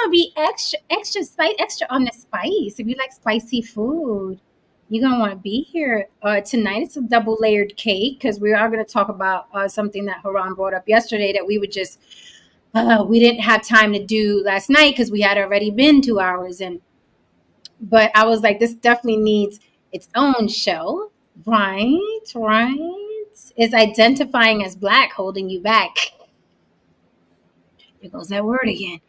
gonna be extra spice, extra on the spice. If you like spicy food, you're gonna want to be here tonight. It's a double layered cake because we are gonna talk about something that Haran brought up yesterday that we would just we didn't have time to do last night because we had already been 2 hours in. But I was like, this definitely needs its own show, right? Right? Is identifying as black holding you back? Here goes that word again.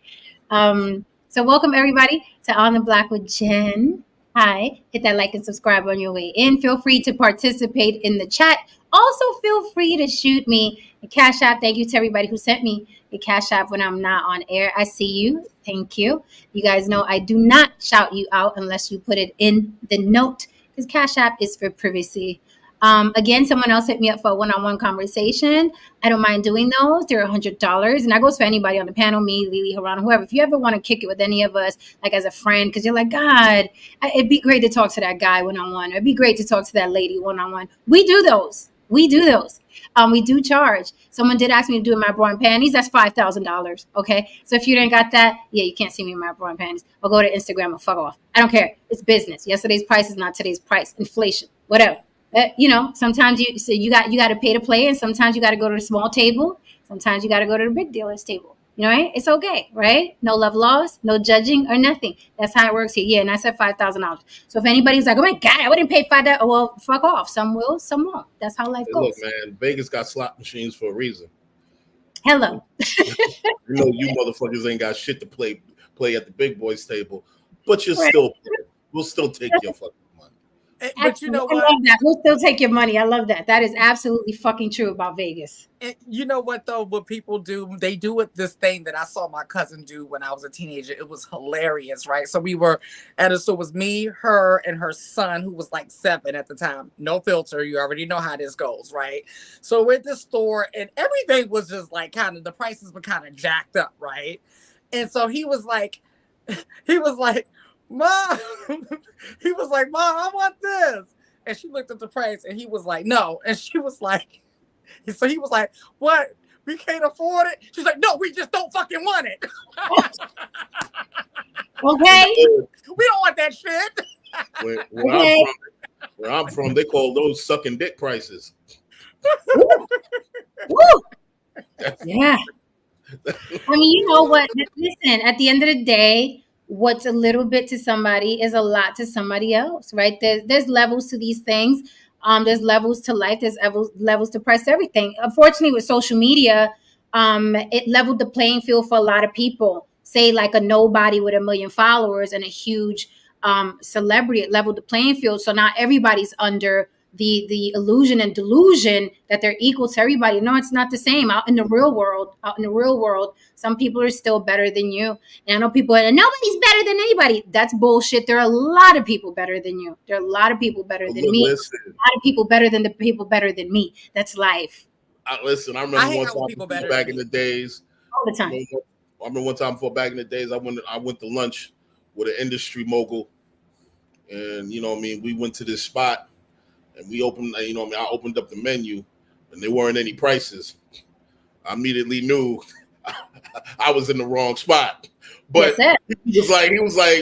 So welcome everybody to On the Block with Jen. Hi, hit that like and subscribe on your way in. Feel free to participate in the chat. Also, feel free to shoot me a cash app. Thank you to everybody who sent me a cash app when I'm not on air. I see you. Thank you. You guys know I do not shout you out unless you put it in the note because cash app is for privacy. Again, someone else hit me up for a one-on-one conversation. I don't mind doing those. They're $100. And that goes for anybody on the panel, me, Lily, Harana, whoever. If you ever want to kick it with any of us, like as a friend, because you're like, God, it'd be great to talk to that guy one-on-one. It'd be great to talk to that lady one-on-one. We do those. We do charge. Someone did ask me to do my bra and panties. That's $5,000. Okay. So if you didn't got that, yeah, you can't see me in my bra and panties. Or go to Instagram and fuck off. I don't care. It's business. Yesterday's price is not today's price. Inflation, whatever. Sometimes you got to pay to play, and sometimes you got to go to the small table. Sometimes you got to go to the big dealer's table. Right? It's okay, right? No love laws, no judging or nothing. That's how it works here. Yeah, and I said $5,000. So if anybody's like, oh my God, I wouldn't pay $5,000. Well, fuck off. Some will, some won't. That's how life goes. Look, man, Vegas got slot machines for a reason. Hello. You motherfuckers ain't got shit to play at the big boys table, but we'll still take your fucking. But you know what? I love that. We'll still take your money. I love that. That is absolutely fucking true about Vegas. And you know what though? What people do, they do with this thing that I saw my cousin do when I was a teenager. It was hilarious, right? So we were so it was me, her, and her son, who was like 7 at the time. No filter. You already know how this goes, right? So we're at the store, and everything was just like the prices were kind of jacked up, right? And so he was like, Mom, he was like, Mom, I want this. And she looked at the price and he was like, no. And she was like, so he was like, what? We can't afford it? She's like, no, we just don't fucking want it. Okay. We don't want that shit. Where I'm from, they call those sucking dick prices. Woo. Yeah. I mean, you know what? Listen, at the end of the day, what's a little bit to somebody is a lot to somebody else, right? There's levels to these things. There's levels to life. There's levels to price everything. Unfortunately, with social media, it leveled the playing field for a lot of people. Say like a nobody with 1 million followers and a huge celebrity. It leveled the playing field. So not everybody's under the illusion and delusion that they're equal to everybody. No, it's not the same. Out in the real world, some people are still better than you. And I know people, and nobody's better than anybody. That's bullshit. There are a lot of people better than you. There are a lot of people better than me. Listen. A lot of people better than the people better than me. That's life. Listen, I remember one time back in the days. All the time. I remember one time back in the days, I went to lunch with an industry mogul. And, we went to this spot. And we opened, I opened up the menu, and there weren't any prices. I immediately knew I was in the wrong spot. But he was like,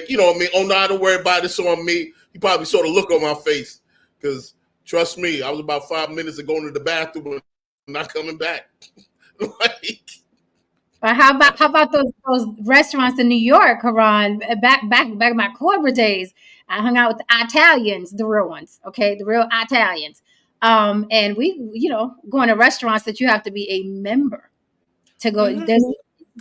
oh, no, don't worry about it. It's on me. He probably saw the look on my face because, trust me, I was about 5 minutes of going to the bathroom and not coming back. How about those restaurants in New York, Haran? Back in my corporate days, I hung out with the Italians, the real ones, okay, the real Italians. And we, going to restaurants that you have to be a member to go. Mm-hmm. There's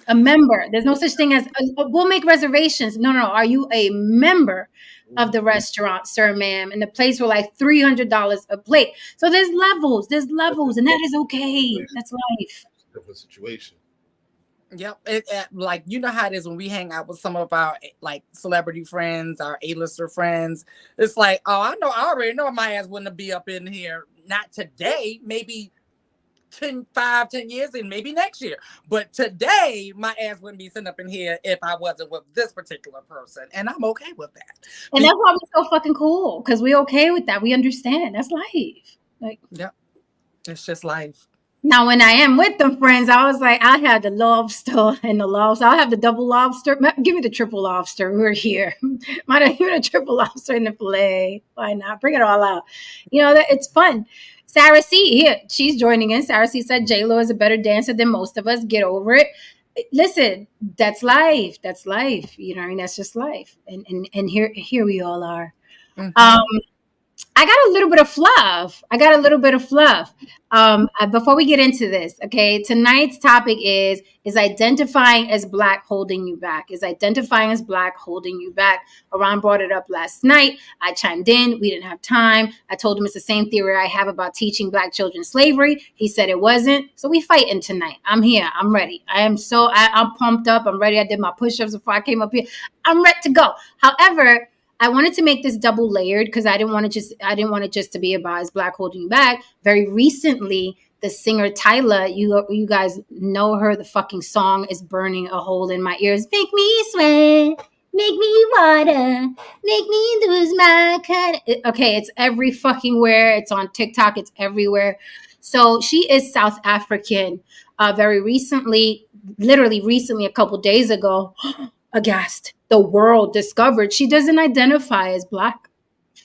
a member. There's no such thing as we'll make reservations. No. Are you a member of the restaurant, sir, ma'am? And the plates were like $300 a plate. So there's levels, and that is okay. That's life. Different situation. Yep. Like, you know how it is when we hang out with some of our like celebrity friends, our A-lister friends. It's like, I already know my ass wouldn't be up in here. Not today, maybe 10 years and maybe next year. But today, my ass wouldn't be sitting up in here if I wasn't with this particular person. And I'm okay with that. And that's why we're so fucking cool. Because we're okay with that. We understand. That's life. Yep. It's just life. Now, when I am with them friends, I was like, I had the lobster and the lobster. I'll have the double lobster. Give me the triple lobster. We're here. Might have even a triple lobster in the fillet. Why not? Bring it all out. It's fun. Sarah C here. She's joining in. Sarah C said J Lo is a better dancer than most of us. Get over it. Listen, that's life. That's life. You know what I mean? That's just life. And here we all are. Um, Mm-hmm. I got a little bit of fluff. Before we get into this, okay, tonight's topic is identifying as Black holding you back? Is identifying as Black holding you back? Aran brought it up last night. I chimed in. We didn't have time. I told him it's the same theory I have about teaching Black children slavery. He said it wasn't. So we fighting tonight. I'm here. I'm ready. I'm pumped up. I'm ready. I did my push-ups before I came up here. I'm ready to go. However, I wanted to make this double layered because I didn't want it just to be about is Black holding you back. Very recently, the singer Tyla, you guys know her. The fucking song is burning a hole in my ears. Make me sweat, make me water, make me lose my kind. Okay, it's every fucking where. It's on TikTok. It's everywhere. So she is South African. Very recently, literally recently, a couple days ago. Aghast. The world discovered she doesn't identify as Black.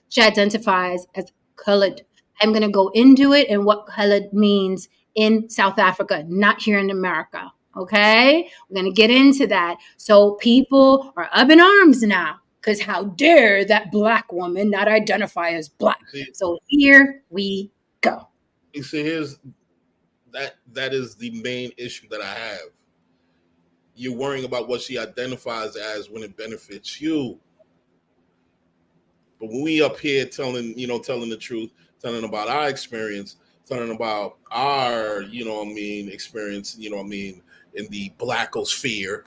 She identifies as colored. I'm going to go into it and what colored means in South Africa, not here in America. Okay? We're going to get into that. So people are up in arms now because how dare that Black woman not identify as Black? See, So here we go. you see, here's that is the main issue that I have. You're worrying about what she identifies as when it benefits you. But when we up here telling the truth, telling about our experience, telling about our, experience, in the blackosphere,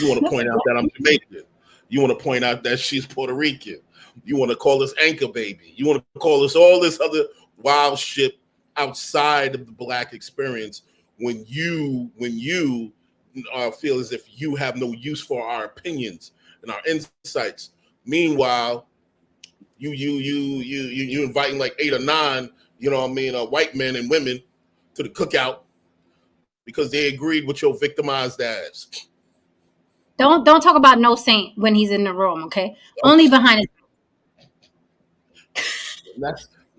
you want to point out that I'm Jamaican. You want to point out that she's Puerto Rican. You want to call us anchor baby. You want to call us all this other wild shit outside of the Black experience when you feel as if you have no use for our opinions and our insights. Meanwhile, you inviting like 8 or 9, white men and women to the cookout because they agreed with your victimized ass. Don't talk about no saint when he's in the room, okay? Only Okay. behind his.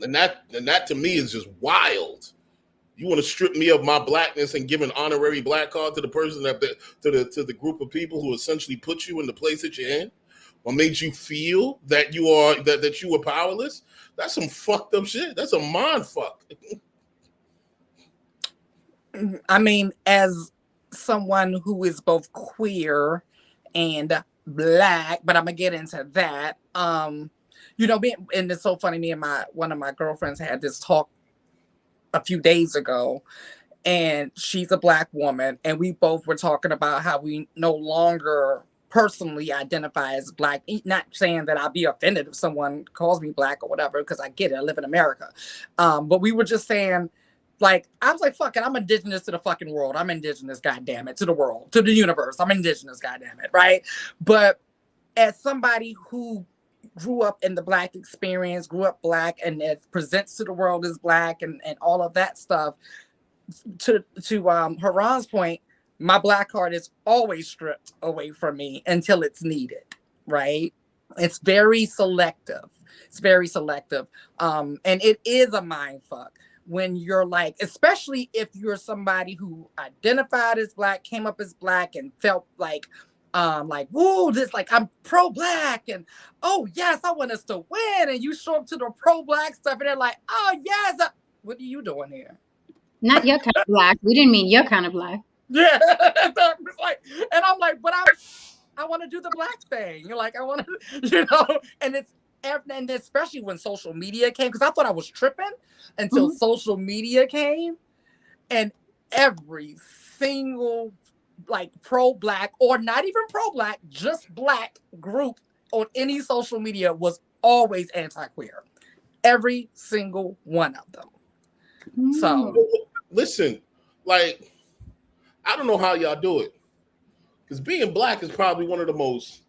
And that to me is just wild. You want to strip me of my Blackness and give an honorary Black card to the person to the group of people who essentially put you in the place that you're in, or made you feel that you were powerless? That's some fucked up shit. That's a mind fuck. I mean, as someone who is both queer and Black, but I'm gonna get into that. And it's so funny. Me and one of my girlfriends had this talk a few days ago, and she's a Black woman, and we both were talking about how we no longer personally identify as Black. Not saying that I'll be offended if someone calls me Black or whatever, because I get it. I live in America. But we were just saying, like, I was like, fuck it, I'm indigenous to the fucking world. I'm indigenous, goddamn it, to the world, to the universe. I'm indigenous, goddamn it, right? But as somebody who grew up in the Black experience, grew up Black, and it presents to the world as Black and all of that stuff, to Haran's point, my Black card is always stripped away from me until it's needed, right? It's very selective. It's very selective. And it is a mind fuck when you're like, especially if you're somebody who identified as Black, came up as Black, and felt like, woo, this, like, I'm pro-Black, and oh yes, I want us to win, and you show up to the pro-Black stuff and they're like, oh yes, what are you doing here? Not your kind of Black. We didn't mean your kind of Black. Yeah. It's like, and I'm like, but I want to do the Black thing. You're like, I want to, and especially when social media came, because I thought I was tripping until social media came, and every single like pro-Black, or not even pro-Black, just Black group on any social media was always anti-queer. Every single one of them. So Listen, like, I don't know how y'all do it, because being Black is probably one of the most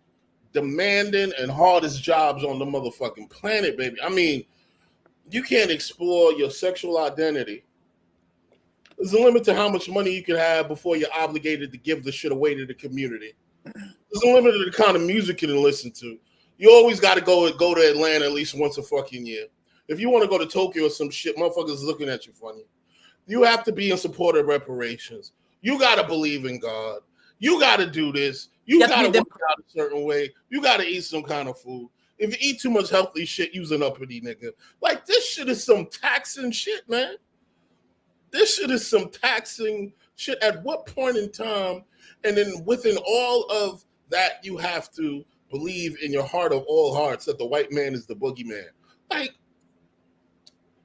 demanding and hardest jobs on the motherfucking planet, baby. I mean, you can't explore your sexual identity There's a limit to how much money you can have before you're obligated to give the shit away to the community. There's a limit to the kind of music you can listen to. You always got to go to Atlanta at least once a fucking year. If you want to go to Tokyo or some shit, motherfuckers looking at you funny. You have to be in support of reparations. You got to believe in God. You got to do this. You got to work out a certain way. You got to eat some kind of food. If you eat too much healthy shit, you's an uppity nigga. Like, this shit is some taxing shit, man. This shit is some taxing shit. At what point in time, and then within all of that, you have to believe in your heart of all hearts that the white man is the boogeyman. Like,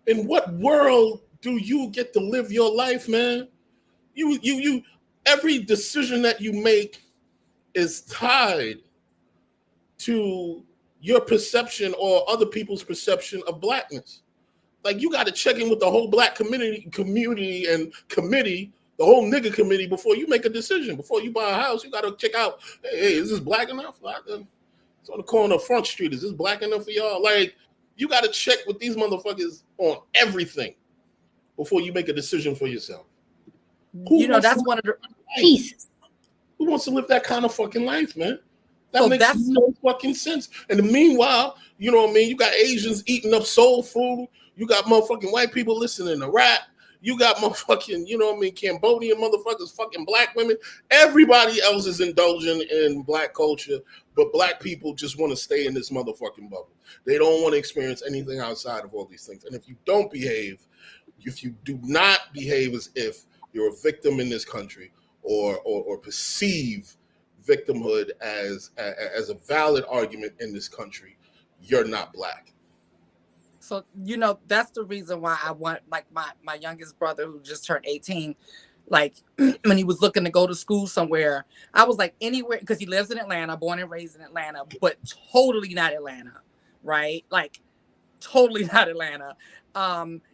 in what world do you get to live your life, man? You every decision that you make is tied to your perception or other people's perception of blackness. Like, you got to check in with the whole black community and committee, the whole nigga committee, before you make a decision. Before you buy a house, you got to check out, hey, is this black enough? It's on the corner of Front Street. Is this black enough for y'all? Like, you got to check with these motherfuckers on everything before you make a decision for yourself. That's one of the pieces. Who wants to live that kind of fucking life, man? That makes no fucking sense. And meanwhile, you know what I mean? You got Asians eating up soul food. You got motherfucking white people listening to rap. You got motherfucking, you know what I mean, Cambodian motherfuckers, fucking black women. Everybody else is indulging in black culture, but black people just want to stay in this motherfucking bubble. They don't want to experience anything outside of all these things. And if you don't behave, if you do not behave as if you're a victim in this country or perceive victimhood as a valid argument in this country, you're not black. So, that's the reason why I want, like, my youngest brother, who just turned 18, like, when he was looking to go to school somewhere, I was like, anywhere, because he lives in Atlanta, born and raised in Atlanta, but totally not Atlanta, right? Like, totally not Atlanta.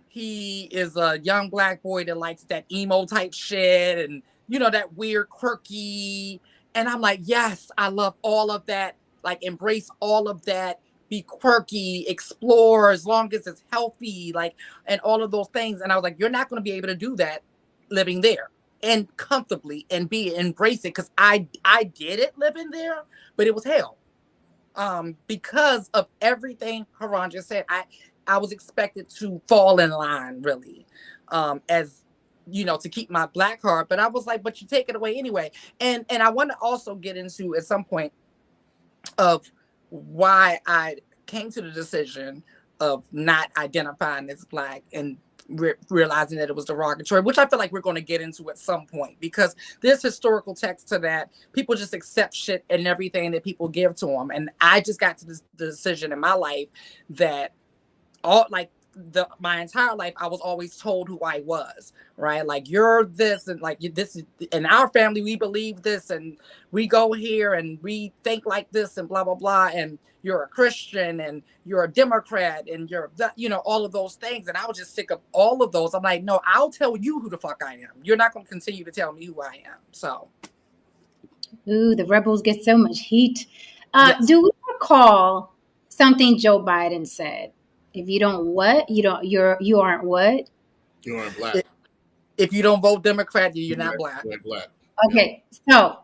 He is a young black boy that likes that emo type shit and, that weird, quirky. And I'm like, yes, I love all of that. Like, embrace all of that. Be quirky, explore, as long as it's healthy, like, and all of those things. And I was like, you're not going to be able to do that living there and comfortably and embrace it, because I did it living there, but it was hell. Because of everything Haran just said, I was expected to fall in line, really, as to keep my black heart. But I was like, but you take it away anyway. And I want to also get into at some point of why I came to the decision of not identifying as black and realizing that it was derogatory, which I feel like we're going to get into at some point, because there's historical text to that. People just accept shit and everything that people give to them. And I just got to the decision in my life that my entire life, I was always told who I was, right? Like, you're this, and like, this is in our family, we believe this, and we go here and we think like this, and blah, blah, blah. And you're a Christian and you're a Democrat and you're, all of those things. And I was just sick of all of those. I'm like, no, I'll tell you who the fuck I am. You're not going to continue to tell me who I am. So. Ooh, the rebels get so much heat. Yes. Do we recall something Joe Biden said? If you don't what? You aren't what? You aren't black. If you don't vote Democrat, you're not black. Black. Okay, so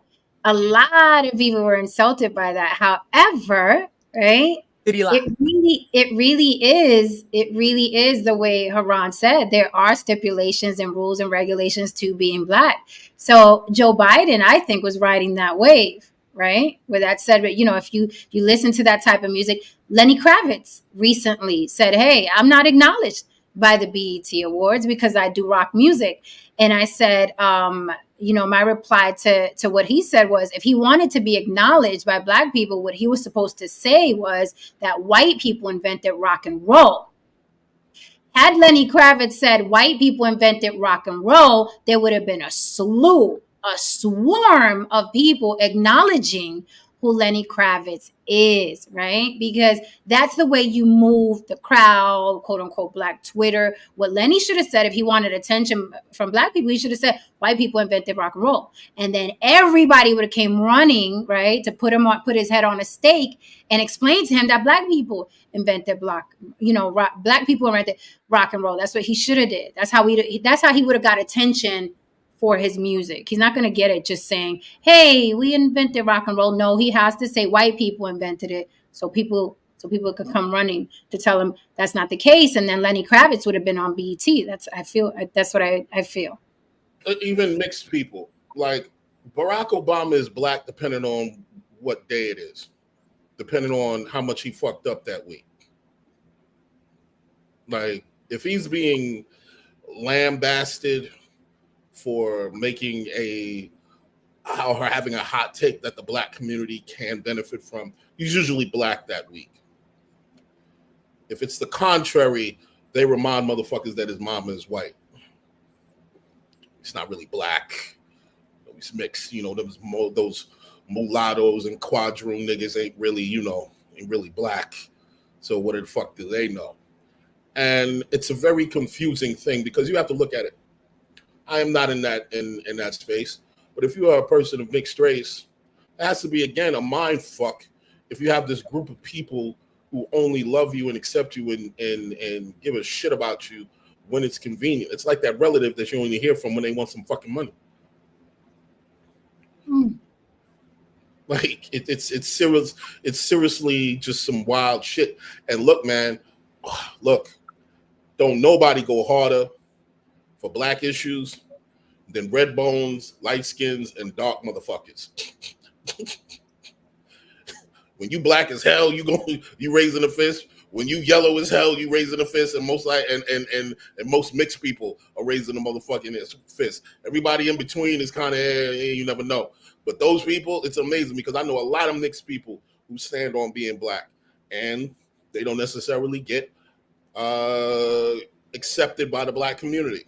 a lot of people were insulted by that. However, right? It really is the way Haran said. There are stipulations and rules and regulations to being black. So Joe Biden, I think, was riding that wave, right? With that said, but if you listen to that type of music, Lenny Kravitz recently said, hey, I'm not acknowledged by the BET Awards because I do rock music. And I said, my reply to what he said was, if he wanted to be acknowledged by black people, what he was supposed to say was that white people invented rock and roll. Had Lenny Kravitz said white people invented rock and roll, there would have been a swarm of people acknowledging who Lenny Kravitz is, right? Because that's the way you move the crowd, quote unquote, Black Twitter. What Lenny should have said if he wanted attention from Black people, he should have said, white people invented rock and roll. And then everybody would have came running, right, to put his head on a stake and explain to him that Black people invented Black people invented rock and roll. That's what he should have did. That's how he would have got attention for his music. He's not going to get it just saying, "Hey, we invented rock and roll." No, he has to say white people invented it, so people could come running to tell him that's not the case, and then Lenny Kravitz would have been on BET. That's what I feel. Even mixed people, like Barack Obama is Black depending on what day it is, depending on how much he fucked up that week. Like if he's being lambasted for making having a hot take that the Black community can benefit from, he's usually Black that week. If it's the contrary, they remind motherfuckers that his mama is white. He's not really Black. He's mixed. Those mulattoes and quadroon niggas ain't really Black. So what the fuck do they know? And it's a very confusing thing because you have to look at it. I am not in that space. But if you are a person of mixed race, it has to be, again, a mind fuck if you have this group of people who only love you and accept you and give a shit about you when it's convenient. It's like that relative that you only hear from when they want some fucking money. Like it's serious. It's seriously just some wild shit. And look, man, don't nobody go harder for Black issues than red bones, light skins, and dark motherfuckers. When you Black as hell, you raising a fist. When you yellow as hell, you raising a fist, and most mixed people are raising a motherfucking fist. Everybody in between is kind of you never know. But those people, it's amazing because I know a lot of mixed people who stand on being Black, and they don't necessarily get accepted by the Black community.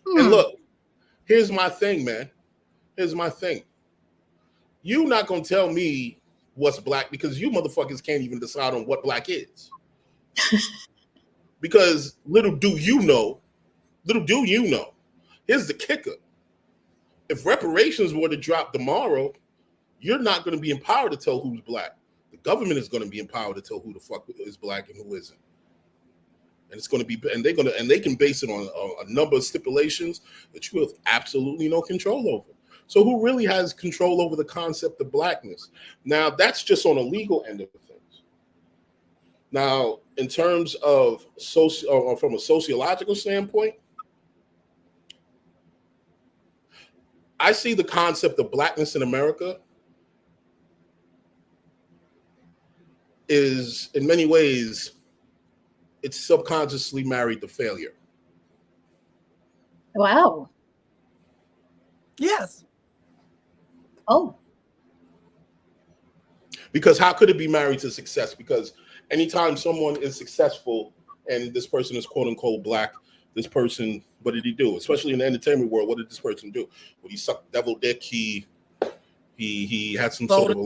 And look, here's my thing, man. Here's my thing. You're not gonna tell me what's Black because you motherfuckers can't even decide on what Black is. Because little do you know, here's the kicker. If reparations were to drop tomorrow, you're not going to be empowered to tell who's Black. The government is going to be empowered to tell who the fuck is Black and who isn't. And it's going to be, and they can base it on a number of stipulations that you have absolutely no control over. So who really has control over the concept of Blackness? Now, that's just on a legal end of things. Now, in terms of from a sociological standpoint, I see the concept of Blackness in America is, in many ways, it's subconsciously married to failure. Wow. Yes. Oh. Because how could it be married to success? Because anytime someone is successful and this person is quote unquote Black, this person, what did he do? Especially in the entertainment world, what did this person do? Well, he sucked devil dick. He had some sort of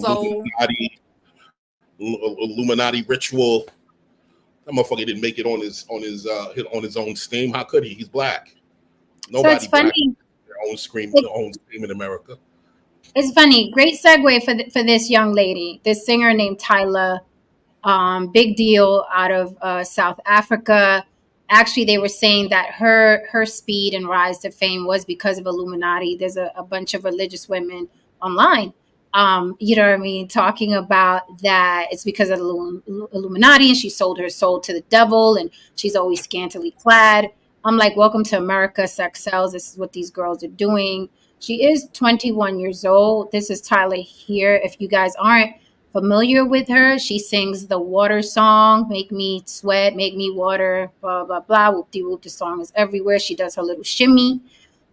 Illuminati ritual. That motherfucker didn't make it on his own steam. How could he? He's Black. Nobody so it's funny. Their own scream in America. It's funny. Great segue for this young lady, this singer named Tyla. Big deal out of South Africa. Actually, they were saying that her speed and rise to fame was because of Illuminati. There's a bunch of religious women online, you know what I mean, talking about that it's because of Illuminati and she sold her soul to the devil and she's always scantily clad. I'm like, welcome to America, sex sells. This is what these girls are doing. She is 21 years old. This is Tyla here. If you guys aren't familiar with her, she sings the water song, make me sweat, make me water, blah, blah, blah, whoop-de-whoop. The song is everywhere. She does her little shimmy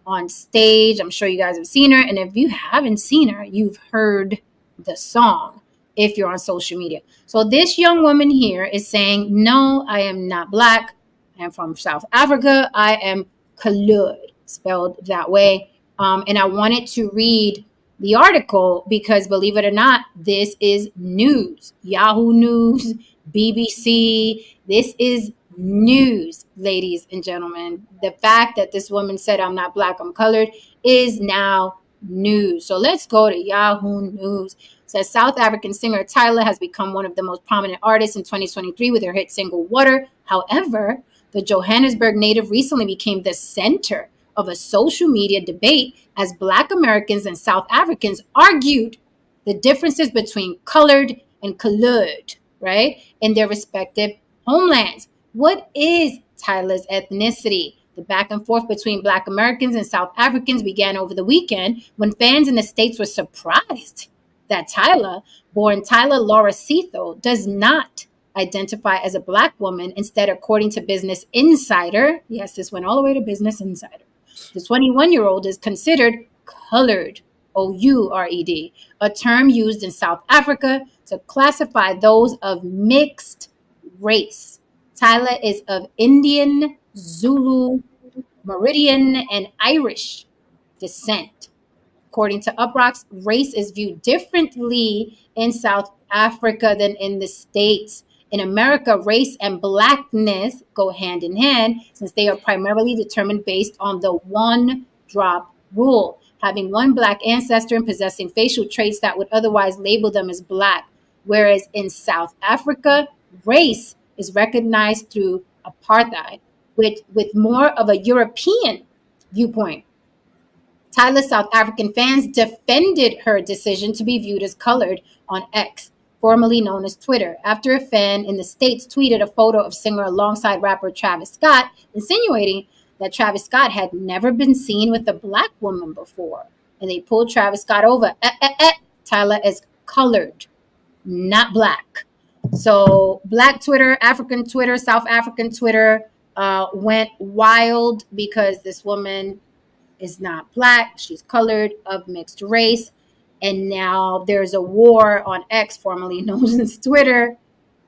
on stage. I'm sure you guys have seen her. And if you haven't seen her, you've heard the song if you're on social media. So this young woman here is saying, no, I am not Black. I am from South Africa. I am coloured, spelled that way. And I wanted to read the article because, believe it or not, this is news. Yahoo News, BBC. This is news, ladies and gentlemen. The fact that this woman said, "I'm not black, I'm colored," is now news. So let's go to Yahoo News. It says South African singer Tyla has become one of the most prominent artists in 2023 with her hit single Water. However, the Johannesburg native recently became the center of a social media debate as Black Americans and South Africans argued the differences between colored and colored, right, in their respective homelands. What is Tyla's ethnicity? The back and forth between Black Americans and South Africans began over the weekend when fans in the States were surprised that Tyla, born Tyla Laura Setho, does not identify as a Black woman. Instead, according to Business Insider, yes, this went all the way to Business Insider, the 21-year-old is considered colored, O-U-R-E-D, a term used in South Africa to classify those of mixed race. Tyla is of Indian, Zulu, Meridian, and Irish descent. According to Uproxx, race is viewed differently in South Africa than in the States. In America, race and blackness go hand in hand since they are primarily determined based on the one drop rule, having one black ancestor and possessing facial traits that would otherwise label them as black. Whereas in South Africa, race is recognized through apartheid, with more of a European viewpoint. Tyla's South African fans defended her decision to be viewed as colored on X, formerly known as Twitter, after a fan in the States tweeted a photo of singer alongside rapper Travis Scott, insinuating that Travis Scott had never been seen with a black woman before. And they pulled Travis Scott over. Tyla is colored, not black. So Black Twitter, African Twitter, South African Twitter went wild because this woman is not black, she's colored, of mixed race. And now there's a war on X, formerly known as Twitter,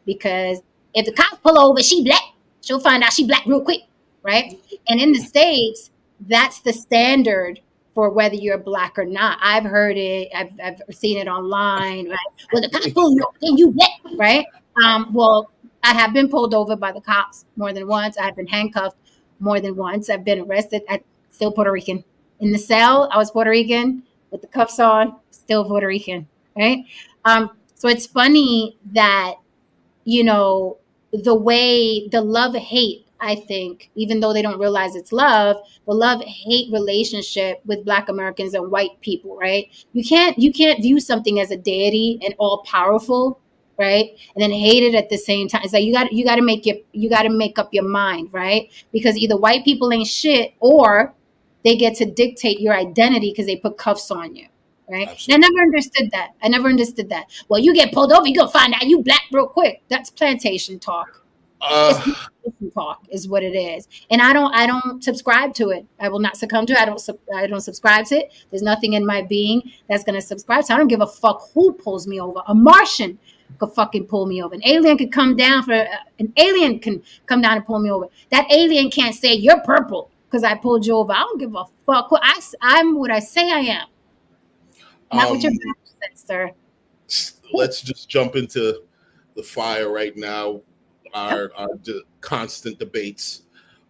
because if the cops pull over, she black, she'll find out she black real quick, right? And in the States, that's the standard for whether you're black or not. I've heard it, I've seen it online, right? Well, the cops pull you over, then you black, right? Well, I have been pulled over by the cops more than once. I have been handcuffed more than once. I've been arrested. I still Puerto Rican. In the cell, I was Puerto Rican with the cuffs on, still Puerto Rican, right? So it's funny that, you know, the way the love hate, I think, even though they don't realize it's love, the love hate relationship with Black Americans and white people, right? You can't view something as a deity and all powerful, right? And then hate it at the same time. It's like you got to make up your mind, right? Because either white people ain't shit or they get to dictate your identity because they put cuffs on you, right? And I never understood that. Well, you get pulled over, you're gonna find out you black real quick. That's plantation talk. It's plantation talk is what it is. And I don't subscribe to it. I will not succumb to it. I don't subscribe to it. There's nothing in my being that's gonna subscribe to it. I don't give a fuck who pulls me over. A Martian could fucking pull me over. An alien can come down and pull me over. That alien can't say you're purple because I pulled you over. I don't give a fuck. I'm what I say I am. Not what your back says, sir. Let's just jump into the fire right now. Our constant debates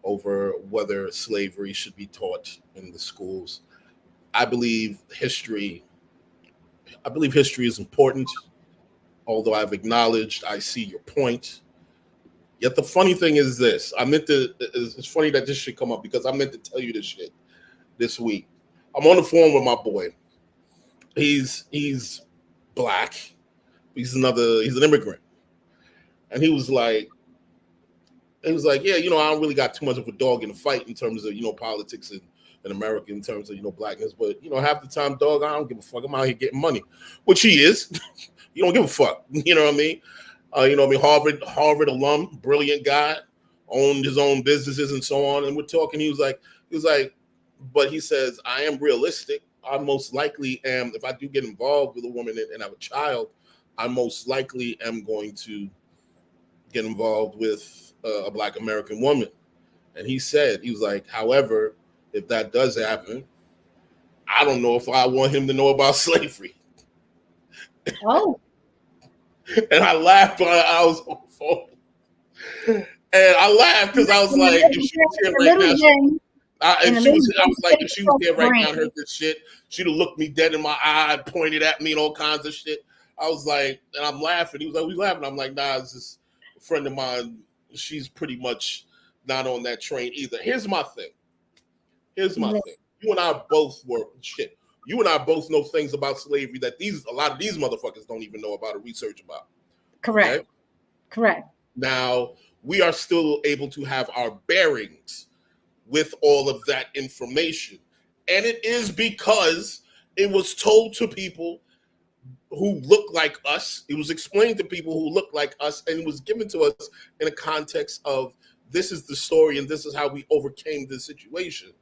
over whether slavery should be taught in the schools. I believe history is important, although I've acknowledged I see your point. Yet the funny thing is this. It's funny that this should come up because I meant to tell you this shit this week. I'm on the phone with my boy. He's black. He's an immigrant. And he was like, yeah, I don't really got too much of a dog in the fight in terms of, politics in America in terms of, blackness. But, half the time, dog, I don't give a fuck. I'm out here getting money, which he is. You don't give a fuck. You know what I mean? Harvard alum, brilliant guy, owned his own businesses and so on. And we're talking, he was like, but he says, I am realistic. I most likely am, if I do get involved with a woman and have a child, I most likely am going to get involved with a Black American woman. And he was like, however, if that does happen, I don't know if I want him to know about slavery. Oh, And I laughed when I was on the phone. And I laughed because I was in a like, if little, she was here in a right little now, Jen, in if a she little was, I Jen was like, if she was there right now and brain. heard this shit, she'd have looked me dead in my eye, pointed at me, and all kinds of shit. I was like, and I'm laughing. He was like, we laughing. I'm like, nah, it's just a friend of mine. She's pretty much not on that train either. Here's my thing. Here's my thing. You and I both were shit. You and I both know things about slavery that a lot of these motherfuckers don't even know about or research about. Correct. Okay? Correct. Now we are still able to have our bearings with all of that information. And it is because it was told to people who look like us. It was explained to people who look like us, and it was given to us in a context of this is the story and this is how we overcame this situation.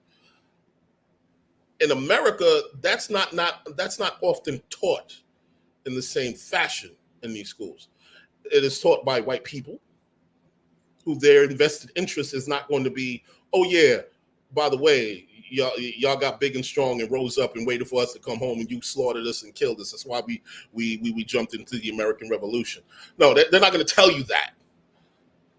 In America, that's not often taught in the same fashion in these schools. It is taught by white people who their invested interest is not going to be, oh yeah, by the way, y'all got big and strong and rose up and waited for us to come home and you slaughtered us and killed us. That's why we jumped into the American Revolution. No, they're not going to tell you that.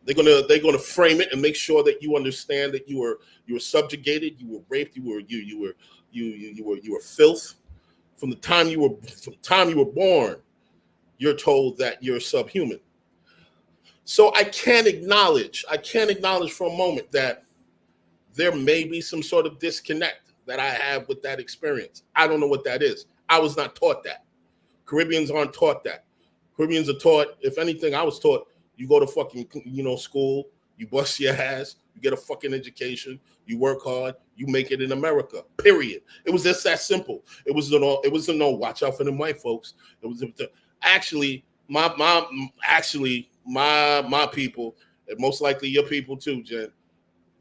They're gonna frame it and make sure that you understand that you were subjugated, you were raped, you were filth from the time you were born. You're told that you're subhuman. So I can't acknowledge for a moment that there may be some sort of disconnect that I have with that experience. I don't know what that is. I was not taught that. Caribbeans aren't taught that. Caribbeans are taught, if anything, I was taught you go to fucking, school, you bust your ass, you get a fucking education, you work hard, you make it in America. Period. It was just that simple. It was no watch out for them white folks. It was actually my people, and most likely your people too, Jen.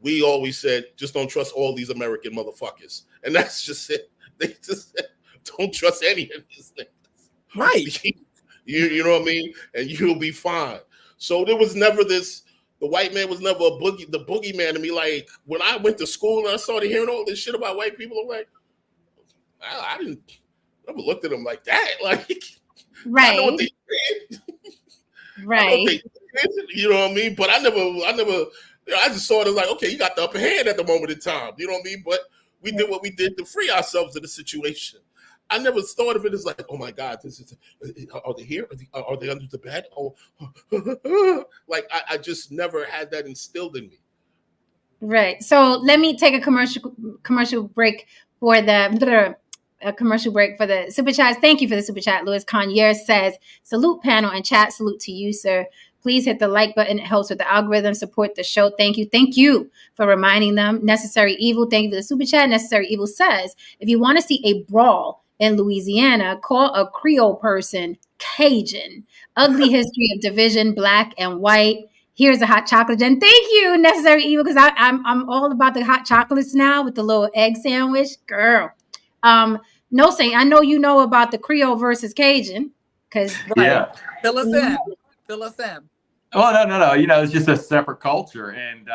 We always said, just don't trust all these American motherfuckers. And that's just it. They just said, don't trust any of these things. Right. You know what I mean? And you'll be fine. So there was never this, the white man was never the boogeyman to me. Like when I went to school and I started hearing all this shit about white people, I'm like, I didn't never looked at them like that. Like, right. I know what they did. Right. I know what they did, you know what I mean? But I just saw it as like, okay, you got the upper hand at the moment in time. You know what I mean? But we did what we did to free ourselves in the situation. I never thought of it as like, oh my God, are they here? Are they under the bed? Oh, like I just never had that instilled in me. Right. So let me take a commercial break for the super chats. Thank you for the super chat. Louis Conyer says, salute panel and chat. Salute to you, sir. Please hit the like button. It helps with the algorithm. Support the show. Thank you. Thank you for reminding them. Necessary Evil. Thank you for the super chat. Necessary Evil says, if you want to see a brawl in Louisiana, call a Creole person Cajun. Ugly history of division, black and white. Here's a hot chocolate, Jen. Thank you, Necessary Evil, because I'm all about the hot chocolates now with the little egg sandwich, girl. No, Saint, I know you know about the Creole versus Cajun, because right. Fill us in. Fill us in. Oh no. It's just a separate culture, and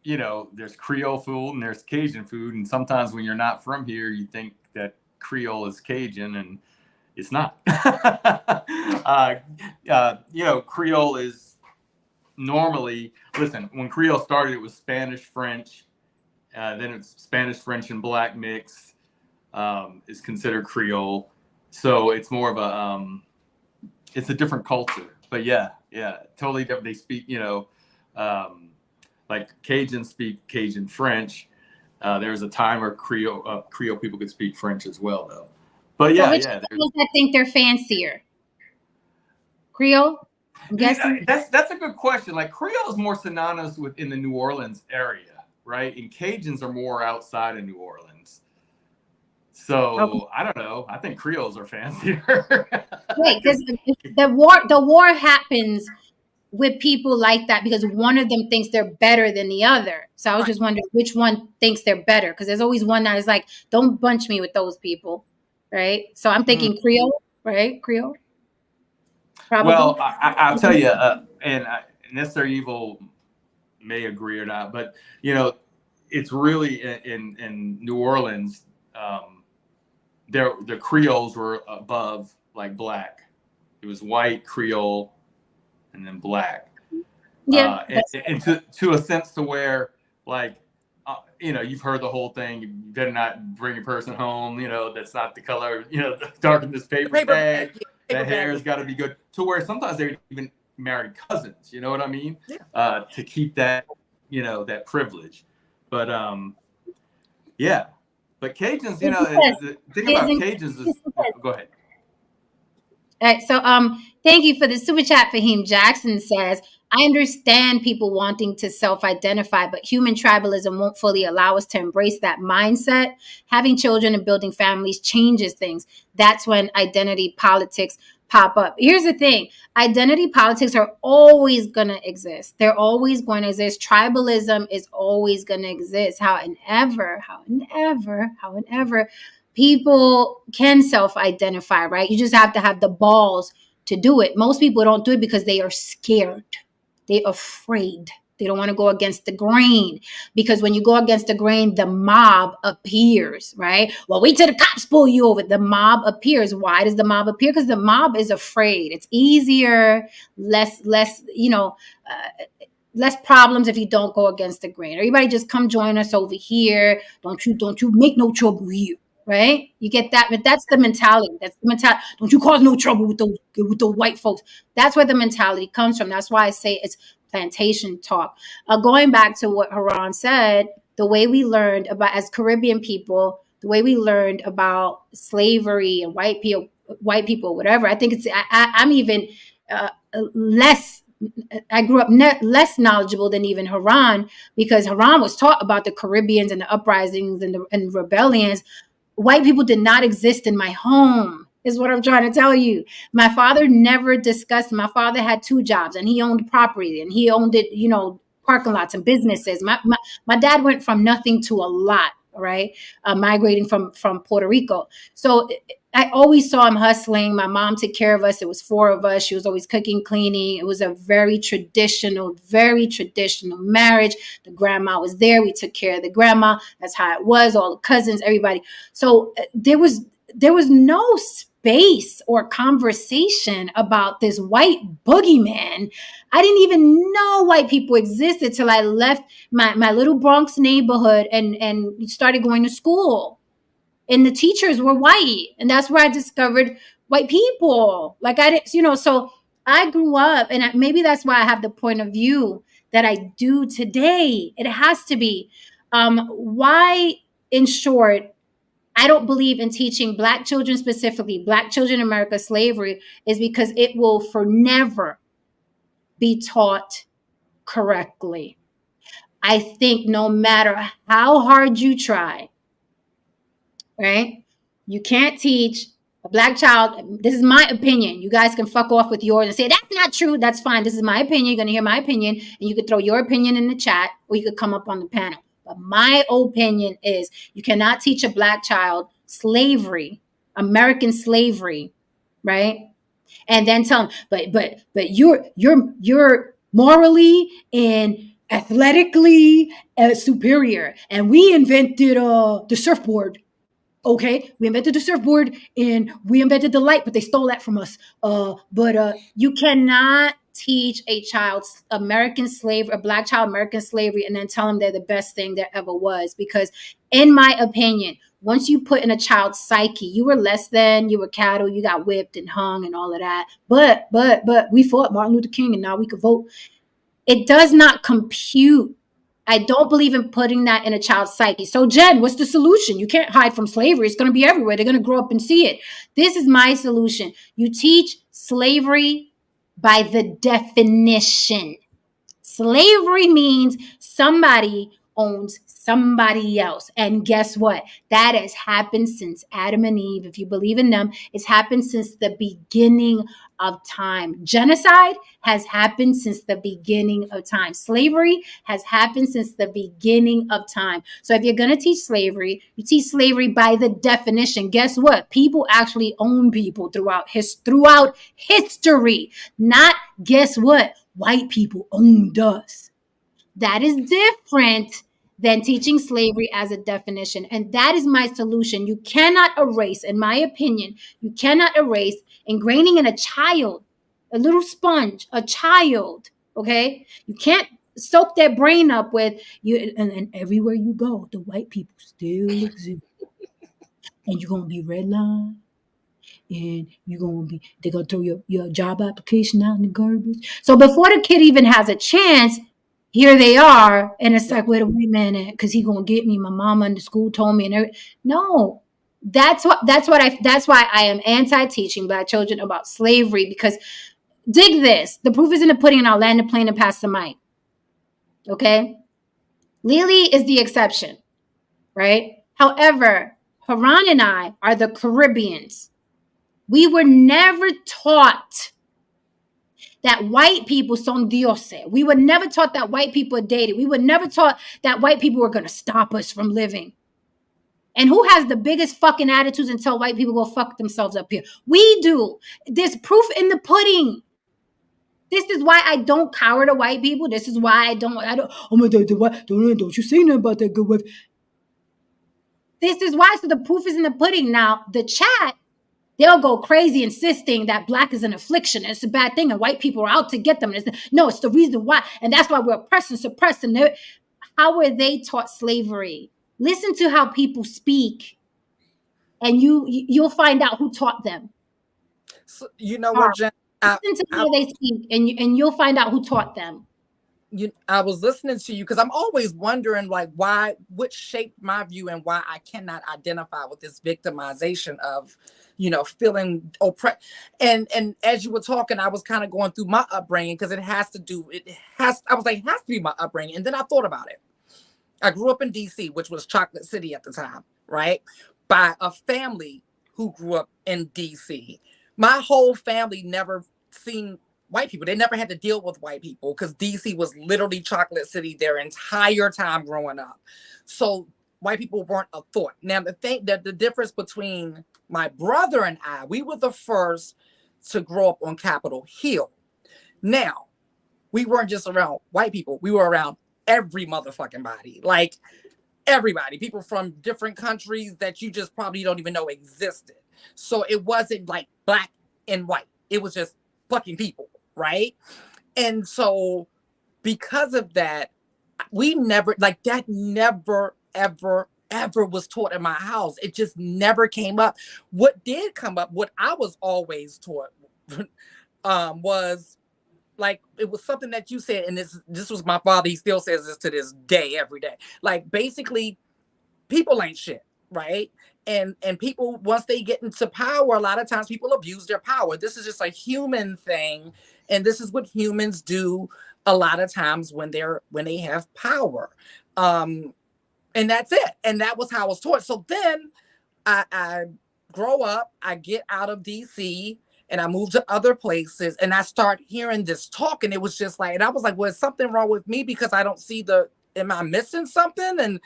there's Creole food and there's Cajun food, and sometimes when you're not from here, you think that Creole is Cajun, and it's not. Creole is normally, listen, when Creole started, it was Spanish, French, then it's Spanish, French, and black mix is considered Creole. So it's more of it's a different culture. But yeah, totally different. They speak, like Cajuns speak Cajun French. There was a time where Creole people could speak French as well, though. But yeah, so which I think they're fancier. Creole? I'm guessing. That's a good question. Like Creole is more synonymous within the New Orleans area, right? And Cajuns are more outside of New Orleans. So okay. I don't know. I think Creoles are fancier. Wait, because the war happens with people like that because one of them thinks they're better than the other. So I was just wondering which one thinks they're better, because there's always one that is like, don't bunch me with those people, right? So I'm thinking Creole, right? Creole. Probably. Well, I'll tell you, and Necessary Evil may agree or not, but it's really in New Orleans. the Creoles were above like black. It was white, Creole, and then black. Yeah. And to a sense to where like you've heard the whole thing. You better not bring a person home. That's not the color. Darken this paper bag. That hair has got to be good. To where sometimes they even marry cousins. You know what I mean? Yeah. To keep that that privilege. But yeah. But Cajuns, the thing about Cajuns is go ahead. All right, so thank you for the super chat. Fahim Jackson says, I understand people wanting to self-identify, but human tribalism won't fully allow us to embrace that mindset. Having children and building families changes things. That's when identity politics pop up. Here's the thing. Identity politics are always going to exist. They're always going to exist. Tribalism is always going to exist. However, people can self-identify, right? You just have to have the balls to do it. Most people don't do it because they are scared. They're afraid. They don't want to go against the grain, because when you go against the grain, the mob appears, right? Well, wait till the cops pull you over. The mob appears. Why does the mob appear? Because the mob is afraid. It's easier, less problems if you don't go against the grain. Everybody just come join us over here. Don't you make no trouble here. Right? You get that? But that's the mentality. That's the mentality. Don't you cause no trouble with the white folks. That's where the mentality comes from. That's why I say it's plantation talk. Going back to what Haran said, the way we learned about, as Caribbean people, the way we learned about slavery and white people, whatever. I think I'm even less. I grew up less knowledgeable than even Haran, because Haran was taught about the Caribbeans and the uprisings and rebellions. White people did not exist in my home, is what I'm trying to tell you. My father never discussed. My father had 2 jobs, and he owned property, and he owned it, parking lots and businesses. My dad went from nothing to a lot, right? Migrating from Puerto Rico. So I always saw him hustling. My mom took care of us. It was 4 of us. She was always cooking, cleaning. It was a very traditional marriage. The grandma was there. We took care of the grandma. That's how it was. All the cousins, everybody. So there was no space or conversation about this white boogeyman. I didn't even know white people existed till I left my little Bronx neighborhood and started going to school. And the teachers were white. And that's where I discovered white people. Like I didn't, so I grew up, and maybe that's why I have the point of view that I do today. It has to be. Why, in short, I don't believe in teaching Black children, specifically Black children in America, slavery, is because it will for never be taught correctly. I think no matter how hard you try, right? You can't teach a Black child. This is my opinion. You guys can fuck off with yours and say, that's not true. That's fine. This is my opinion. You're going to hear my opinion, and you could throw your opinion in the chat, or you could come up on the panel. But my opinion is you cannot teach a Black child slavery, American slavery, right? And then tell them, but you're morally and athletically superior, and we invented the surfboard. Okay, we invented the surfboard and we invented the light, but they stole that from us. But you cannot teach a Black child American slavery, and then tell them they're the best thing there ever was. Because in my opinion, once you put in a child's psyche, you were less than, you were cattle, you got whipped and hung and all of that. But we fought Martin Luther King, and now we could vote. It does not compute. I don't believe in putting that in a child's psyche. So, Jen, what's the solution? You can't hide from slavery. It's going to be everywhere. They're going to grow up and see it. This is my solution. You teach slavery by the definition. Slavery means somebody owns somebody else. And guess what? That has happened since Adam and Eve. If you believe in them, it's happened since the beginning of time. Genocide has happened since the beginning of time. Slavery has happened since the beginning of time. So if you're going to teach slavery, you teach slavery by the definition. Guess what? People actually own people throughout history. Not, guess what? White people owned us. That is different than teaching slavery as a definition. And that is my solution. You cannot erase, in my opinion, you cannot erase ingraining in a child, a little sponge, a child, okay? You can't soak their brain up with you, and everywhere you go, the white people still exist. And you're gonna be redlined, and they're gonna throw your job application out in the garbage. So before the kid even has a chance, here they are, and it's like, where the white man at? Because he gonna get me. My mama in the school told me, and no, that's why I am anti-teaching black children about slavery. Because dig this, the proof is in the pudding, and I'll land the plane and pass the mic. Okay, Lily is the exception, right? However, Haran and I are the Caribbeans. We were never taught that white people son dioses. We were never taught that white people are dated. We were never taught that white people were going to stop us from living. And who has the biggest fucking attitudes and tell white people go fuck themselves up here? We do. There's proof in the pudding. This is why I don't cower to white people. This is why I don't, oh my God, don't you say nothing about that good wife. This is why, so the proof is in the pudding. Now, the chat, they'll go crazy insisting that black is an affliction and it's a bad thing and white people are out to get them. No, it's the reason why. And that's why we're oppressed and suppressed. And how were they taught slavery? Listen to how people speak, and you'll find out who taught them. So, you know what, Jen? Listen to how they speak, and you'll find out who taught them. I was listening to you because I'm always wondering, like, what shaped my view and why I cannot identify with this victimization of, feeling oppressed. And as you were talking, I was kind of going through my upbringing because I was like, it has to be my upbringing. And then I thought about it. I grew up in DC, which was Chocolate City at the time, right? By a family who grew up in DC. My whole family never seen white people. They never had to deal with white people because DC was literally Chocolate City their entire time growing up. So white people weren't a thought. Now, the difference between my brother and I, we were the first to grow up on Capitol Hill. Now, we weren't just around white people. We were around every motherfucking body. Like, everybody. People from different countries that you just probably don't even know existed. So it wasn't like black and white. It was just fucking people. Right. And so because of that, we never, like, that never, ever, ever was taught in my house. It just never came up. What did come up, what I was always taught was like, it was something that you said, and this was my father. He still says this to this day, every day. Like, basically, people ain't shit. Right. And people, once they get into power, a lot of times people abuse their power. This is just a human thing. And this is what humans do a lot of times when they have power. And that's it. And that was how I was taught. So then I grow up, I get out of DC and I move to other places and I start hearing this talk. And it was just like, and I was like, well, is something wrong with me because I don't see am I missing something? And,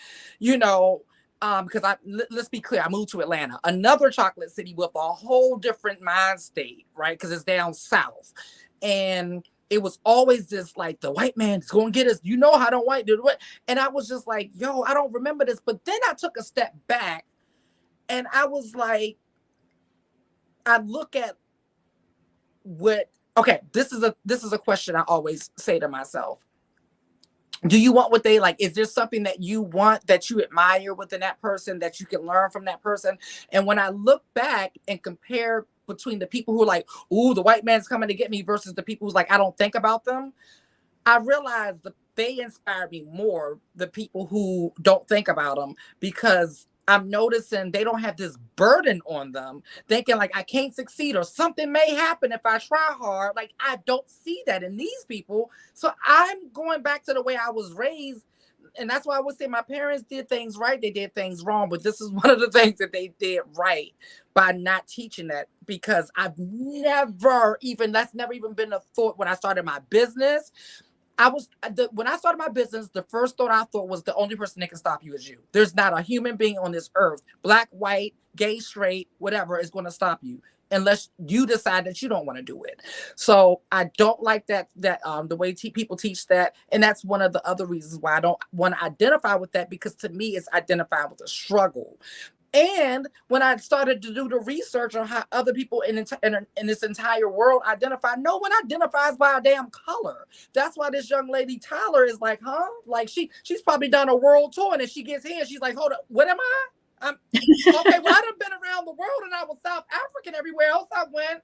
because let's be clear, I moved to Atlanta, another chocolate city with a whole different mind state, right? Because it's down south. And it was always this, like, the white man is going to get us. You know how the white do it. And I was just like, yo, I don't remember this. But then I took a step back and I was like, I look at this is a question I always say to myself. Do you want what they like? Is there something that you want, that you admire within that person, that you can learn from that person? And when I look back and compare between the people who are like, ooh, the white man's coming to get me versus the people who's like, I don't think about them, I realized that they inspire me more, the people who don't think about them, because I'm noticing they don't have this burden on them thinking like I can't succeed or something may happen if I try hard. Like, I don't see that in these people. So I'm going back to the way I was raised. And that's why I would say my parents did things right. They did things wrong. But this is one of the things that they did right by not teaching that, because that's never even been a thought when I started my business. When I started my business, the first thought I thought was the only person that can stop you is you. There's not a human being on this earth, black, white, gay, straight, whatever, is going to stop you. unless you decide that you don't want to do it. So I don't like that the way people teach that, and that's one of the other reasons why I don't want to identify with that, because to me it's identified with a struggle. And when I started to do the research on how other people in this entire world identify, no one identifies by a damn color. That's why this young lady Tyler is like, huh? Like she's probably done a world tour, and then she gets here and she's like, hold up, what am I? Okay, well, I done been around the world, and I was South African everywhere else I went.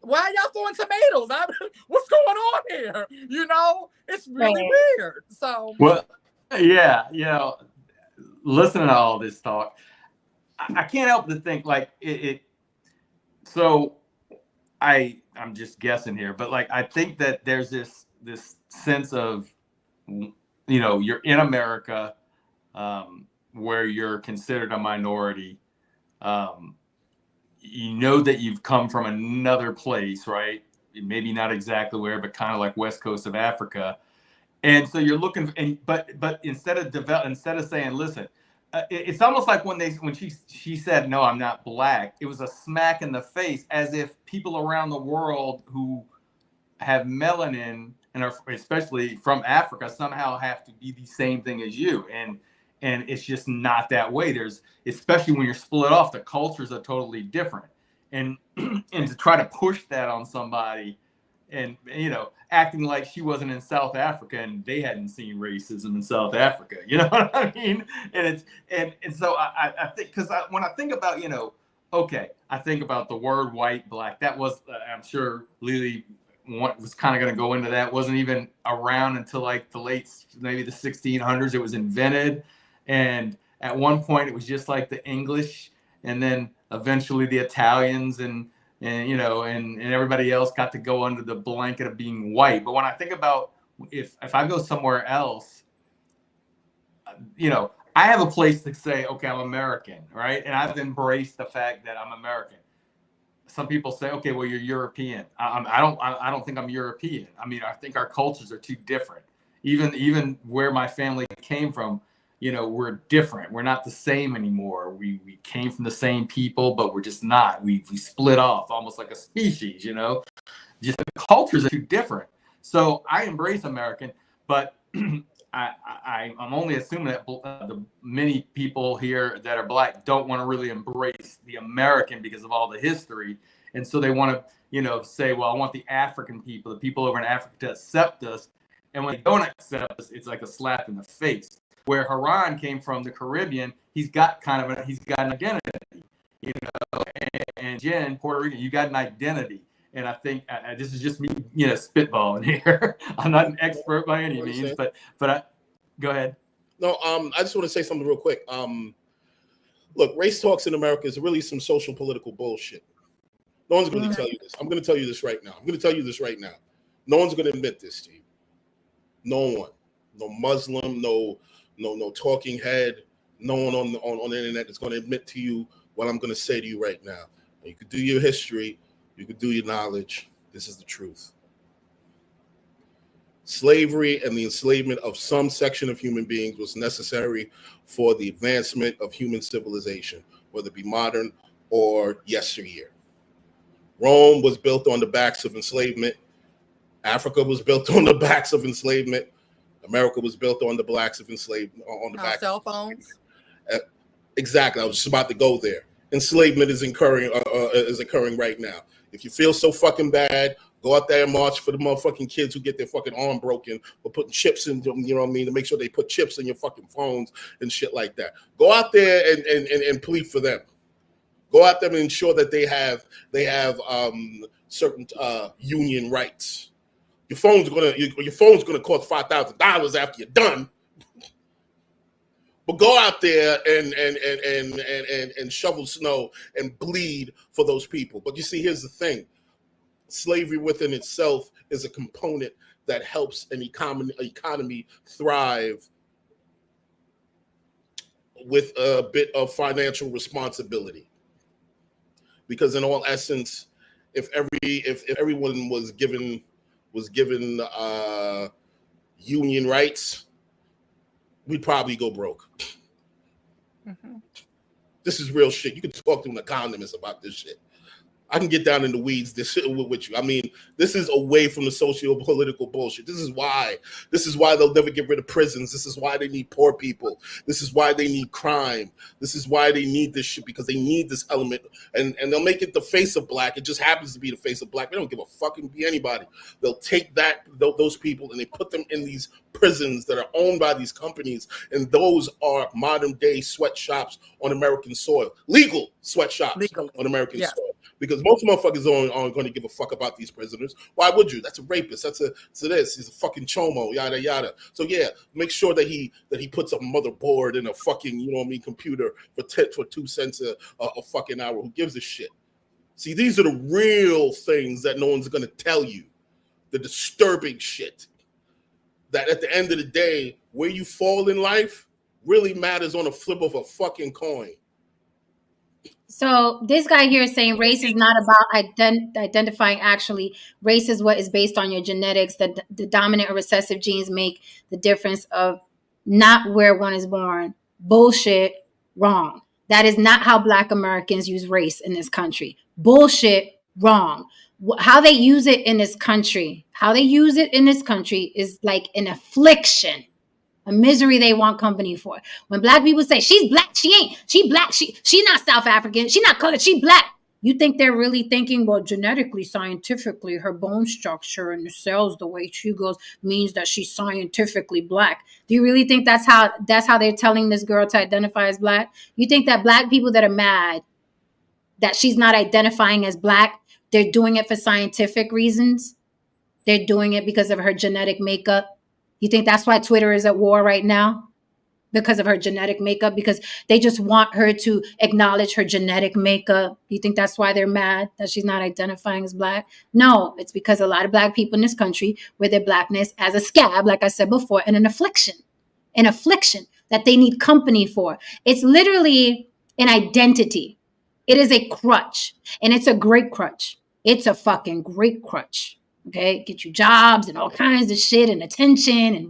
Why are y'all throwing tomatoes? What's going on here? You know, it's really weird. So, well, yeah, listening to all this talk, I can't help but think like it. So I'm just guessing here, but like I think that there's this sense of, you're in America, where you're considered a minority. You know that you've come from another place, right? Maybe not exactly where, but kind of like west coast of Africa. And so you're looking, but instead of saying, listen, it's almost like when she said, no, I'm not black, it was a smack in the face, as if people around the world who have melanin and are especially from Africa somehow have to be the same thing as you. And it's just not that way. There's, especially when you're split off, the cultures are totally different. And and to try to push that on somebody, and acting like she wasn't in South Africa and they hadn't seen racism in South Africa, you know what I mean? And it's and so I think, because when I think about, okay, I think about the word white, black. That was I'm sure Lily was kind of going to go into that. Wasn't even around until like the late, maybe the 1600s. It was invented, and at one point it was just like the English, and then eventually the Italians and everybody else got to go under the blanket of being white. But when I think about if I go somewhere else, I have a place to say, okay, I'm American, right? And I've embraced the fact that I'm American. Some people say, okay, well, you're European. I don't think I'm European. I mean, I think our cultures are too different. Even where my family came from, we're different. We're not the same anymore. We came from the same people, but we're just not. We split off almost like a species, just the cultures are too different. So I embrace American, but I'm only assuming that the many people here that are black don't want to really embrace the American because of all the history. And so they want to, say, well, I want the African people, the people over in Africa, to accept us. And when they don't accept us, it's like a slap in the face. Where Haran came from, the Caribbean, he's got an identity, and Jen, Puerto Rican, you got an identity. And I think this is just me, spitballing here. I'm not an expert by any means, but go ahead. No, I just want to say something real quick. Look, race talks in America is really some social political bullshit. No one's going to tell you this. I'm going to tell you this right now. No one's going to admit this to you. No one. No Muslim, no talking head, no one on the internet is going to admit to you what I'm going to say to you right now. You could do your history, you could do your knowledge. This is the truth. Slavery and the enslavement of some section of human beings was necessary for the advancement of human civilization, whether it be modern or yesteryear. Rome was built on the backs of enslavement. Africa was built on the backs of enslavement. America was built on the backs of enslavement. On the back cell phones. Exactly. I was just about to go there. Enslavement is occurring right now. If you feel so fucking bad, go out there and march for the motherfucking kids who get their fucking arm broken for putting chips in them, you know what I mean, to make sure they put chips in your fucking phones and shit like that. Go out there and plead for them. Go out there and ensure that they have certain union rights. Your phone's gonna cost $5,000 after you're done. But go out there and shovel snow and bleed for those people. But you see, here's the thing. Slavery within itself is a component that helps an economy thrive with a bit of financial responsibility. Because in all essence, if everyone was given union rights, we'd probably go broke. Mm-hmm. This is real shit. You can talk to an economist about this shit. I can get down in the weeds with you. I mean, this is away from the socio-political bullshit. This is why. This is why they'll never get rid of prisons. This is why they need poor people. This is why they need crime. This is why they need this shit, because they need this element. And they'll make it the face of black. It just happens to be the face of black. They don't give a fucking be anybody. They'll take those people and they put them in these prisons that are owned by these companies, and those are modern day sweatshops on American soil, legal sweatshops Legally. on American Yes. soil. Because most motherfuckers aren't going to give a fuck about these prisoners. Why would you? That's a rapist. That's he's a fucking chomo, yada yada. So yeah, make sure that he puts a motherboard in a fucking, you know what I mean, computer for 2 cents a fucking hour. Who gives a shit? See, these are the real things that no one's going to tell you. The disturbing shit. That at the end of the day, where you fall in life really matters on a flip of a fucking coin. So this guy here is saying race is not about identifying. Actually, race is what is based on your genetics. That the dominant or recessive genes make the difference of not where one is born. Bullshit. Wrong. That is not how Black Americans use race in this country. Bullshit. Wrong. How they use it in this country, is like an affliction. A misery they want company for. When Black people say, she's Black, she Black, she not South African, she not colored, she Black. You think they're really thinking, well, genetically, scientifically, her bone structure and the cells, the way she goes, means that she's scientifically Black. Do you really think that's how they're telling this girl to identify as Black? You think that Black people that are mad that she's not identifying as Black, they're doing it for scientific reasons? They're doing it because of her genetic makeup? You think that's why Twitter is at war right now? Because of her genetic makeup? Because they just want her to acknowledge her genetic makeup? You think that's why they're mad that she's not identifying as Black? No, it's because a lot of Black people in this country wear their Blackness as a scab, like I said before, and an affliction that they need company for. It's literally an identity. It is a crutch, and it's a great crutch. It's a fucking great crutch. Okay, get you jobs and all kinds of shit and attention, and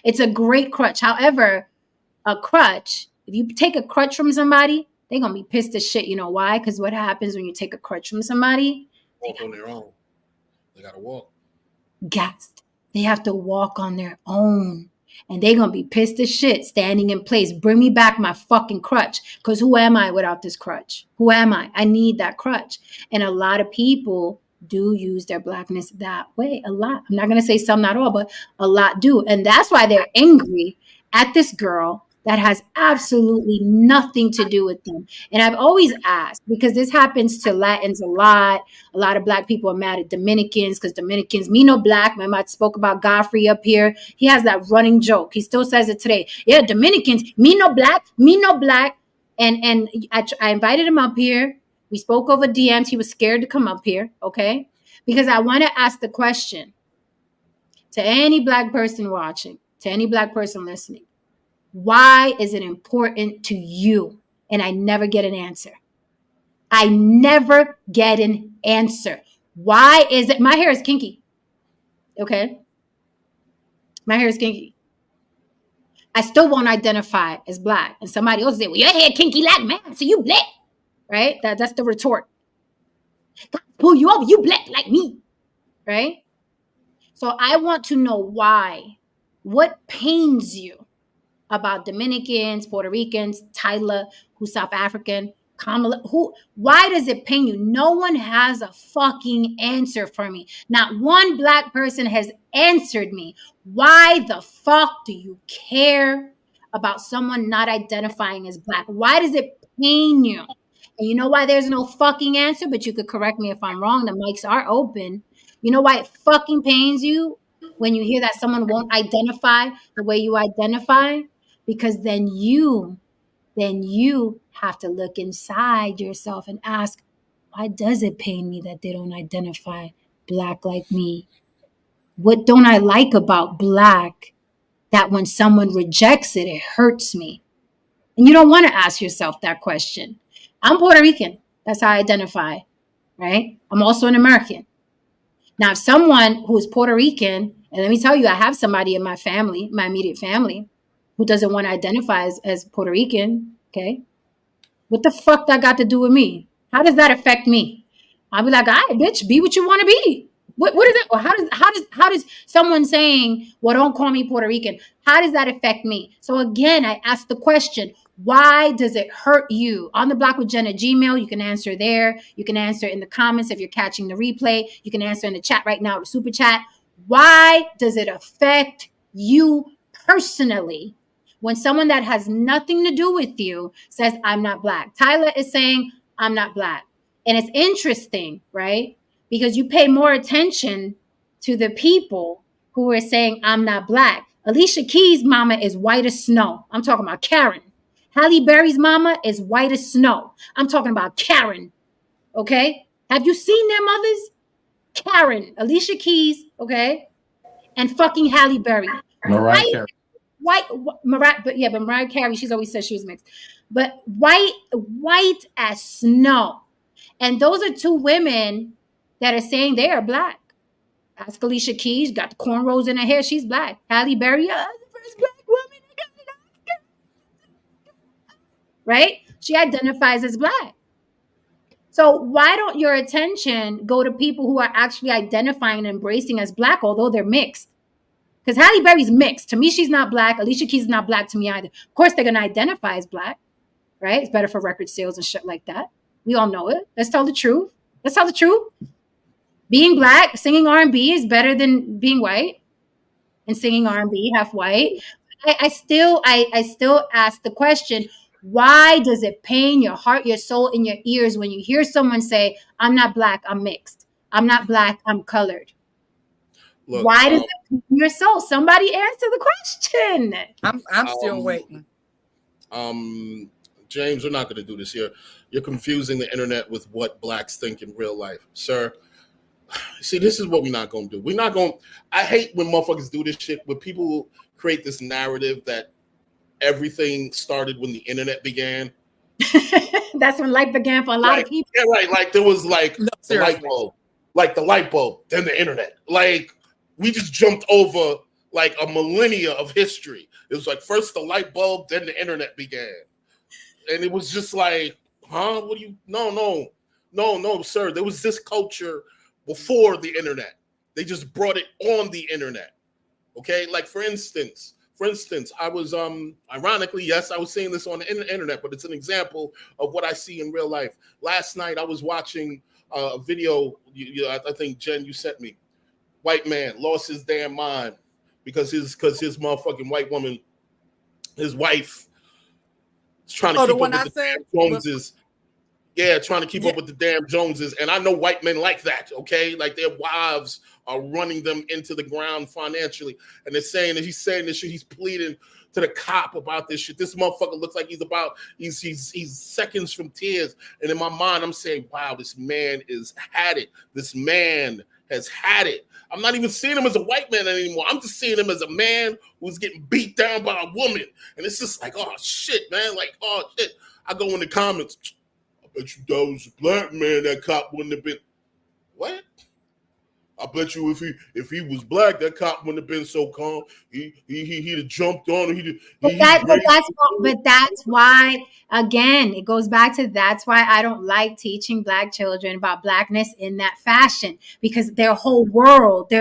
it's a great crutch. However, a crutch, if you take a crutch from somebody, they're gonna be pissed as shit. You know why? Because what happens when you take a crutch from somebody? Walk on their own. They gotta walk. Gassed. They have to walk on their own. And they're gonna be pissed as shit, standing in place. Bring me back my fucking crutch. Because who am I without this crutch? Who am I? I need that crutch. And a lot of people do use their Blackness that way. A lot. I'm not going to say some, not all, but a lot do. And that's why they're angry at this girl that has absolutely nothing to do with them. And I've always asked, because this happens to Latins a lot. A lot of Black people are mad at Dominicans because Dominicans, me no Black. Remember, I spoke about Godfrey up here. He has that running joke. He still says it today. Yeah, Dominicans, me no Black, me no Black. And I invited him up here. We spoke over DMs. He was scared to come up here, okay? Because I want to ask the question to any Black person watching, to any Black person listening. Why is it important to you? And I never get an answer. I never get an answer. Why is it? My hair is kinky, okay? My hair is kinky. I still won't identify as Black. And somebody else say, well, your hair kinky like man, so you Black. Right? That's the retort. God, pull you over, you Black like me. Right? So I want to know why. What pains you about Dominicans, Puerto Ricans, Tyla, who's South African, Kamala, why does it pain you? No one has a fucking answer for me. Not one Black person has answered me. Why the fuck do you care about someone not identifying as Black? Why does it pain you? And you know why there's no fucking answer? But you could correct me if I'm wrong. The mics are open. You know why it fucking pains you when you hear that someone won't identify the way you identify? Because then you have to look inside yourself and ask, why does it pain me that they don't identify Black like me? What don't I like about Black that when someone rejects it, it hurts me? And you don't want to ask yourself that question. I'm Puerto Rican. That's how I identify, right? I'm also an American. Now, if someone who is Puerto Rican, and let me tell you, I have somebody in my family, my immediate family, who doesn't want to identify as Puerto Rican, okay? What the fuck that got to do with me? How does that affect me? I'll be like, all right, bitch, be what you want to be. What is that? Or how does someone saying, well, don't call me Puerto Rican, how does that affect me? So again, I ask the question, why does it hurt you? On the Block with Jen at Gmail, you can answer there. You can answer in the comments if you're catching the replay. You can answer in the chat right now, the super chat. Why does it affect you personally when someone that has nothing to do with you says, I'm not black? Tyla is saying, I'm not black. And it's interesting, right? Because you pay more attention to the people who are saying, I'm not black. Alicia Keys' mama is white as snow. I'm talking about Karen. Halle Berry's mama is white as snow. I'm talking about Karen. Okay? Have you seen their mothers? Karen, Alicia Keys, okay? And fucking Halle Berry. Mariah Carey. But Mariah Carey, she's always said she was mixed. But white as snow. And those are two women that are saying they are black. Ask Alicia Keys, got the cornrows in her hair, she's black. Halle Berry, the first black woman. Right? She identifies as black. So why don't your attention go to people who are actually identifying and embracing as black, although they're mixed? Because Halle Berry's mixed. To me, she's not black. Alicia Keys is not black to me either. Of course, they're going to identify as black, right? It's better for record sales and shit like that. We all know it. Let's tell the truth. Let's tell the truth. Being black, singing R&B is better than being white. And singing R&B half white. I still ask the question, why does it pain your heart, your soul, and your ears when you hear someone say, I'm not black, I'm mixed. I'm not black, I'm colored. Look, why does it pain your soul? Somebody answer the question. I'm still waiting. James, we're not going to do this here. You're confusing the internet with what blacks think in real life. Sir, see, this is what we're not going to do. We're not going. I hate when motherfuckers do this shit, when people create this narrative that everything started when the internet began. That's when life began for a lot of people. Yeah, right. Like there was like the light bulb, then the internet. Like we just jumped over like a millennia of history. It was like first the light bulb, then the internet began, and it was just like, huh? What do you? No, sir. There was this culture before the internet. They just brought it on the internet. Okay, like for instance, I was ironically, yes, I was saying this on the internet, but it's an example of what I see in real life. Last night I was watching a video. I think Jen, you sent me. White man lost his damn mind because his motherfucking white woman, his wife, is trying to keep up with the damn Joneses. Yeah, trying to keep up with the damn Joneses. And I know white men like that, okay? Like their wives are running them into the ground financially. And they're saying that he's saying this shit, he's pleading to the cop about this shit. This motherfucker looks like he's seconds from tears. And in my mind, I'm saying, wow, this man has had it. This man has had it. I'm not even seeing him as a white man anymore. I'm just seeing him as a man who's getting beat down by a woman. And it's just like, oh, shit, man. Like, oh, shit. I go in the comments. I bet you that was a black man, that cop wouldn't have been. What? I bet you if he was black, that cop wouldn't have been so calm. He'd have jumped on him. But that's why, again, it goes back to that's why I don't like teaching black children about blackness in that fashion, because their whole world,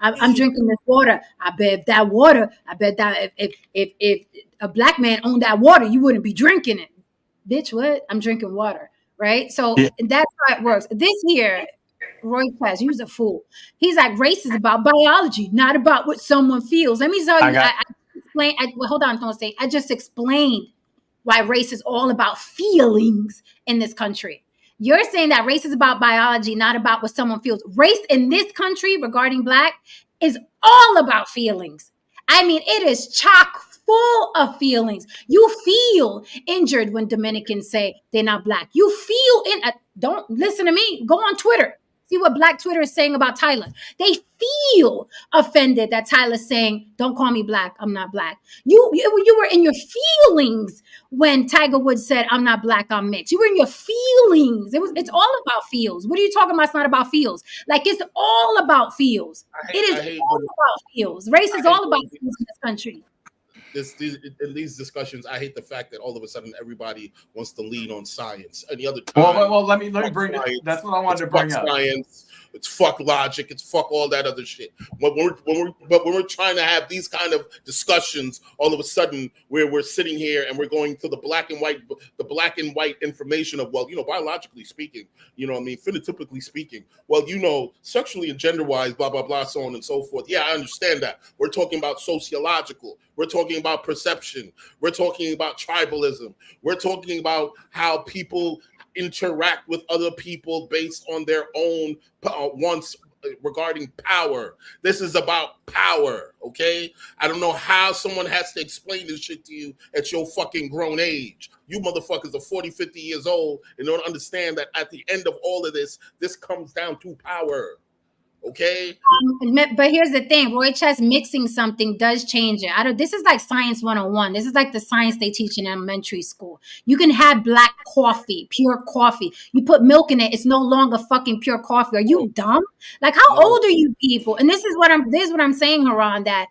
I'm drinking this water. I bet that if a black man owned that water, you wouldn't be drinking it. Bitch, what? I'm drinking water. Right? So that's how it works. This here, Roy Class, you's a fool. He's like, race is about biology, not about what someone feels. Let me tell you, hold on, don't say. I just explained why race is all about feelings in this country. You're saying that race is about biology, not about what someone feels. Race in this country regarding black is all about feelings. I mean, it is chock full of feelings. You feel injured when Dominicans say they're not black. You feel don't listen to me. Go on Twitter. See what Black Twitter is saying about Tyla. They feel offended that Tyla's saying, don't call me black, I'm not black. You were in your feelings when Tiger Woods said, I'm not black, I'm mixed. You were in your feelings. It's all about feels. What are you talking about? It's not about feels. Like, it's all about feels. It is all about feels. Race is all about feels in this country. in these discussions, I hate the fact that all of a sudden everybody wants to lean on science. Any other time, well, let me bring it. That's what I wanted to bring up. Science, it's fuck logic, it's fuck all that other shit. But when we're trying to have these kind of discussions, all of a sudden where we're sitting here and we're going to the black and white information of, well, biologically speaking, phenotypically speaking, well, sexually and gender wise, blah blah blah, so on and so forth. Yeah, I understand that. We're talking about sociological. We're talking about perception. We're talking about tribalism. We're talking about how people interact with other people based on their own wants regarding power. This is about power, okay? I don't know how someone has to explain this shit to you at your fucking grown age. You motherfuckers are 40, 50 years old and don't understand that at the end of all of this comes down to power. Okay. But here's the thing, Roy Chess mixing something does change it. This is like science 101. This is like the science they teach in elementary school. You can have black coffee, pure coffee. You put milk in it, it's no longer fucking pure coffee. Are you dumb? Like, how old are you people? And this is what I'm saying, Haran, that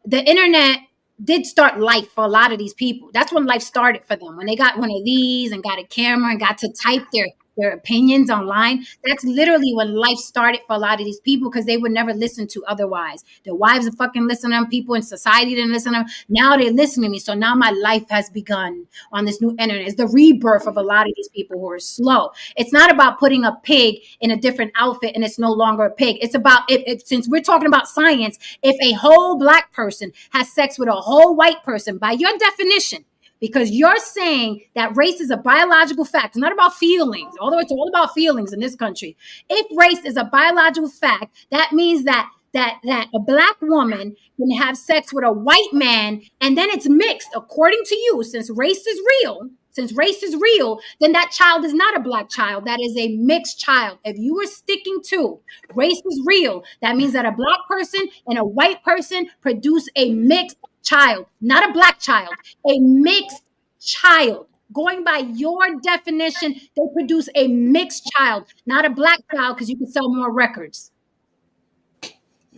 the internet did start life for a lot of these people. That's when life started for them. When they got one of these and got a camera and got to type their opinions online, that's literally when life started for a lot of these people, because they would never listen to otherwise. Their wives are fucking listening to them, people in society didn't listen to them. Now they listen to me. So now my life has begun on this new internet. It's the rebirth of a lot of these people who are slow. It's not about putting a pig in a different outfit and it's no longer a pig. It's about, since we're talking about science, if a whole black person has sex with a whole white person, by your definition, because you're saying that race is a biological fact. It's not about feelings, although it's all about feelings in this country. If race is a biological fact, that means that a black woman can have sex with a white man, and then it's mixed, according to you, since race is real, then that child is not a black child. That is a mixed child. If you were sticking to race is real, that means that a black person and a white person produce a mixed child, not a black child, a mixed child. Going by your definition, they produce a mixed child, not a black child, because you can sell more records.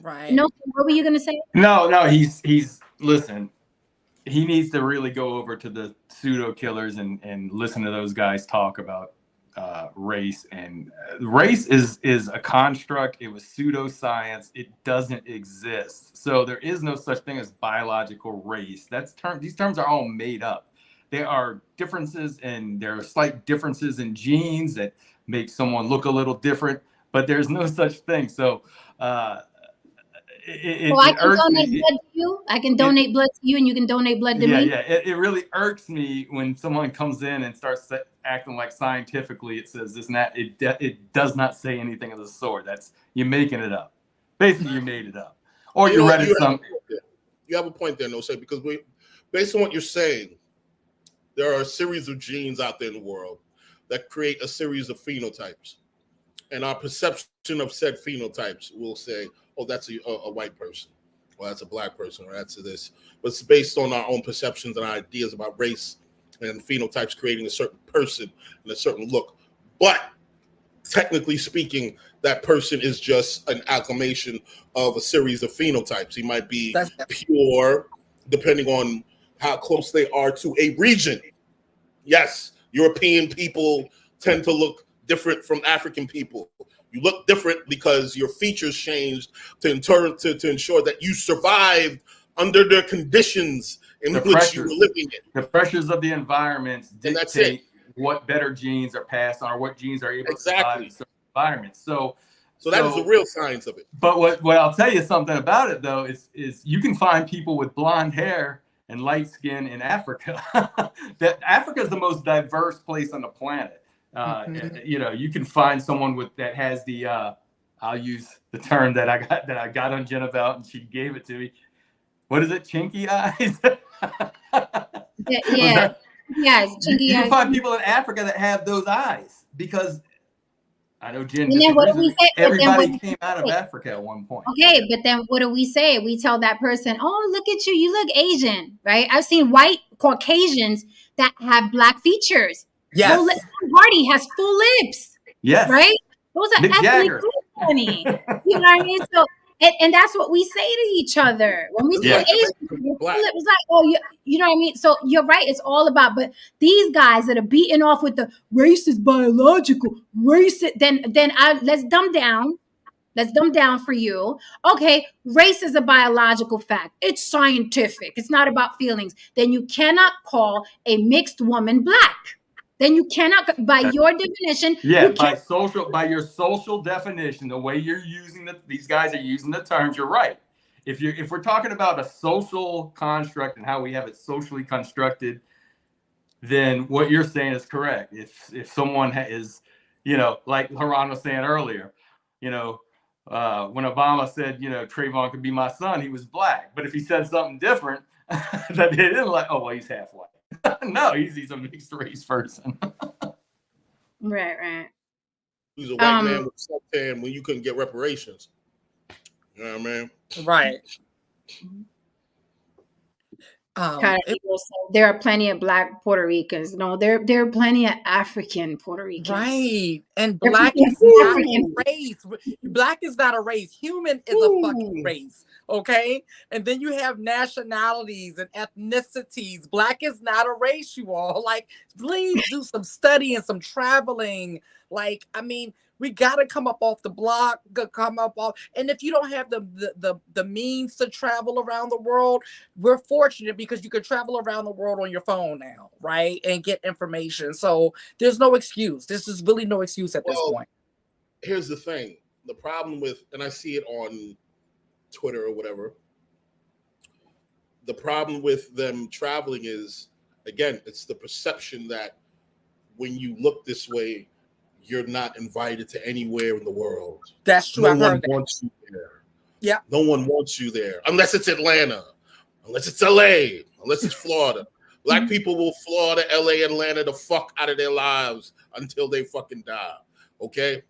Right. No, what were you going to say? No, he's listen, he needs to really go over to the pseudo killers and listen to those guys talk about race. And race is a construct. It was pseudoscience. It doesn't exist. So there is no such thing as biological race. These terms are all made up. There are differences, and there are slight differences in genes that make someone look a little different, but there's no such thing. So I can donate blood to you. I can donate blood to you, and you can donate blood to me. Yeah. It really irks me when someone comes in and starts acting like scientifically it says this and that. It does not say anything of the sort. You're making it up. Basically, you made it up, or you read it something. You have a point there, No-Say, because based on what you're saying, there are a series of genes out there in the world that create a series of phenotypes, and our perception of said phenotypes will say, oh, that's a white person, or that's a black person, or that's this. But it's based on our own perceptions and ideas about race and phenotypes creating a certain person and a certain look. But technically speaking, that person is just an amalgamation of a series of phenotypes. He might be pure, depending on how close they are to a region. Yes, European people tend to look different from African people. You look different because your features changed to ensure that you survived under the conditions in which you were living in. The pressures of the environment dictate what better genes are passed on, or what genes are able to survive in certain environments. So that is the real science of it. But what I'll tell you something about it, though, is you can find people with blonde hair and light skin in Africa. That Africa is the most diverse place on the planet. You can find someone that has the I'll use the term that I got on Jennifer, and she gave it to me. What is it? Chinky eyes? Yeah. Yes. You can find people in Africa that have those eyes, because I know Jen. Everybody came out of Africa at one point. Okay, but then what do we say? We tell that person, "Oh, look at you! You look Asian, right?" I've seen white Caucasians that have black features. Yes. Hardy has full lips. Yes. Right? Those are Mick ethnically funny. You know what I mean? So, And that's what we say to each other when we see Yeah. Asian people. It was like, oh, you know what I mean? So you're right. It's all about, but these guys that are beating off with the race is biological, let's dumb down. Let's dumb down for you. Okay, race is a biological fact. It's scientific. It's not about feelings. Then you cannot call a mixed woman black. Then you cannot, by your definition, Yeah, you can't. by your social definition, the way you're using these guys are using the terms, you're right. If we're talking about a social construct and how we have it socially constructed, then what you're saying is correct. If someone is, like Haran was saying earlier, when Obama said, Trayvon could be my son, he was black. But if he said something different, that they didn't like, oh, well, he's half white. No, he's a mixed race person. Right. He's a white man with suntan when you couldn't get reparations. You know what I mean? Right. There are plenty of black Puerto Ricans. No, there are plenty of African Puerto Ricans. Right. And black is not a race. Black is not a race. Human is a fucking race. Okay. And then you have nationalities and ethnicities. Black is not a race, you all. Like, please do some study and some traveling. Like, I mean, we got to come up off the block, and if you don't have the means to travel around the world, we're fortunate because you can travel around the world on your phone now, right? And get information. So there's no excuse. There's just really no excuse at this point. Here's the thing. The problem with, and I see it on Twitter or whatever, the problem with them traveling is, again, it's the perception that when you look this way, you're not invited to anywhere in the world. That's true. No one wants you there. Yeah. No one wants you there unless it's Atlanta, unless it's LA, unless it's Florida. Black people will Florida, LA, Atlanta the fuck out of their lives until they fucking die. Okay?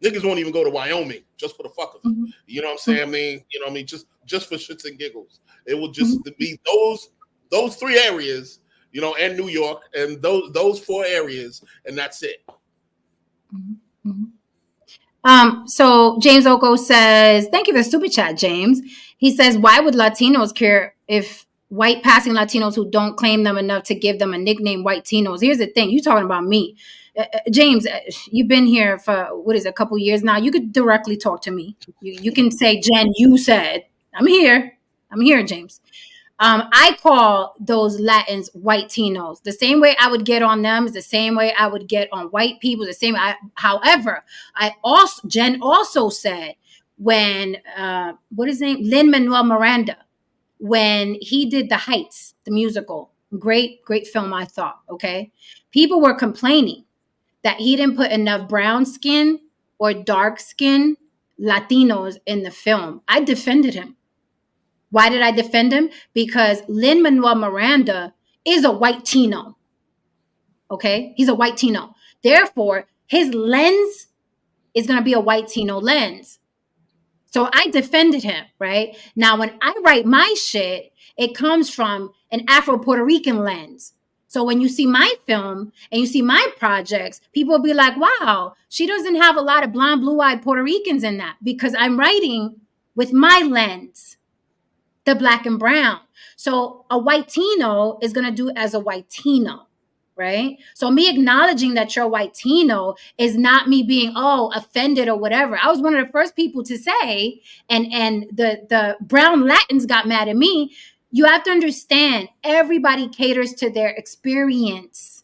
Niggas won't even go to Wyoming just for the fuck of it. You know what I'm saying? I mean, you know what I mean? Just for shits and giggles. It will just be those three areas, and New York, and those four areas, and that's it. So James Oko says, thank you for the super chat, James. He says, why would Latinos care if white passing Latinos who don't claim them enough to give them a nickname white Tinos? Here's the thing. You talking about me. James, you've been here for, a couple years now. You could directly talk to me. You can say, Jen, you said. I'm here, James. I call those Latins white Tinos. The same way I would get on them is the same way I would get on white people. However, Jen also said when what is his name, Lin-Manuel Miranda, when he did The Heights, the musical, great film, I thought. Okay, people were complaining that he didn't put enough brown skin or dark skin Latinos in the film. I defended him. Why did I defend him? Because Lin-Manuel Miranda is a white Tino. Okay? He's a white Tino. Therefore, his lens is going to be a white Tino lens. So I defended him, right? Now, when I write my shit, it comes from an Afro-Puerto Rican lens. So when you see my film and you see my projects, people will be like, wow, she doesn't have a lot of blonde, blue-eyed Puerto Ricans in that, because I'm writing with my lens, the black and brown. So a white Tino is going to do as a white Tino, right? So me acknowledging that you're a white Tino is not me being, offended or whatever. I was one of the first people to say, and the brown Latins got mad at me. You have to understand, everybody caters to their experience.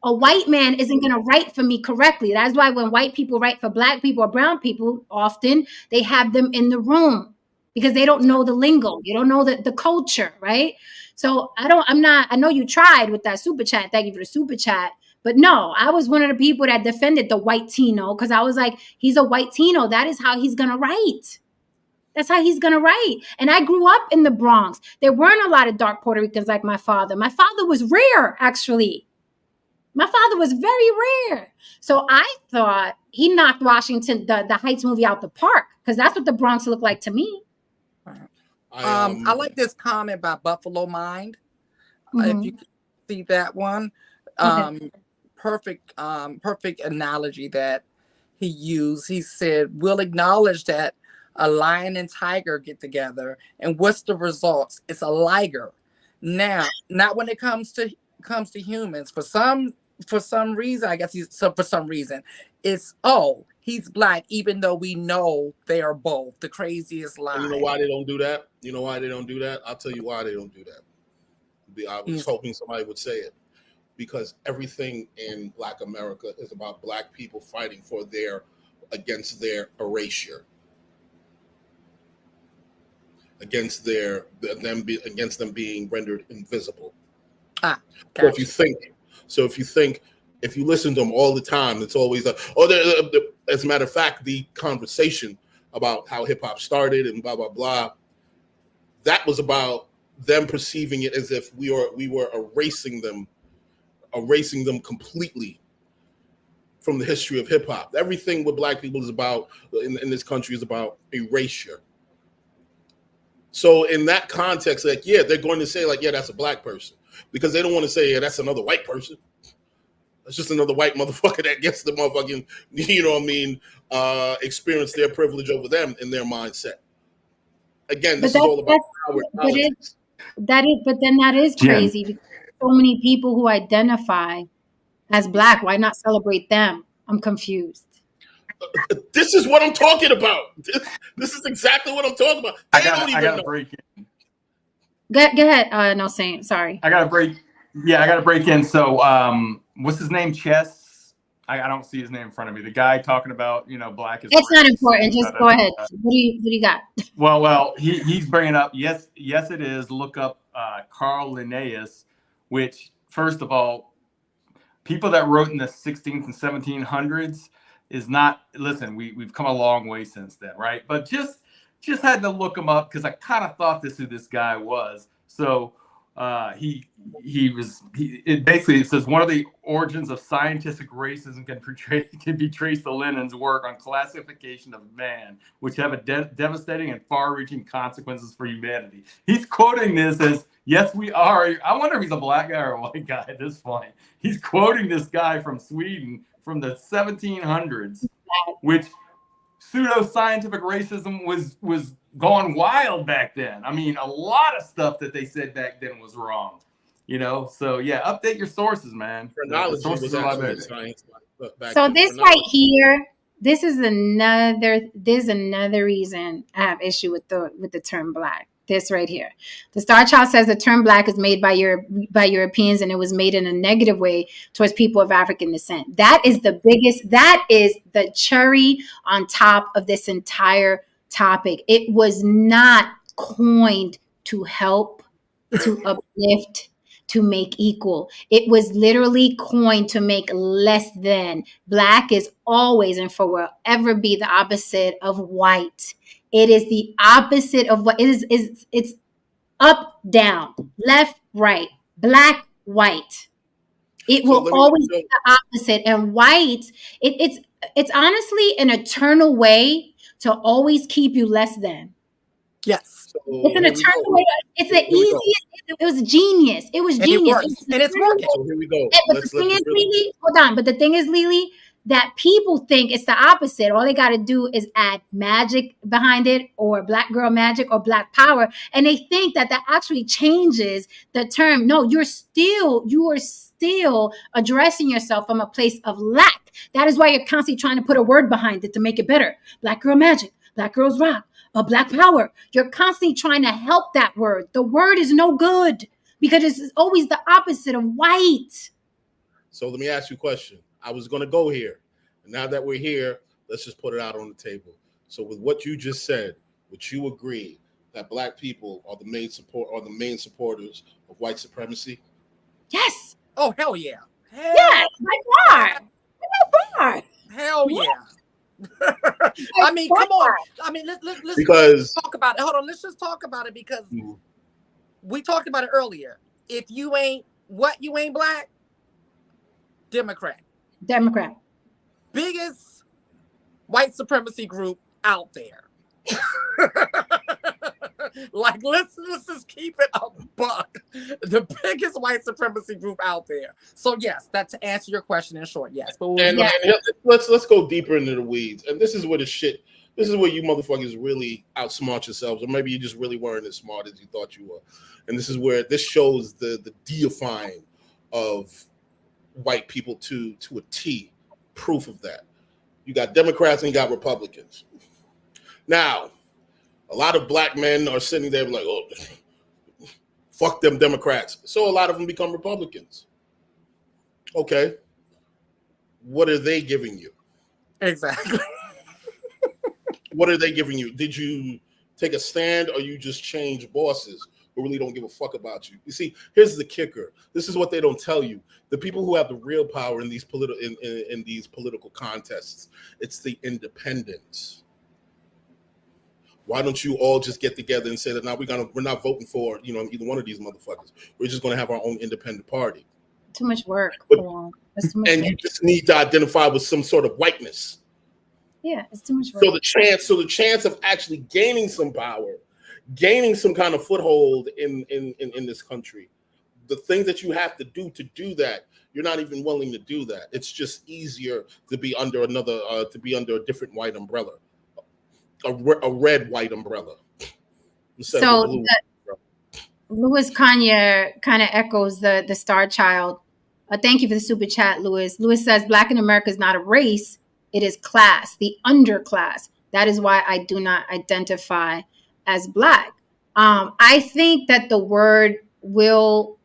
A white man isn't going to write for me correctly. That's why when white people write for black people or brown people, often they have them in the room because they don't know the lingo. You don't know the culture, right? So I know you tried with that super chat. Thank you for the super chat. But no, I was one of the people that defended the white Tino because I was like, he's a white Tino. That is how he's going to write. That's how he's going to write. And I grew up in the Bronx. There weren't a lot of dark Puerto Ricans like my father. My father was rare, actually. My father was very rare. So I thought he knocked Washington, the Heights movie, out the park, because that's what the Bronx looked like to me. I like this comment by Buffalo Mind. If you can see that one. Perfect analogy that he used. He said, we'll acknowledge that a lion and tiger get together, and what's the results? It's a liger. Now, not when it comes to humans. For some reason, I guess for some reason, it's he's black, even though we know they are both. The craziest lie. And you know why they don't do that? You know why they don't do that? I'll tell you why they don't do that. I was hoping somebody would say it. Because everything in Black America is about Black people fighting against their erasure, against them being rendered invisible. Gotcha. So if you listen to them all the time, it's always as a matter of fact, the conversation about how hip hop started and blah blah blah, that was about them perceiving it as if we were erasing them completely from the history of hip hop. Everything with Black people is about in this country is about erasure. So in that context, like, yeah, they're going to say like, yeah, that's a Black person, because they don't want to say, yeah, that's another white person. That's just another white motherfucker that gets the motherfucking, you know what I mean, experience their privilege over them in their mindset. Again, this is all about power politics. But then that is crazy, because so many people who identify as Black, why not celebrate them? I'm confused. This is what I'm talking about. This is exactly what I'm talking about. I gotta break in. Go ahead. No, Saint. Sorry. I gotta break in. So, what's his name? Chess. I don't see his name in front of me. The guy talking about, Black is. It's not important. Just go ahead. What do you got? Well, he's bringing up. Yes, it is. Look up Carl Linnaeus, which, first of all, people that wrote in the 16th and 1700s is not. Listen, we've come a long way since then, right? But just had to look him up because I kind of thought this who this guy was. So it basically says one of the origins of scientific racism can be traced to Lenin's work on classification of man, which have a devastating and far-reaching consequences for humanity. He's quoting this as, yes, we are. I wonder if he's a Black guy or a white guy at this point. He's quoting this guy from Sweden from the 1700s, which pseudo-scientific racism was going wild back then. I mean, a lot of stuff that they said back then was wrong. So yeah, update your sources, man. Phrenology was actually science. So this right here, this is another reason I have issue with the term Black. This right here. The Star Child says the term Black is made by Europeans, and it was made in a negative way towards people of African descent. That is the cherry on top of this entire topic. It was not coined to help, to uplift, to make equal. It was literally coined to make less than. Black is always and forever be the opposite of white. It is the opposite of what it is. It's up, down, left, right, black, white. It will always be the opposite. And white, it's honestly an eternal way to always keep you less than. Yes. It's an eternal way. It's the easiest. It was genius. It was genius. And it's working. So here we go. But the thing is, Lily, hold on. But the thing is, Lily, that people think it's the opposite. All they got to do is add magic behind it, or Black girl magic, or Black power. And they think that actually changes the term. No, you are still addressing yourself from a place of lack. That is why you're constantly trying to put a word behind it to make it better. Black girl magic, Black girls rock, Black power. You're constantly trying to help that word. The word is no good because it's always the opposite of white. So let me ask you a question. I was going to go here. And now that we're here, let's just put it out on the table. So with what you just said, would you agree that Black people are the main supporters of white supremacy? Yes. Oh, hell yeah. Yes, by far. Hell yeah. I mean, come on. I mean, let's talk about it. Hold on, let's just talk about it because we talked about it earlier. If you ain't Black, Democrat. Biggest white supremacy group out there. Like, let's just keep it a buck. The biggest white supremacy group out there. So yes, that's to answer your question in short. Yes, but let's go deeper into the weeds. And this is where the shit This is where you motherfuckers really outsmart yourselves, or maybe you just really weren't as smart as you thought you were. And this is where this shows the deifying of white people to a T. Proof of that. You got Democrats and you got Republicans. Now, a lot of black men are sitting there like, oh, fuck them Democrats. So a lot of them become Republicans. Okay. What are they giving you? Exactly. What are they giving you? Did you take a stand or you just change bosses who really don't give a fuck about you? You see, here's the kicker. This is what they don't tell you. The people who have the real power in these political contests, it's the independents. Why don't you all just get together and say that now we're not voting for either one of these motherfuckers. We're just gonna have our own independent party. Too much work. That's too much work. You just need to identify with some sort of whiteness. Yeah, it's too much work. So the chance of actually gaining some power, gaining some kind of foothold in this country, the things that you have to do that, you're not even willing to do that. It's just easier to be under a different white umbrella, a red white umbrella. So Louis Kanye kind of echoes the Star Child. Thank you for the super chat, Louis. Louis says Black in America is not a race. It is class, the underclass. That is why I do not identify as Black. I think that the word will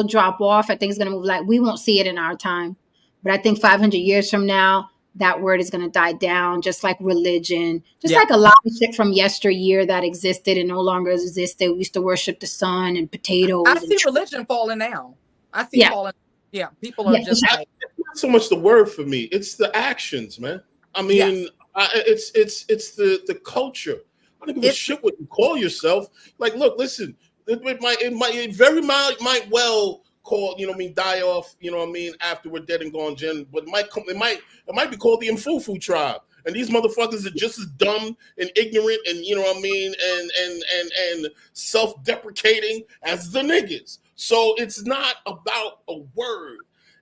drop off. I think it's going to move. Like, we won't see it in our time. But I think 500 years from now, that word is going to die down, just like religion, like a lot of shit from yesteryear that existed and no longer existed. We used to worship the sun and potatoes. I see religion falling now. I see falling. Yeah, people are just like. It's not so much the word for me; it's the actions, man. I mean, it's the culture. I don't give a shit what you call yourself. Like, look, listen, it very might well call, die off, after we're dead and gone, Jen. But it might be called the Mfufu tribe. And these motherfuckers are just as dumb and ignorant and and self-deprecating as the niggas. So it's not about a word.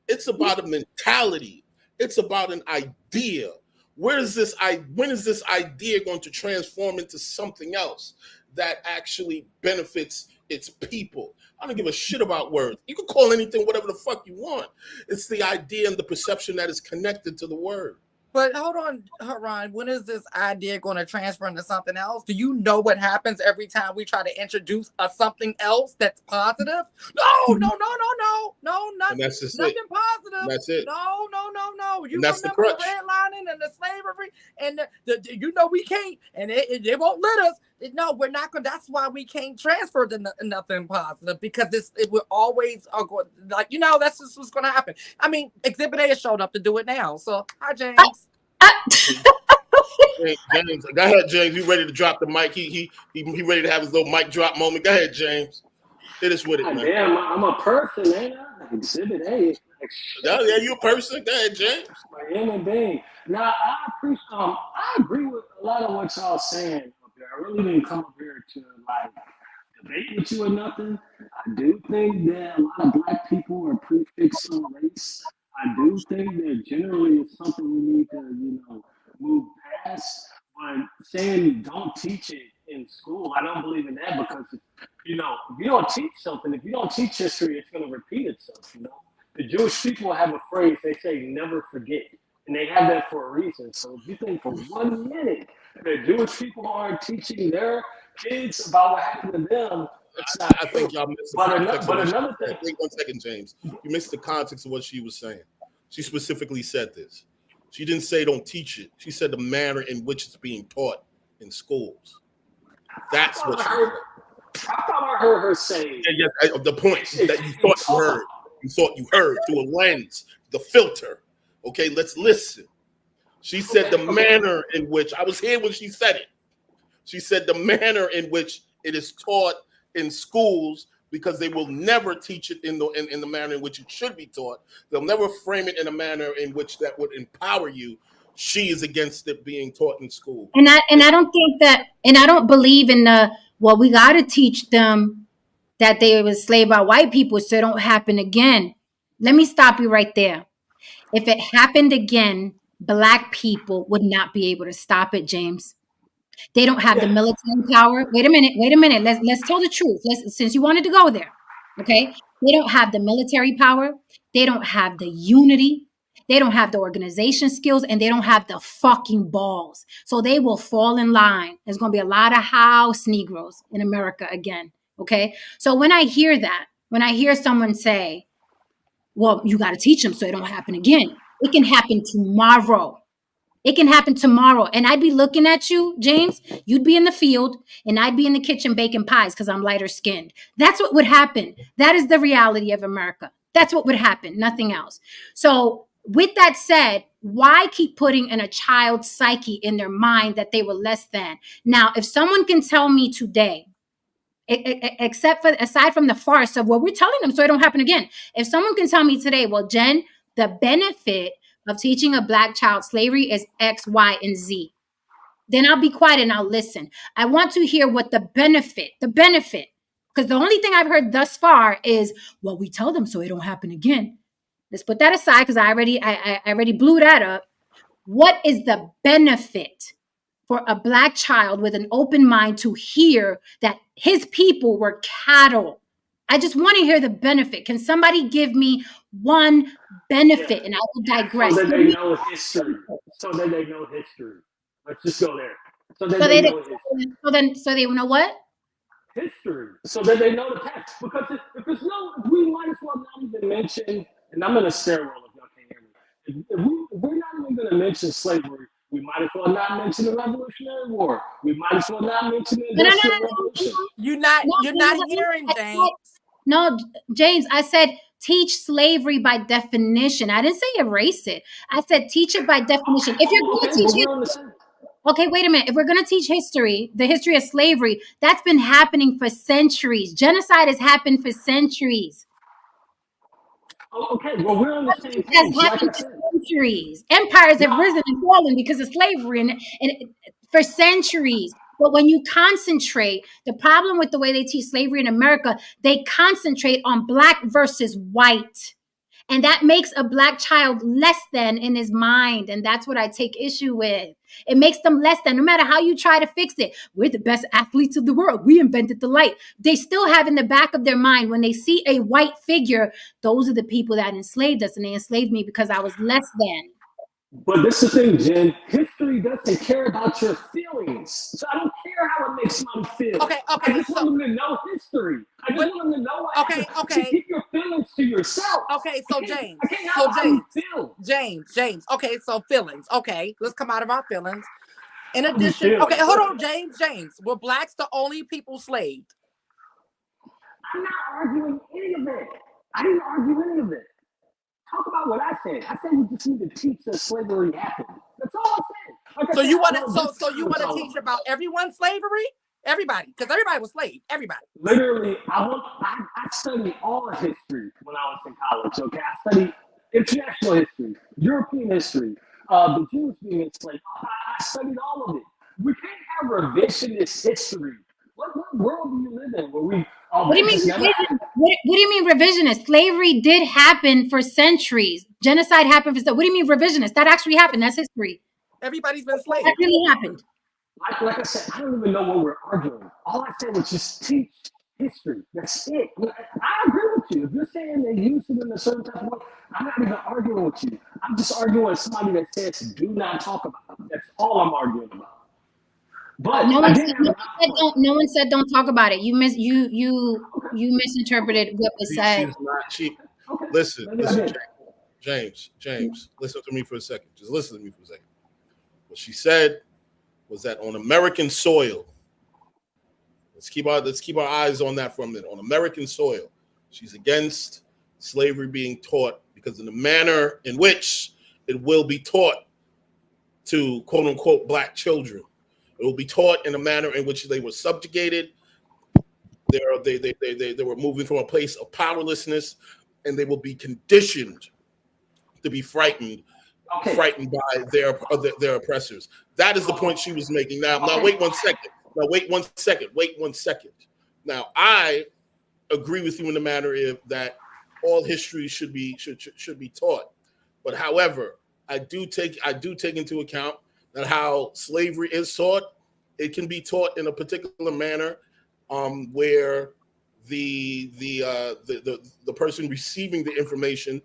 It's about a mentality. It's about an idea. When is this idea going to transform into something else that actually benefits its people? I don't give a shit about words. You can call anything whatever the fuck you want. It's the idea and the perception that is connected to the word. But hold on, Haran, when is this idea going to transfer into something else? Do you know what happens every time we try to introduce something else that's positive? No, nothing positive. That's it. No. You that's remember the redlining and the slavery and we can't, and they won't let us. No, we're not going. That's why we can't transfer to nothing positive, because it will always go that's just what's going to happen. I mean, Exhibit A has showed up to do it now. So hi, James. James, go ahead, James. You ready to drop the mic? He ready to have his little mic drop moment. Go ahead, James. Hit us with it, man. Damn, I'm a person, ain't I? Exhibit A. Yeah, you a person. Go ahead, James. A human being. Now, I agree with a lot of what y'all saying up there. I really didn't come up here to debate with you or nothing. I do think that a lot of Black people are prefixed on race. I do think that generally it's something we need to, move past. But saying don't teach it in school, I don't believe in that, because, if you don't teach something, if you don't teach history, it's going to repeat itself, The Jewish people have a phrase, they say, never forget. And they have that for a reason. So if you think for 1 minute that Jewish people aren't teaching their kids about what happened to them, I think y'all missed the context. But another thing. Wait 1 second, James. You missed the context of what she was saying. She specifically said this. She didn't say don't teach it. She said the manner in which it's being taught in schools. That's what she said. I thought I heard her say. Yeah, the point that you thought you heard. You thought you heard through a lens, the filter. Okay, let's listen. She said the manner in which, I was here when she said it. She said the manner in which it is taught in schools, because they will never teach it in the manner in which it should be taught. They'll never frame it in a manner in which that would empower you. She is against it being taught in school. And I don't think that, and I don't believe in we got to teach them that they were enslaved by white people so it don't happen again. Let me stop you right there. If it happened again, Black people would not be able to stop it, James. They don't have the Yeah, military power. Wait a minute. Wait a minute. Let's tell the truth. Since you wanted to go there, okay? They don't have the military power. They don't have the unity. They don't have the organization skills, and they don't have the fucking balls. So they will fall in line. There's going to be a lot of house Negroes in America again. Okay. So when I hear that, when I hear someone say, "Well, you got to teach them so it don't happen again," it can happen tomorrow. It can happen tomorrow. And I'd be looking at you, James. You'd be in the field and I'd be in the kitchen baking pies because I'm lighter skinned. That's what would happen. That is the reality of America. That's what would happen, nothing else. So, with that said, why keep putting in a child's psyche in their mind that they were less than? Now, if someone can tell me today, except for aside from the farce of what we're telling them so it don't happen again, if someone can tell me today, well, Jen, the benefit of teaching a black child slavery is X, Y, and Z, then I'll be quiet and I'll listen. I want to hear what the benefit, because the only thing I've heard thus far is, well, we tell them so it don't happen again. Let's put that aside because I already blew that up. What is the benefit for a black child with an open mind to hear that his people were cattle? I just want to hear the benefit. Can somebody give me one yeah. benefit? And I will So digress. that they know history. So that they know history. Let's just go there. So that So they they know history. so they know what? History. So that they know the past. Because if it's no, if we might as well not even mention, and I'm in a stairwell if y'all can't hear me. If we're not even going to mention slavery, we might as well not mention the Revolutionary War. We might as well not mention the No, no, no, Industrial no, Revolution. You're not hearing, James. no, James. I said teach slavery by definition. I didn't say erase it. I said teach it by definition. If you're going to Okay, teach but we're on the history, same. okay, wait a minute. If we're going to teach history, the history of slavery, that's been happening for centuries. Genocide has happened for centuries. Oh, okay, well, we're on the same Has page. Like I happened for said, centuries. Empires no, have risen and fallen because of slavery and for centuries. But when you concentrate, the problem with the way they teach slavery in America, they concentrate on black versus white. And that makes a black child less than in his mind. And that's what I take issue with. It makes them less than, no matter how you try to fix it. We're the best athletes of the world. We invented the light. They still have in the back of their mind, when they see a white figure, those are the people that enslaved us. And they enslaved me because I was less than. but this is the thing, Jen. History doesn't care about your feelings. So I don't care how it makes somebody feel. I Okay, just want so them to know history. I just want them to know what happened. So okay. keep your feelings to yourself. Okay, so James. I can't So help how you James. feel. James. Okay, so feelings. Okay, let's come out of our feelings. In How do you addition, feel? okay, hold on, James. Were blacks the only people slaved? I'm not arguing any of it. I didn't argue any of it. Talk about what I said. I said we just need to teach that slavery happened. That's all I said. Like I So said, you I want to know this so you want to all teach about. about everyone's slavery? Everybody, because everybody was slave. Everybody. Literally, I studied all of history when I was in college. Okay, I studied international history, European history, the Jews being enslaved. I studied all of it. We can't have revisionist history. What world do you live in where we? Oh, What do you that mean just never revision? happened. What do you mean revisionist? Slavery did happen for centuries. Genocide happened for. What do you mean revisionist? That actually happened. That's history. Everybody's been That slave. really happened. Like I said, I don't even know what we're arguing. All I said was just teach history. That's it. I agree with you. If you're saying they use it in a certain type of way, I'm not even arguing with you. I'm just arguing with somebody that says do not talk about it. That's all I'm arguing about. But No I one did said, have no an one said output. don't. No one said don't talk about it. You misinterpreted what was said. She's not. She Okay, listen, maybe I listen, did. James. Listen to me for a second. Just listen to me for a second. What she said was that on American soil. Let's keep our eyes on that for a minute. On American soil, she's against slavery being taught because of the manner in which it will be taught to quote unquote black children. It will be taught in a manner in which they were subjugated. They were moving from a place of powerlessness, and they will be conditioned to be frightened Okay. frightened by their oppressors. That is the point she was making. Now wait 1 second. Wait 1 second. Now I agree with you in the matter of that all history should be taught. But however, I do take into account that how slavery is taught. It can be taught in a particular manner, where the person receiving the information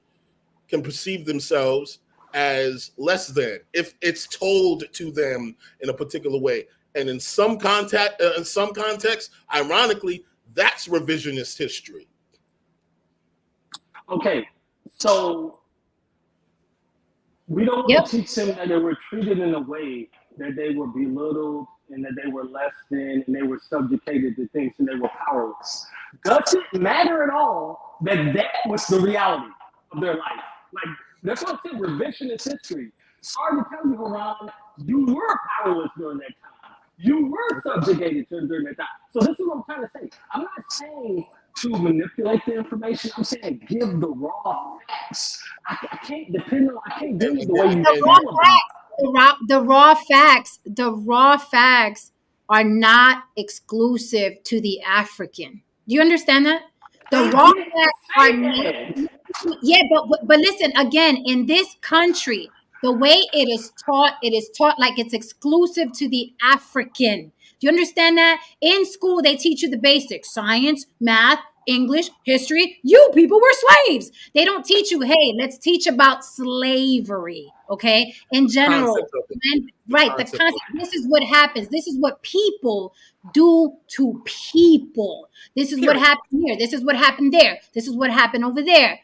can perceive themselves as less than if it's told to them in a particular way. And in some context, ironically, that's revisionist history. Okay, so we don't Yep. want to teach them that they were treated in a way that they were belittled and that they were less than and they were subjugated to things and they were powerless. Does it matter at all that that was the reality of their life? Like, that's what I'm saying, revisionist history. Sorry to tell you, Haran, you were powerless during that time. You were subjugated during that time. So this is what I'm trying to say. I'm not saying to manipulate the information. I'm saying give the raw facts. I can't depend on. I can't do it the way you The feel about it. the raw facts are not exclusive to the African. Do you understand that? The I raw didn't facts are say not. that. Yeah, but listen again. In this country, the way it is taught like it's exclusive to the African. Do you understand that? In school, they teach you the basics: science, math, English, history. You people were slaves. They don't teach you, hey, let's teach about slavery. Okay, in Concept general, of it. right? The Concept of concept. This is what happens. This is what people do to people. This is what Period. happened here. This is what happened there. This is what happened over there.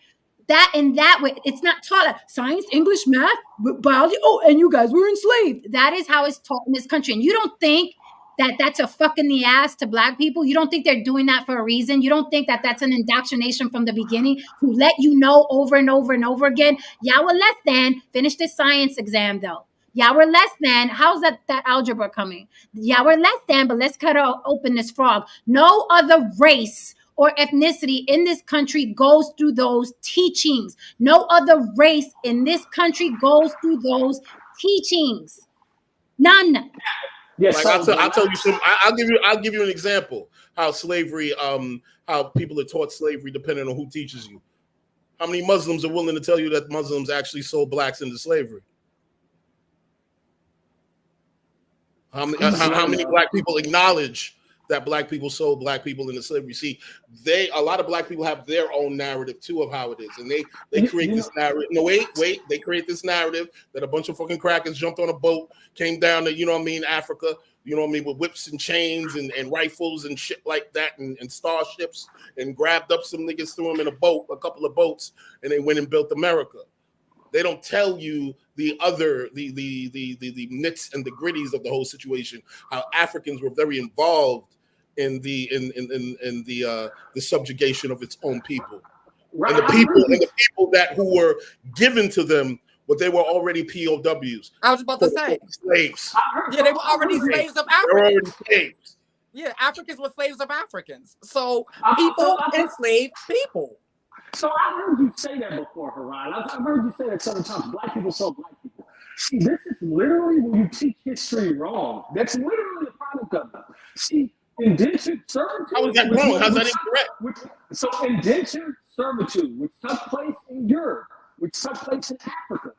That in that way, it's not taught like science, English, math, biology. Oh, and you guys were enslaved. That is how it's taught in this country. And you don't think that that's a fuck in the ass to black people? You don't think they're doing that for a reason? You don't think that that's an indoctrination from the beginning to let you know over and over and over again? Yeah, we're less than. Finish this science exam though. Yeah, we're less than. How's that algebra coming? Yeah, we're less than, but let's open this frog. No other race or ethnicity in this country goes through those teachings. No other race in this country goes through those teachings. None. Yeah, Like so I'll tell you some. I'll give you an example how slavery, how people are taught slavery depending on who teaches you. How many Muslims are willing to tell you that Muslims actually sold blacks into slavery? How many black people acknowledge that black people sold black people into slavery? See, a lot of black people have their own narrative too of how it is, and they create this narrative. No, wait, they create this narrative that a bunch of fucking crackers jumped on a boat, came down to Africa, with whips and chains and rifles and shit like that, and starships, and grabbed up some niggas, threw them in a couple of boats, and they went and built America. They don't tell you the nits and the gritties of the whole situation. How Africans were very involved in the subjugation of its own people, right, and the people that who were given to them, but they were already POWs. I was about to say Slaves. Yeah, they were already slaves of They were already Africans. slaves. Yeah, Africans were slaves of Africans. So I- people I- enslaved people. So I heard you say that before, Haran. I've heard you say that several times. Black people sold black people. See, this is literally when you teach history wrong. That's literally a product of it. See, indentured servitude. How is that wrong? How's that incorrect? So indentured servitude, which took place in Europe, which took place in Africa.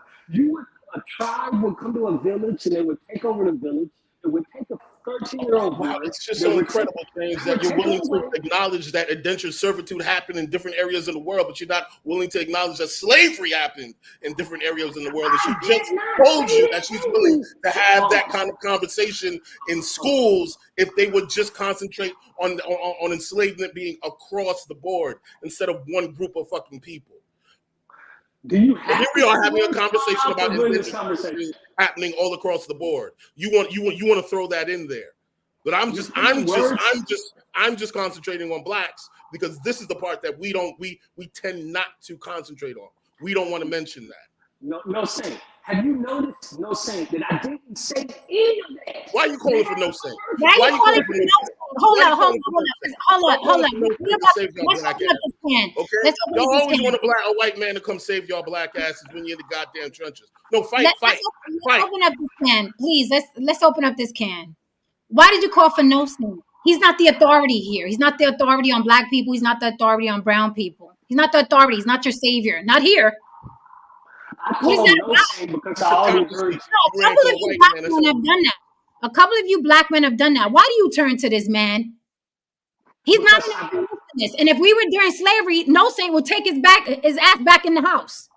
A tribe would come to a village and they would take over the village. It would take a 13-year-old boy. Wow, it's just so incredible, James, that you're willing to acknowledge that indentured servitude happened in different areas of the world, but you're not willing to acknowledge that slavery happened in different areas in the world. And she just told you that she's willing to have that kind of conversation in schools if they would just concentrate on enslavement being across the board instead of one group of fucking people. Do you have here we are having a conversation about this conversation happening all across the board. You want to throw that in there, but I'm just concentrating on blacks because this is the part that we tend not to concentrate on. We don't want to mention that. No Saint. Have you noticed, No Saint, that I didn't say any of that? Why are you calling for No Saint? Why are you calling for No Saint? Hold on. Let's open up this can. Okay? Y'all always want a white man to come save y'all black asses when you're in the goddamn trenches. No, fight. Let's open up this can, please. Let's open up this can. Why did you call for No Saint? He's not the authority here. He's not the authority on black people. He's not the authority on brown people. He's not the authority. He's not your savior. Not here. I What is call him that no about? saint because I always heard. No, a couple of you black men have done that. A couple of you black men have done that. Why do you turn to this man? He's not Because an this. And if we were during slavery, no saint would take his ass back in the house.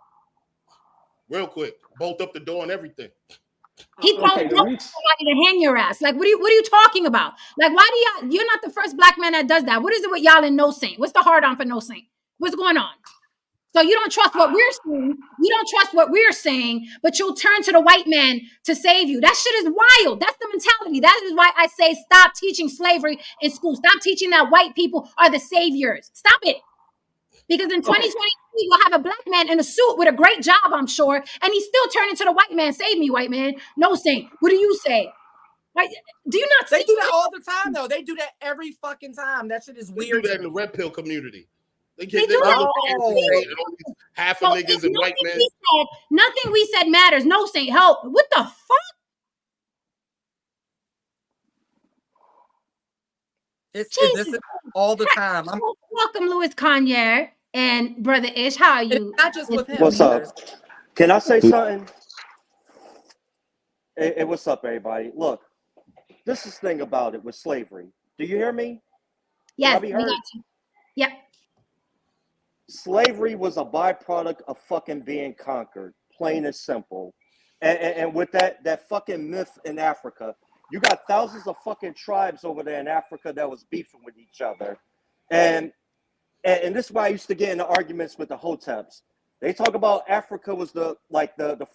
Real quick, bolt up the door and everything. He told okay, somebody to hang your ass. Like, what are you talking about? Like, why do you're not the first black man that does that. What is it with y'all in No Saint? What's the hard on for No Saint? What's going on? So you don't trust what we're saying. You don't trust what we're saying, but you'll turn to the white man to save you. That shit is wild. That's the mentality. That is why I say stop teaching slavery in school. Stop teaching that white people are the saviors. Stop it. Because in 2023, you'll have a black man in a suit with a great job, I'm sure, and he's still turning to the white man. Save me, white man. No saint. What do you say? Right? Do you not They see do that all the time, though. They do that every fucking time. That shit is They weird. do that in the red pill community. They do that. Half of niggas and white men. Nothing we said matters. No saint. Help. What the fuck? This is all the time. Welcome, Louis Kanye and Brother Ish. How are you? It's not just with him. What's up? Can I say something? Hey, what's up, everybody? Look, this is the thing about it with slavery. Do you hear me? Yes, we got you. Yep. Slavery was a byproduct of fucking being conquered, plain and simple. And with that fucking myth in Africa, you got thousands of fucking tribes over there in Africa that was beefing with each other. And this is why I used to get into arguments with the Hoteps. They talk about Africa was the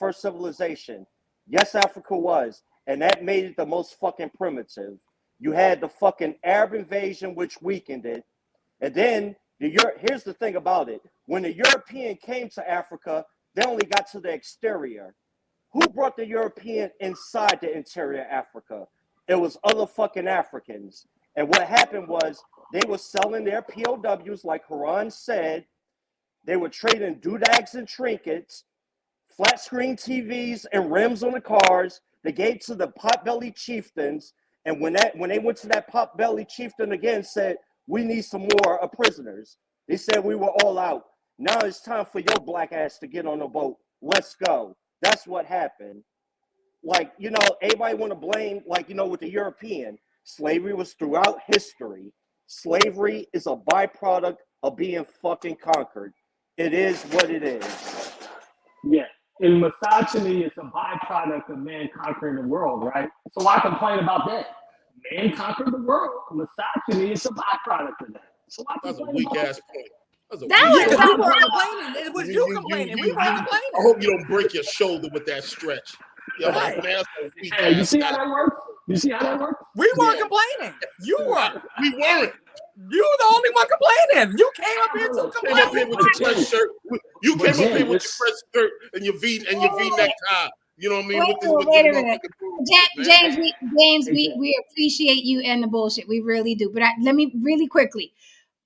first civilization. Yes, Africa was. And that made it the most fucking primitive. You had the fucking Arab invasion, which weakened it. And then here's the thing about it. When the European came to Africa, they only got to the exterior. Who brought the European inside the interior Africa? It was other fucking Africans. And what happened was they were selling their POWs, like Haran said. They were trading doodags and trinkets, flat screen TVs and rims on the cars. They gave to the potbelly chieftains. And when they went to that potbelly chieftain again, said, we need some more prisoners. They said we were all out. Now it's time for your black ass to get on the boat. Let's go. That's what happened. Like, everybody want to blame, with the European. Slavery was throughout history. Slavery is a byproduct of being fucking conquered. It is what it is. Yeah. And misogyny is a byproduct of man conquering the world, right? So why complain about that? Man conquered the world. Misogyny is a byproduct of that. So why That's a complain weak about ass point. We weren't complaining. It was you complaining. We weren't complaining. I hope you don't break your shoulder with that stretch. Yo, Right. man, Hey, you see how that works? You see how that works? We weren't complaining. You were. We weren't. You were the only one complaining. You came up here to Came up here complain. with your fresh shirt. You came up here with your fresh shirt and your V-neck tie. You know what I mean? Wait a minute. James, we appreciate you and the bullshit. We really do. But let me really quickly.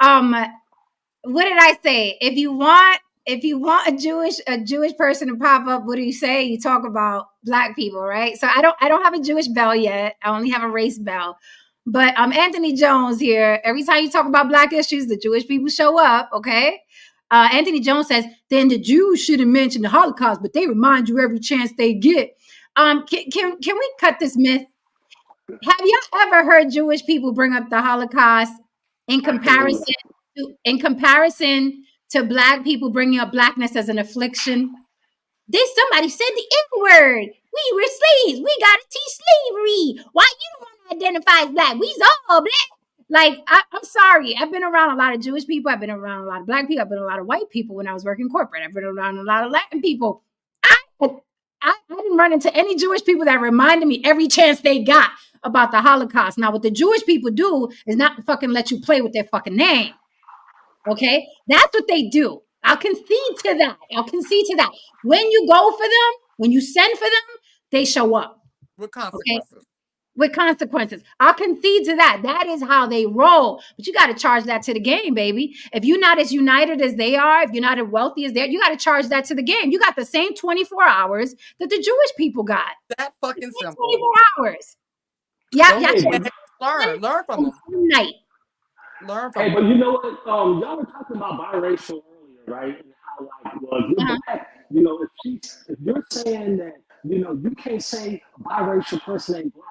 What did I say? If you want a Jewish person to pop up, what do you say? You talk about black people, right? So I don't have a Jewish bell yet. I only have a race bell. But I'm Anthony Jones here. Every time you talk about black issues, the Jewish people show up, okay? Anthony Jones says, then the Jews shouldn't mention the Holocaust, but they remind you every chance they get. Can we cut this myth? Have y'all ever heard Jewish people bring up the Holocaust in comparison to black people bringing up blackness as an affliction? Somebody said the N-word. We were slaves. We got to teach slavery. Why you don't want to identify as black? We's all black. Like, I'm sorry. I've been around a lot of Jewish people. I've been around a lot of black people. I've been around a lot of white people when I was working corporate. I've been around a lot of Latin people. I didn't run into any Jewish people that reminded me every chance they got about the Holocaust. Now, what the Jewish people do is not fucking let you play with their fucking name. Okay? That's what they do. I'll concede to that. When you go for them, when you send for them, they show up. With consequences. Okay? With consequences. I'll concede to that. That is how they roll. But you got to charge that to the game, baby. If you're not as united as they are, if you're not as wealthy as they are, you got to charge that to the game. You got the same 24 hours that the Jewish people got. That fucking simple. 24 hours. Yeah. Learn from them. Night. Learn from Hey, them. but you know what? Y'all were talking about biracial earlier, right? And how, if you're saying that, you can't say a biracial person ain't black,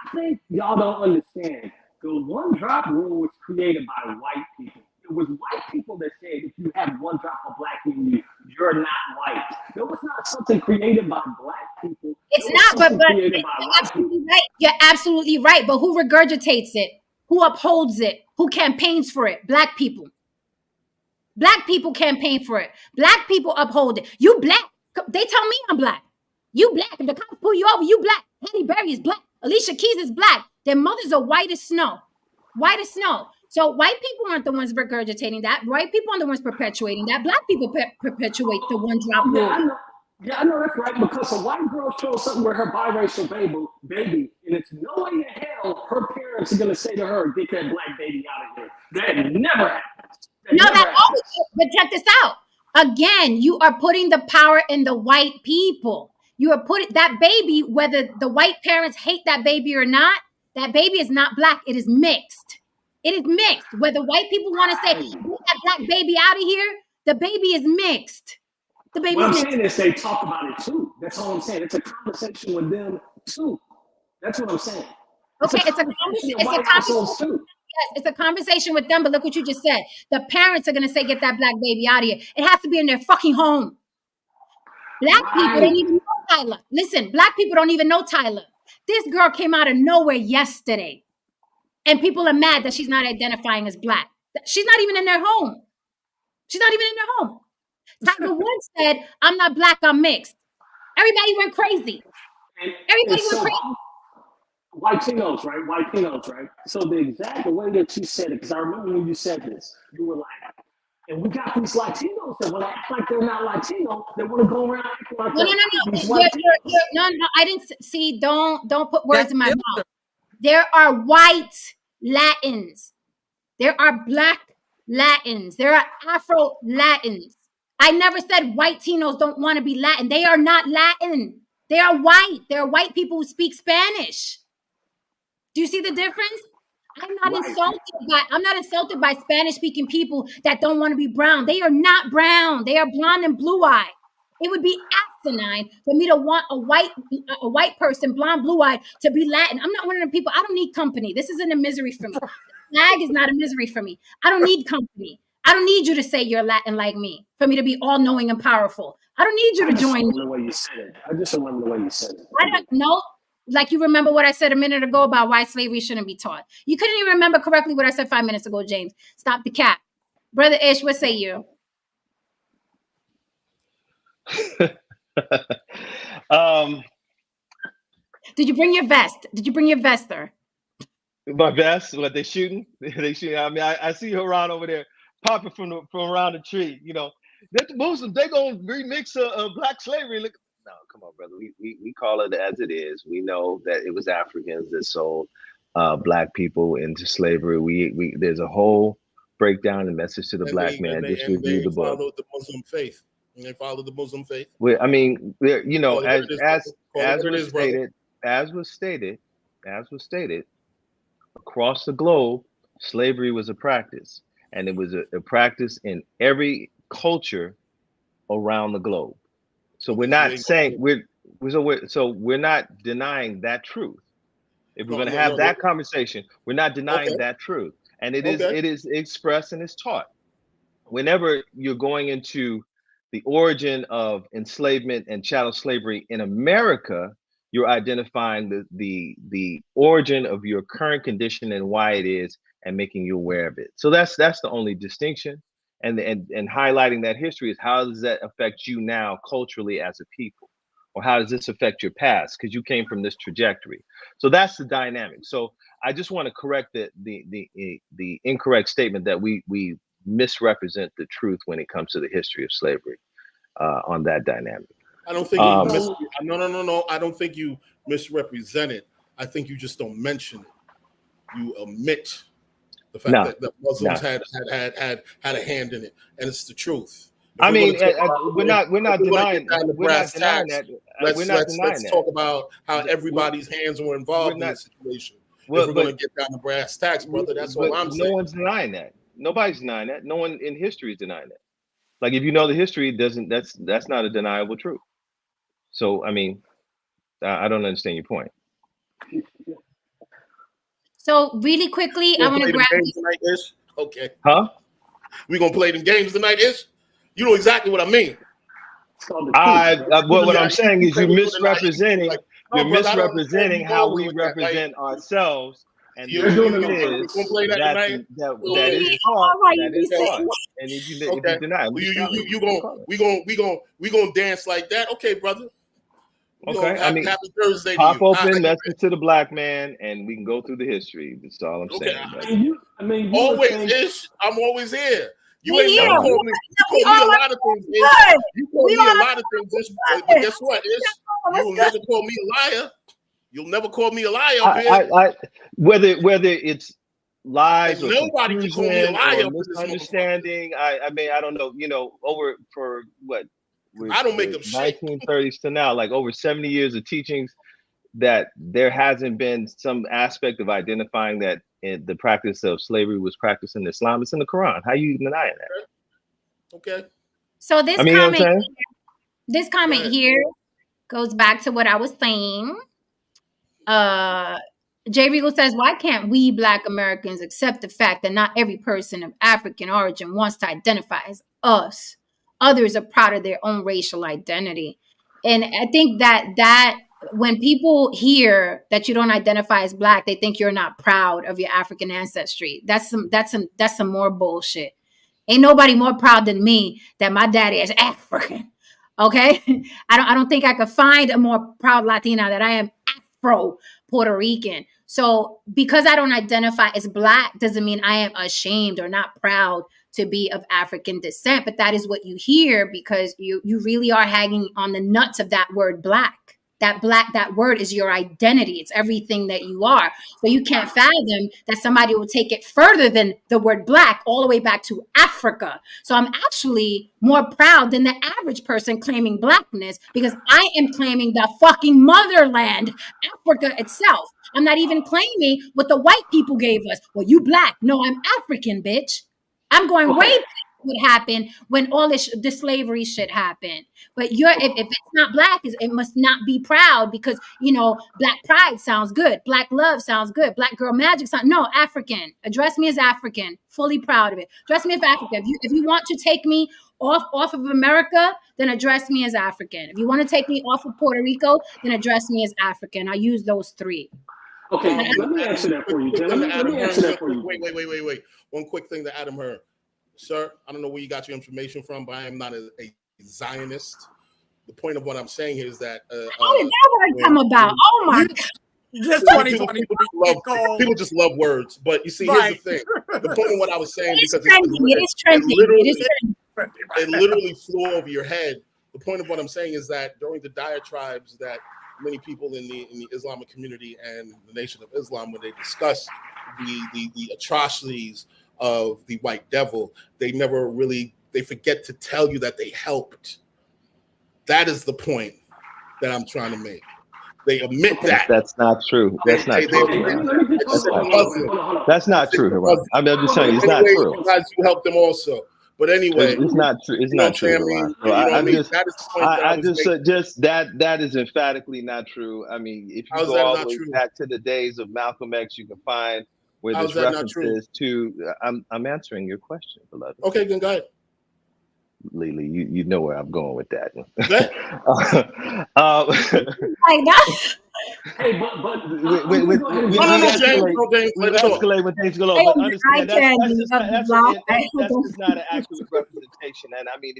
I think y'all don't understand. The one drop rule was created by white people. It was white people that said if you have one drop of black in you, you're not white. It was not something created by black people. It's It was not, something but created by you're white people. absolutely right. You're absolutely right. But who regurgitates it? Who upholds it? Who campaigns for it? Black people. Black people campaign for it. Black people uphold it. You black. They tell me I'm black. You black. If the cops pull you over, you black. Halle Berry is black. Alicia Keys is black. Their mothers are white as snow. White as snow. So white people aren't the ones regurgitating that. White people aren't the ones perpetuating that. Black people perpetuate the one drop Yeah, rule. I know. Yeah, I know that's right. Because a white girl shows something with her biracial baby, and it's no way in hell her parents are gonna say to her, "Get that black baby out of here." That never happens. That No, never that always. happens. But check this out. Again, you are putting the power in the white people. You are putting that baby, whether the white parents hate that baby or not, that baby is not black. It is mixed. It is mixed. Whether white people want to say, Right. get that black baby out of here, the baby is mixed. The What baby's I'm mixed. saying is they talk about it too. That's all I'm saying. It's a conversation with them too. That's what I'm saying. Okay, it's a conversation in it's a white households conversation. too. Yes, it's a conversation with them. But look what you just said. The parents are going to say, get that black baby out of here. It has to be in their fucking home. Black people don't Right. even know Tyla. Listen, black people don't even know Tyla. This girl came out of nowhere yesterday, and people are mad that she's not identifying as black. She's not even in their home. She's not even in their home. Tiger Woods said, I'm not black, I'm mixed. Everybody went crazy. And Everybody went so crazy. Whiteinos, right? Whiteinos, right? So the exact way that you said it, because I remember when you said this, you were like, and we got these Latinos that want to act like they're not Latino. They want to go around acting like No, they're no, no, no. these Whiteinos. No. I didn't see. Don't put words That's in my filter. mouth. There are white Latins. There are black Latins. There are Afro Latins. I never said white Tinos don't want to be Latin. They are not Latin. They are white. They are white people who speak Spanish. Do you see the difference? Right. I'm not insulted by Spanish speaking people that don't want to be brown. They are not brown. They are blonde and blue eyed. It would be asinine for me to want a white person, blonde, blue eyed, to be Latin. I'm not one of them people. I don't need company. This isn't a misery for me. Flag is not a misery for me. I don't need company. I don't need you to say you're Latin like me for me to be all knowing and powerful. I don't need you I to just join me. remember the way you said it. I just remember the way you said it. I don't know. Like you remember what I said a minute ago about why slavery shouldn't be taught. You couldn't even remember correctly what I said 5 minutes ago, James. Stop the cap. Brother Ish, what say you? Did you bring your vest? Did you bring your vest, sir? My vest, what they shooting? They shooting. I mean, I see Haran over there popping from around the tree. You know, that the Muslims, they gonna remix a black slavery. Look, no, come on, brother. We call it as it is. We know that it was Africans that sold black people into slavery. We there's a whole breakdown and message to the black man. Just review the book. Followed the Muslim faith. And they followed the Muslim faith. Well, I mean, you know, as was stated, across the globe, slavery was a practice, and it was a practice in every culture around the globe. So we're not saying we're not denying that truth. If we're going to have that conversation, we're not denying that truth, and it is expressed and it's taught. Whenever you're going into the origin of enslavement and chattel slavery in America, you're identifying the origin of your current condition and why it is, and making you aware of it. So that's the only distinction, and highlighting that history is how does that affect you now culturally as a people, or how does this affect your past because you came from this trajectory. So that's the dynamic. So I just want to correct the incorrect statement that we misrepresent the truth when it comes to the history of slavery on that dynamic. I don't think no. I don't think you misrepresent it. I think you just don't mention it. You omit the fact that Muslims had a hand in it, and it's the truth. I mean, we're not denying that. Let's talk about how everybody's hands were involved in the situation. If we're going to get down to brass tacks, brother, that's all I'm saying. No one's denying that. Nobody's denying that. No one in history is denying that. Like if you know the history, it doesn't that's not a deniable truth. So I mean, I don't understand your point. So really quickly, I We're want gonna to play them grab games this. tonight, Ish. Okay. Huh? We gonna play them games tonight, Ish. You know exactly what I mean. It's called the truth, bro. What Yeah, I'm saying you is play with me tonight. misrepresenting. Like, You're no, brother, I don't understand where misrepresenting you how going we with that. Like, represent ourselves, and the We're doing truth it on we purpose. gonna is play that that tonight. that is Okay. taught. Why you That be is Okay. taught. saying And if you Okay. deny, we just call it. You gonna dance like that? Okay, brother. We Okay. gonna I mean, happy Thursday to pop you. open, message to the black man, and we can go through the history. That's all I'm Okay. saying. But You would Always, think. Ish. I'm always here. You we ain't here? never all right. called me. You We called me a all lot of things, Ish. good. You called We me a all lot of things, Ish. But good. guess what, Ish? What's You'll good? never call me a liar. You'll never call me a liar up here. I whether it's lies And or nobody can call me a confusion liar or up in this motherfucker. misunderstanding. I mean, I don't know. Over for what we're, I don't make we're up shit. 1930s to now, like over 70 years of teachings, that there hasn't been some aspect of identifying that the practice of slavery was practiced in Islam. It's in the Quran. How you denying that? Okay. So I mean, you know what I'm saying? this Go comment ahead. here goes back to what I was saying. Jay Regal says, why can't we Black Americans accept the fact that not every person of African origin wants to identify as us? Others are proud of their own racial identity. And I think that when people hear that you don't identify as Black, they think you're not proud of your African ancestry. That's some more bullshit. Ain't nobody more proud than me that my daddy is African. Okay? I don't think I could find a more proud Latina that I am Afro Puerto Rican. So because I don't identify as Black doesn't mean I am ashamed or not proud to be of African descent. But that is what you hear because you really are hanging on the nuts of that word Black. That word is your identity. It's everything that you are. So you can't fathom that somebody will take it further than the word Black all the way back to Africa. So I'm actually more proud than the average person claiming Blackness because I am claiming the fucking motherland, Africa itself. I'm not even claiming what the white people gave us. Well, you Black. No, I'm African, bitch. I'm going way Okay. back what happened when all this slavery shit happened. But if it's not Black, it must not be proud because Black pride sounds good, Black love sounds good, Black girl magic sounds no African. Address me as African, fully proud of it. Address me as African. If you want to take me off of America, then address me as African. If you want to take me off of Puerto Rico, then address me as African. I use those three. Okay, Quick let thing me to answer that for you, quick Jen. thing to Let Adam me Hearn. answer that Real for quick. you. Wait. One quick thing to Adam Hearn. Sir, I don't know where you got your information from, but I am not a Zionist. The point of what I'm saying here is that How did that one come about? Oh my God. Just people 2020. people just love words. But you see, here's the thing. The point of what I was saying, because It is trending. it literally flew over your head. The point of what I'm saying is that during the diatribes that many people in the Islamic community and the Nation of Islam, when they discuss the atrocities of the white devil, they forget to tell you that they helped. That is the point that I'm trying to make. They admit that. That's not true. That's not true. That's not true, Haran. I'm just saying it's not true. Guys, you helped them also. But anyway, it's not true. It's not true, Haran. So that is emphatically not true. I mean, if you go all the way back to the days of Malcolm X, you can find where there's references to. I'm answering your question, beloved. Okay, then go ahead. Lily, you know where I'm going with that. Hey, but we escalate when things go low. But understand that's just not an accurate representation. And I mean,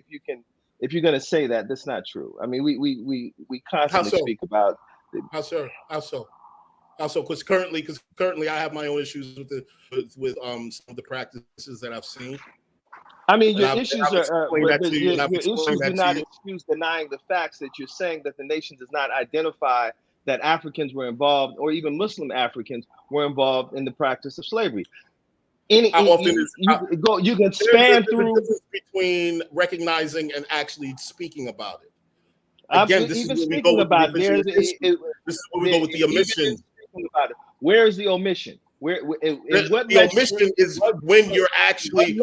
if you're gonna say that, that's not true. I mean, we constantly speak about how so? Because currently I have my own issues with some of the practices that I've seen. I mean, your issues do not excuse denying the facts that you're saying that the nation does not identify that Africans were involved, or even Muslim Africans were involved in the practice of slavery. You can span through between recognizing and actually speaking about it. Again, this is where we go with the omission. Where is the omission? In what The lecture? omission is when you're actually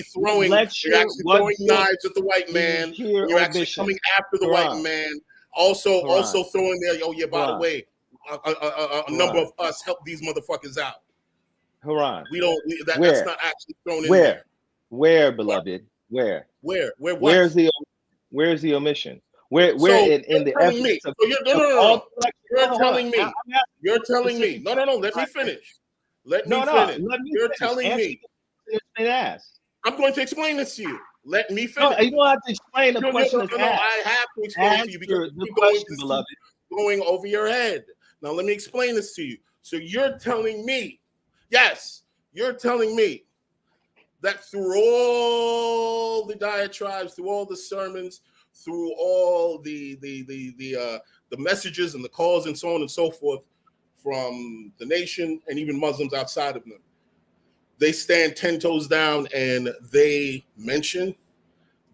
throwing knives at the white man. When you're actually coming after the white man. Also throwing there. Oh yeah, by the way, a number of us help these motherfuckers out. Haran. That's not actually thrown in there. Where, beloved? Where? Where what? Where's the omission? Where in the evidence of no. You're telling me. No. Let me finish. You're telling me. I'm going to explain this to you. Let me finish. No, you don't have to explain the question. No, I have to explain it to you because you're going over your head. Now let me explain this to you. So you're telling me, yes, you're telling me that through all the diatribes, through all the sermons, through all the messages and the calls and so on and so forth from the nation and even Muslims outside of them, they stand 10 toes down and they mention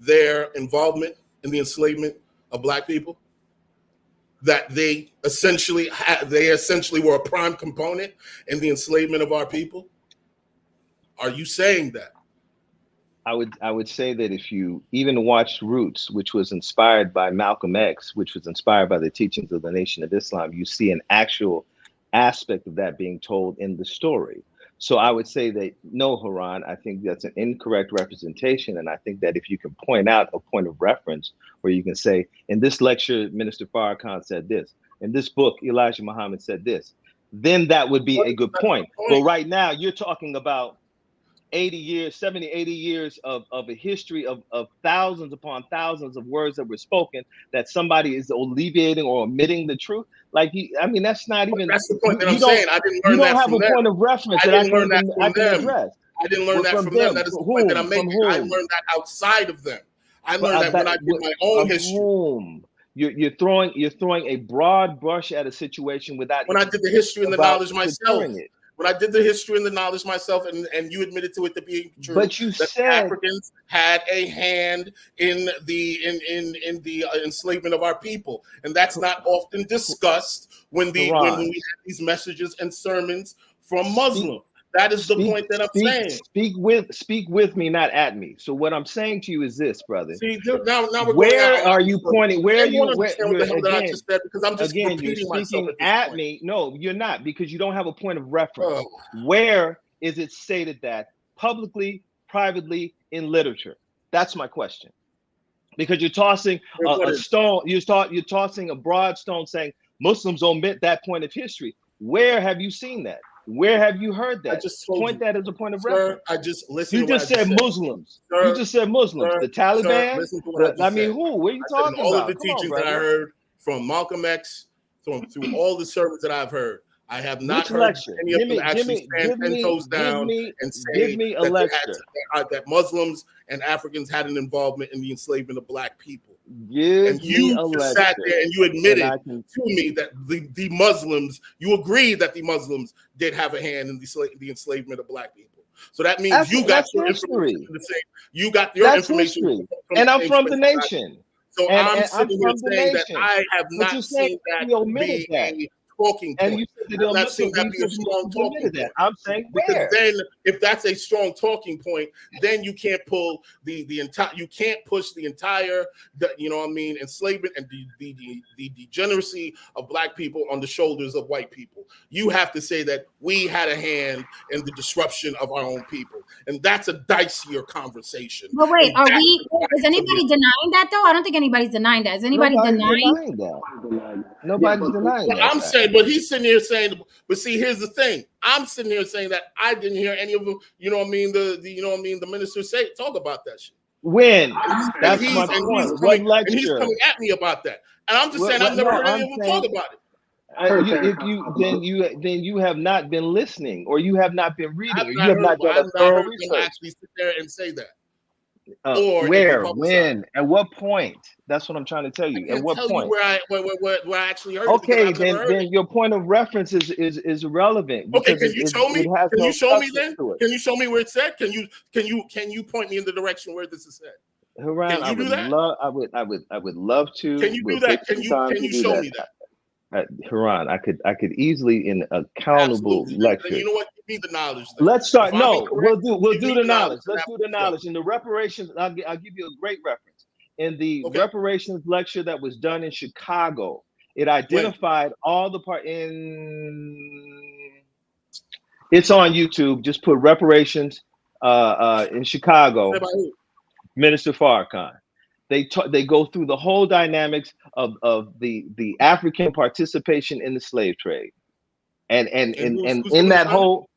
their involvement in the enslavement of Black people, that they essentially were a prime component in the enslavement of our people. Are you saying that? I would say that if you even watched Roots, which was inspired by Malcolm X, which was inspired by the teachings of the Nation of Islam, you see an actual aspect of that being told in the story. So I would say that no, Haran, I think that's an incorrect representation. And I think that if you can point out a point of reference where you can say, in this lecture, Minister Farrakhan said this, in this book, Elijah Muhammad said this, then that would be a good point. But right now you're talking about 80 years, 70, 80 years of a history of thousands upon thousands of words that were spoken that somebody is alleviating or omitting the truth. Like, that's not even. That's the point that I'm saying. I didn't learn that from them. You don't have a point of reference that I can address. I didn't learn that from them. That is the point that I'm making. I learned that outside of them. I learned that when I did my own history. You're throwing a broad brush at a situation without. When I did the history and the knowledge myself. When I did the history and the knowledge myself, and you admitted to it to being true, but you that said Africans had a hand in the enslavement of our people, and that's not often discussed when we have these messages and sermons from Muslims. That is the point that I'm saying. Speak with me, not at me. So what I'm saying to you is this, brother. See, now we're where are you pointing? Where are you? What the hell did I just said? Because I'm just repeating myself at me. No, you're not, because you don't have a point of reference. Where is it stated that publicly, privately, in literature? That's my question. Because you're tossing a stone. You're tossing a broad stone, saying Muslims omit that point of history. Where have you seen that? Where have you heard that? I just point that as a point of reference. I just listened. You just said Muslims. You just said Muslims. The Taliban. Who? What are you talking about? All of the teachings that I heard from Malcolm X, through all the sermons that I've heard, I have not heard any of them actually stand 10 toes down and say that Muslims and Africans had an involvement in the enslavement of Black people. And you sat there and you admitted to me that the Muslims, you agreed that the Muslims did have a hand in the enslavement of Black people. So that means you got your information the same. You got your information, and I'm from the nation. So I'm sitting here saying that I have not seen that be a talking point. And you said that I'm not seeing that be a strong talking point. I'm saying because then, if that's a strong talking point, then you can't pull the entire. You can't push the entire, enslavement and the degeneracy of Black people on the shoulders of white people. You have to say that we had a hand in the disruption of our own people, and that's a dicier conversation. But wait, is anybody denying that though? I don't think anybody's denying that. Is anybody denying that? Nobody's denying that. I'm saying, but he's sitting here saying, but see, here's the thing. I'm sitting here saying that I didn't hear any of them, the minister talk about that shit. When? That's my point. What lecture? And he's coming at me about that. And I'm just saying I've never heard any of them talk about it. Then you have not been listening, or you have not been reading, or you have not done a thorough research. Actually sit there and say that. Where, when, at what point? That's what I'm trying to tell you. At what point? Where I actually heard. Okay, then your point of reference is irrelevant. Okay, can you show me? Can you show me then? Can you show me where it's said? Can you point me in the direction where this is said? Haran, I would love to. Can you do that? Can you show me that? Haran, I could easily in accountable Absolutely. lecture. Then you know what? Give me the knowledge. Then. Let's start. If I'm No, incorrect, we'll give do me the knowledge. and Let's do the knowledge. In the reparations, I'll give you a great reference. In the Okay. reparations lecture that was done in Chicago, it When? identified all the part in. It's on YouTube. Just put reparations in Chicago. Said by who? Minister Farrakhan. They go through the whole dynamics of the African participation in the slave trade, and who's in giving the that sermon? whole,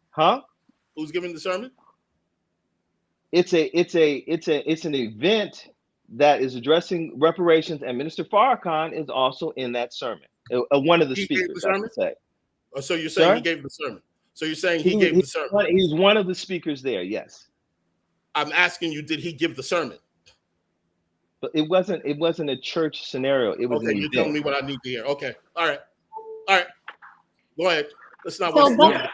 huh? Who's giving the sermon? It's an event that is addressing reparations, and Minister Farrakhan is also in that sermon. One of the He gave the speakers, I sermon? should say. Oh, so you're saying Sir? he gave the sermon? So you're saying he gave the sermon? He's one of the speakers there. Yes. I'm asking you, did he give the sermon? But it wasn't a church scenario. It was Okay, an you're event. telling me what I need to hear. Okay, all right. Go ahead. Let's not So, waste time.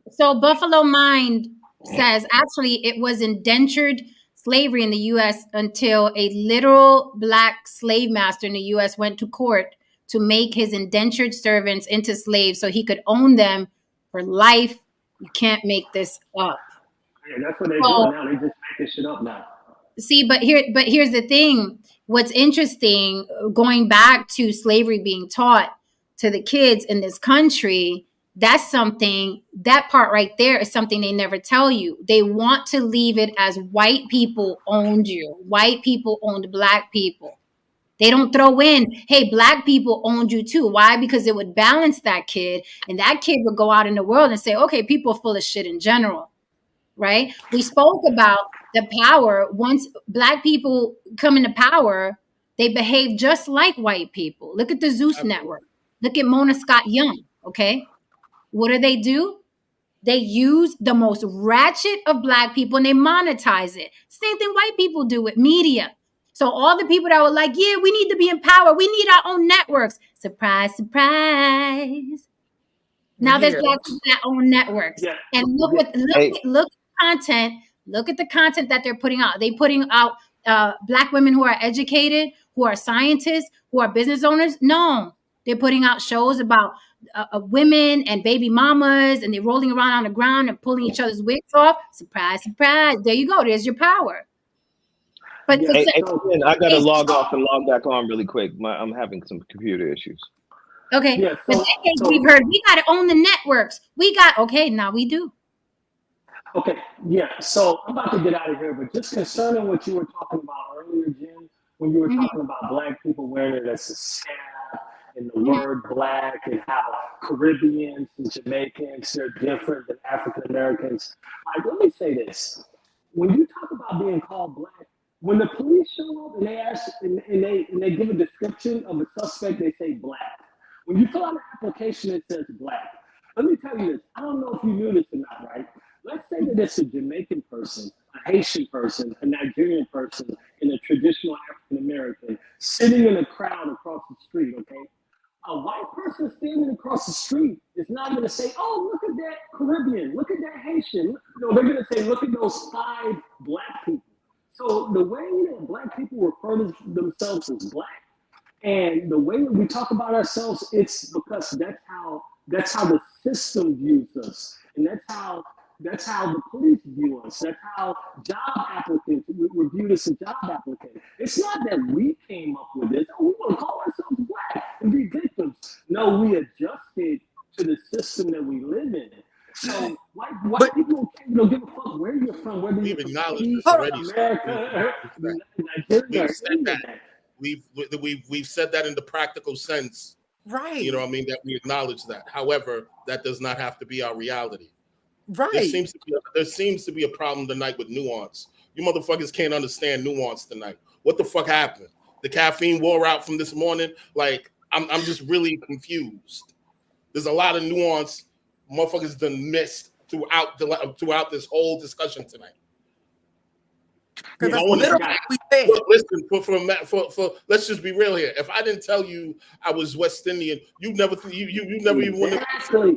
So Buffalo Mind says actually it was indentured slavery in the U.S. until a literal black slave master in the U.S. went to court to make his indentured servants into slaves so he could own them for life. You can't make this up. Yeah, that's what they're doing now. They just make this shit up now. See, but here's the thing. What's interesting, going back to slavery being taught to the kids in this country, that part right there is something they never tell you. They want to leave it as white people owned you. White people owned black people. They don't throw in, hey, black people owned you too. Why? Because it would balance that kid, and that kid would go out in the world and say, okay, people are full of shit in general. Right? We spoke about the power. Once black people come into power, they behave just like white people. Look at the Zeus Network. Look at Mona Scott Young. Okay. What do? They use the most ratchet of black people and they monetize it. Same thing white people do with media. So all the people that were like, yeah, we need to be in power. We need our own networks. Surprise, surprise. Now there's black people that own networks. Yeah. And look at content. Look at the content that they're putting out. They putting out black women who are educated, who are scientists, who are business owners. No, they're putting out shows about women and baby mamas, and they're rolling around on the ground and pulling each other's wigs off. Surprise, surprise. There you go. There's your power. But I got to log off and log back on really quick. I'm having some computer issues. Okay. Yeah, we've heard we got to own the networks. Now we do. Okay, yeah, so I'm about to get out of here, but just concerning what you were talking about earlier, Jen, when you were talking about black people wearing it as a scab and the word black and how Caribbeans and Jamaicans are different than African Americans. Let me say this. When you talk about being called black, when the police show up and they ask and they give a description of a suspect, they say black. When you fill out an application, it says black. Let me tell you this. I don't know if you knew this or not, right? Let's say that it's a Jamaican person, a Haitian person, a Nigerian person, and a traditional African American sitting in a crowd across the street, okay? A white person standing across the street is not going to say, oh, look at that Caribbean, look at that Haitian. No, they're going to say, look at those 5 black people. So the way that black people refer to themselves as black, and the way that we talk about ourselves, it's because that's how the system views us, and that's how the police view us. That's how job applicants review us as job applicants. It's not that we came up with this. Oh, we want to call ourselves black and be victims. No, we adjusted to the system that we live in. So white people don't give a fuck where you're from, whether you're from America, Nigeria, we've said that. We've said that in the practical sense. Right. You know what I mean? That we acknowledge that. However, that does not have to be our reality. Right. There seems to be a problem tonight with nuance. You motherfuckers can't understand nuance tonight. What the fuck happened? The caffeine wore out from this morning. Like, I'm just really confused. There's a lot of nuance motherfuckers done missed throughout this whole discussion tonight. Listen, for let's just be real here. If I didn't tell you I was West Indian, you never even would have.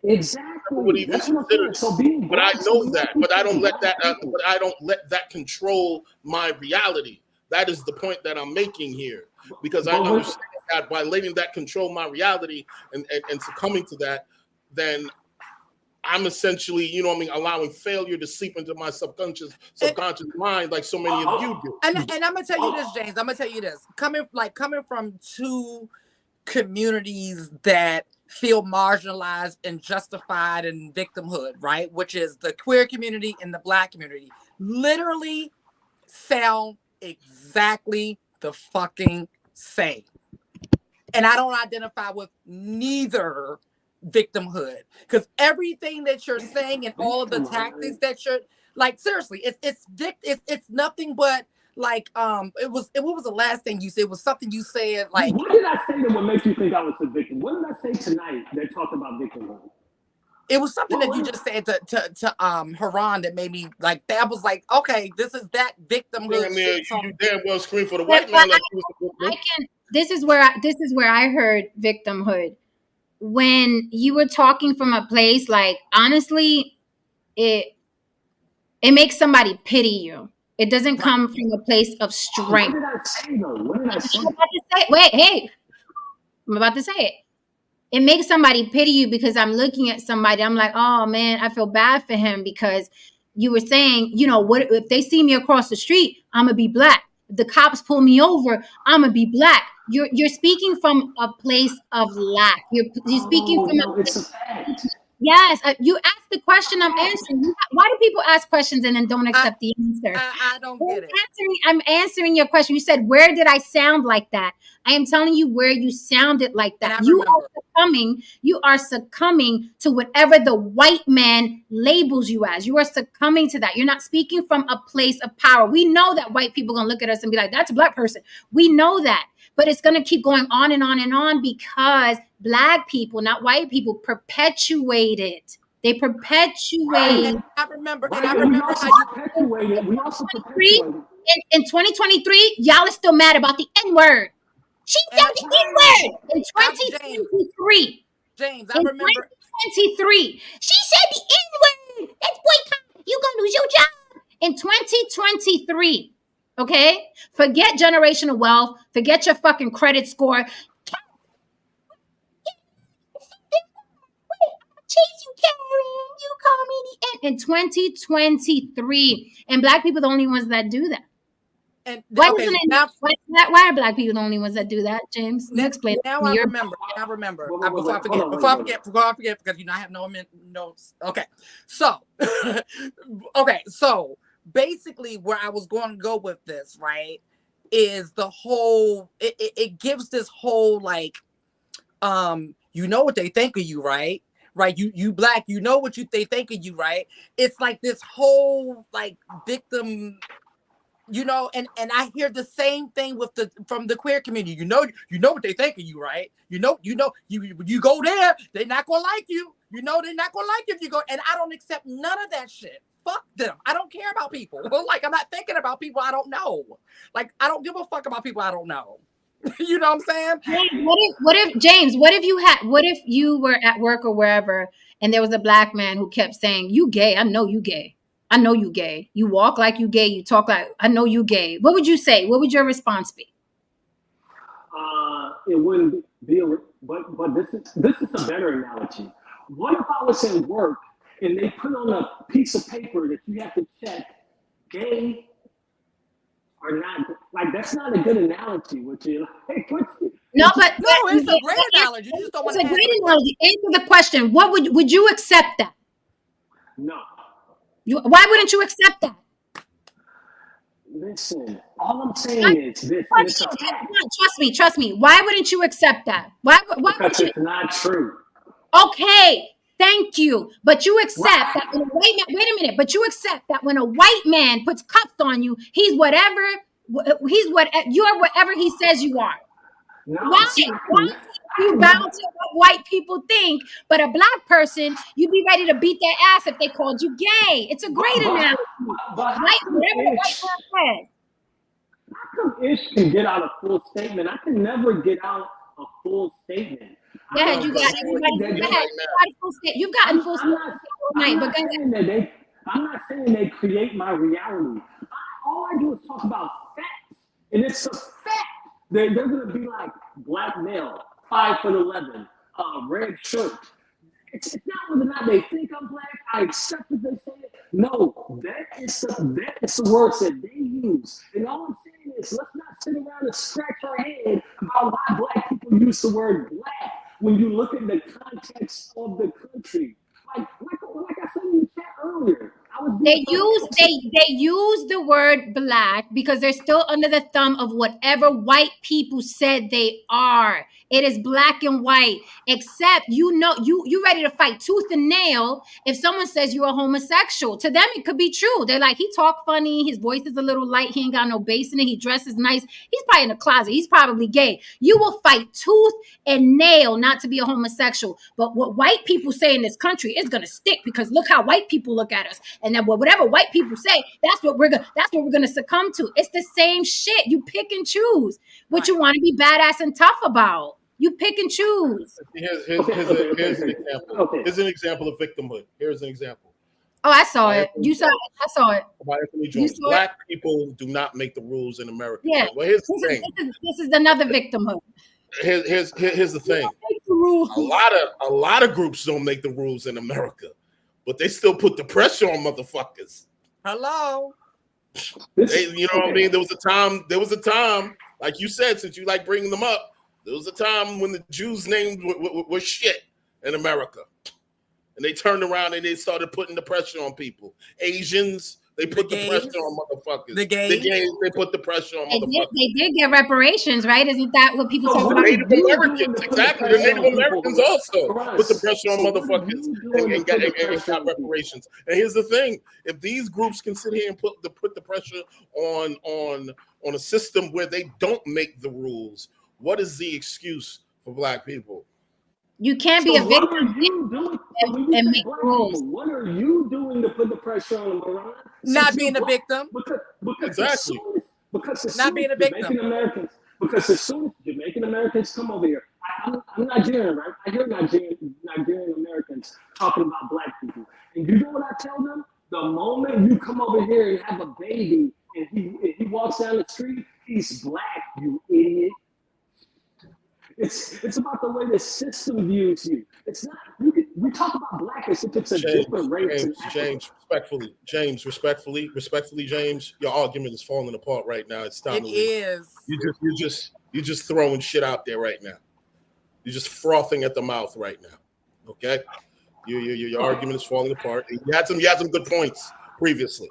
Exactly. That's what I'm saying. But I know that. But I don't let that. But I don't let that control my reality. That is the point that I'm making here, because I understand that by letting that control my reality and succumbing to that, then I'm essentially, you know what I mean, allowing failure to seep into my subconscious mind like so many of you do. And I'm gonna tell you this, James. I'm gonna tell you this. Coming from two communities that feel marginalized and justified in victimhood, right? Which is the queer community and the Black community. Literally sound exactly the fucking same. And I don't identify with neither victimhood, because everything that you're saying and all of the tactics that you're like, seriously, it's nothing but like what was the last thing you said? It was something you said like, what did I say that would make you think I was a victim? What did I say tonight that talked about victimhood? It was something that you just said to Haran that made me like, that was like, okay, this is that victimhood. I mean, you damn well scream for the white man like he was a victim. This is where I heard victimhood. When you were talking from a place, like, honestly, it makes somebody pity you. It doesn't come from a place of strength. What did I say though? What did I say? I'm about to say it. It makes somebody pity you, because I'm looking at somebody, I'm like, oh man, I feel bad for him, because you were saying, you know, what if they see me across the street, I'm gonna be Black. If the cops pull me over, I'm gonna be Black. You're speaking from a place of lack. You're speaking from a place. It's a fact. Yes, you asked the question, I'm answering. Why do people ask questions and then don't accept the answer? I don't get it. I'm answering your question. You said, where did I sound like that? I am telling you where you sounded like that. You are succumbing to whatever the white man labels you as. You are succumbing to that. You're not speaking from a place of power. We know that white people are going to look at us and be like, that's a Black person. We know that. But it's going to keep going on and on and on, because Black people, not white people, perpetuate it. They perpetuate. And I remember how you perpetuated. We also perpetuated. In 2023, y'all are still mad about the N-word. She said the N-word in 2023. James, I remember 2023. She said the N-word. That's boycott. You're gonna lose your job in 2023. Okay? Forget generational wealth. Forget your fucking credit score. Chase you, Karen. You call me the N in 2023. And Black people are the only ones that do that. And why are Black people the only ones that do that, James? You explain. Now I remember. Before I forget, because you know I have no notes. Okay, so so basically where I was going to go with this, right, is the whole. It gives this whole like, you know what they think of you, right? Right, you Black, you know what they think of you, right? It's like this whole like victim. You know, and I hear the same thing from the queer community. You know what they think of you, right? You go there, they're not gonna like you. You know they're not gonna like you if you go. And I don't accept none of that shit. Fuck them. I don't care about people. Like, I'm not thinking about people I don't know. Like, I don't give a fuck about people I don't know. You know what I'm saying? What if you were at work or wherever, and there was a Black man who kept saying, "You gay? I know you gay. I know you gay. You walk like you gay. You talk like, I know you gay." What would you say? What would your response be? It wouldn't be, but this is a better analogy. What if I was at work and they put on a piece of paper that you have to check gay or not? Like, that's not a good analogy, would you? No, but it's a great analogy. You just don't want to answer the question. What would you accept that? No. Why wouldn't you accept that? Listen, all I'm saying is this. Trust me. Why wouldn't you accept that? Why because it's not true. Okay, thank you. But you accept that when a white man, wait a minute, but you accept that when a white man puts cuffs on you, you're whatever he says you are. No, Why are you bound to what white people think? But a Black person, you'd be ready to beat their ass if they called you gay. It's a great analogy. How come Ish can get out a full statement? I can never get out a full statement. Yeah, you've gotten full statement. I'm not saying they create my reality. All I do is talk about facts. And it's a fact They're gonna be like black male, 5'11", red shirt. It's not whether or not they think I'm black. I accept that they say it. No, that is the words that they use. And all I'm saying is, let's not sit around and scratch our head about why black people use the word black when you look at the context of the country. Like I said in the chat earlier, I was being They use the word black because they're still under the thumb of whatever white people said they are. It is black and white. Except you ready to fight tooth and nail if someone says you're a homosexual. To them it could be true. They're like, he talk funny, his voice is a little light, he ain't got no bass in it, he dresses nice, he's probably in the closet, he's probably gay. You will fight tooth and nail not to be a homosexual. But what white people say in this country is gonna stick because look how white people look at us. And then whatever white people say, that's what we're gonna succumb to. It's the same shit. You pick and choose what you want to be badass and tough about. You pick and choose. Here's an example. Here's an example of victimhood. Here's an example. Oh, I saw it. You saw it. I saw it. Black people do not make the rules in America. Yeah. Well, here's the thing. This is another victimhood. Here's the thing. A lot of groups don't make the rules in America, but they still put the pressure on motherfuckers. Hello. You know what I mean? There was a time, like you said, since you like bringing them up, there was a time when the Jews' names were shit in America. And they turned around and they started putting the pressure on people. Asians, they put the pressure on motherfuckers. The gays, they put the pressure on motherfuckers. They did get reparations, right? Isn't that what people talk about? Native Americans, exactly. The Native Americans also put the pressure on motherfuckers and got reparations. And here's the thing: if these groups can sit here and put the pressure on a system where they don't make the rules, what is the excuse for black people? You can't be a victim and make rules. What are you doing to put the pressure on them, Iran? Not being a victim. Because exactly. Because not being a victim. Because as soon as Jamaican Americans come over here, I'm Nigerian, right? I hear Nigerian Americans talking about black people. And you know what I tell them? The moment you come over here and have a baby and he walks down the street, he's black, you idiot. It's about the way the system views you. It's not. We talk about black as if it's a different race. James, respectfully, James, your argument is falling apart right now. It's time to leave. It is. You're just throwing shit out there right now. You're just frothing at the mouth right now. Okay, your argument is falling apart. You had some good points previously.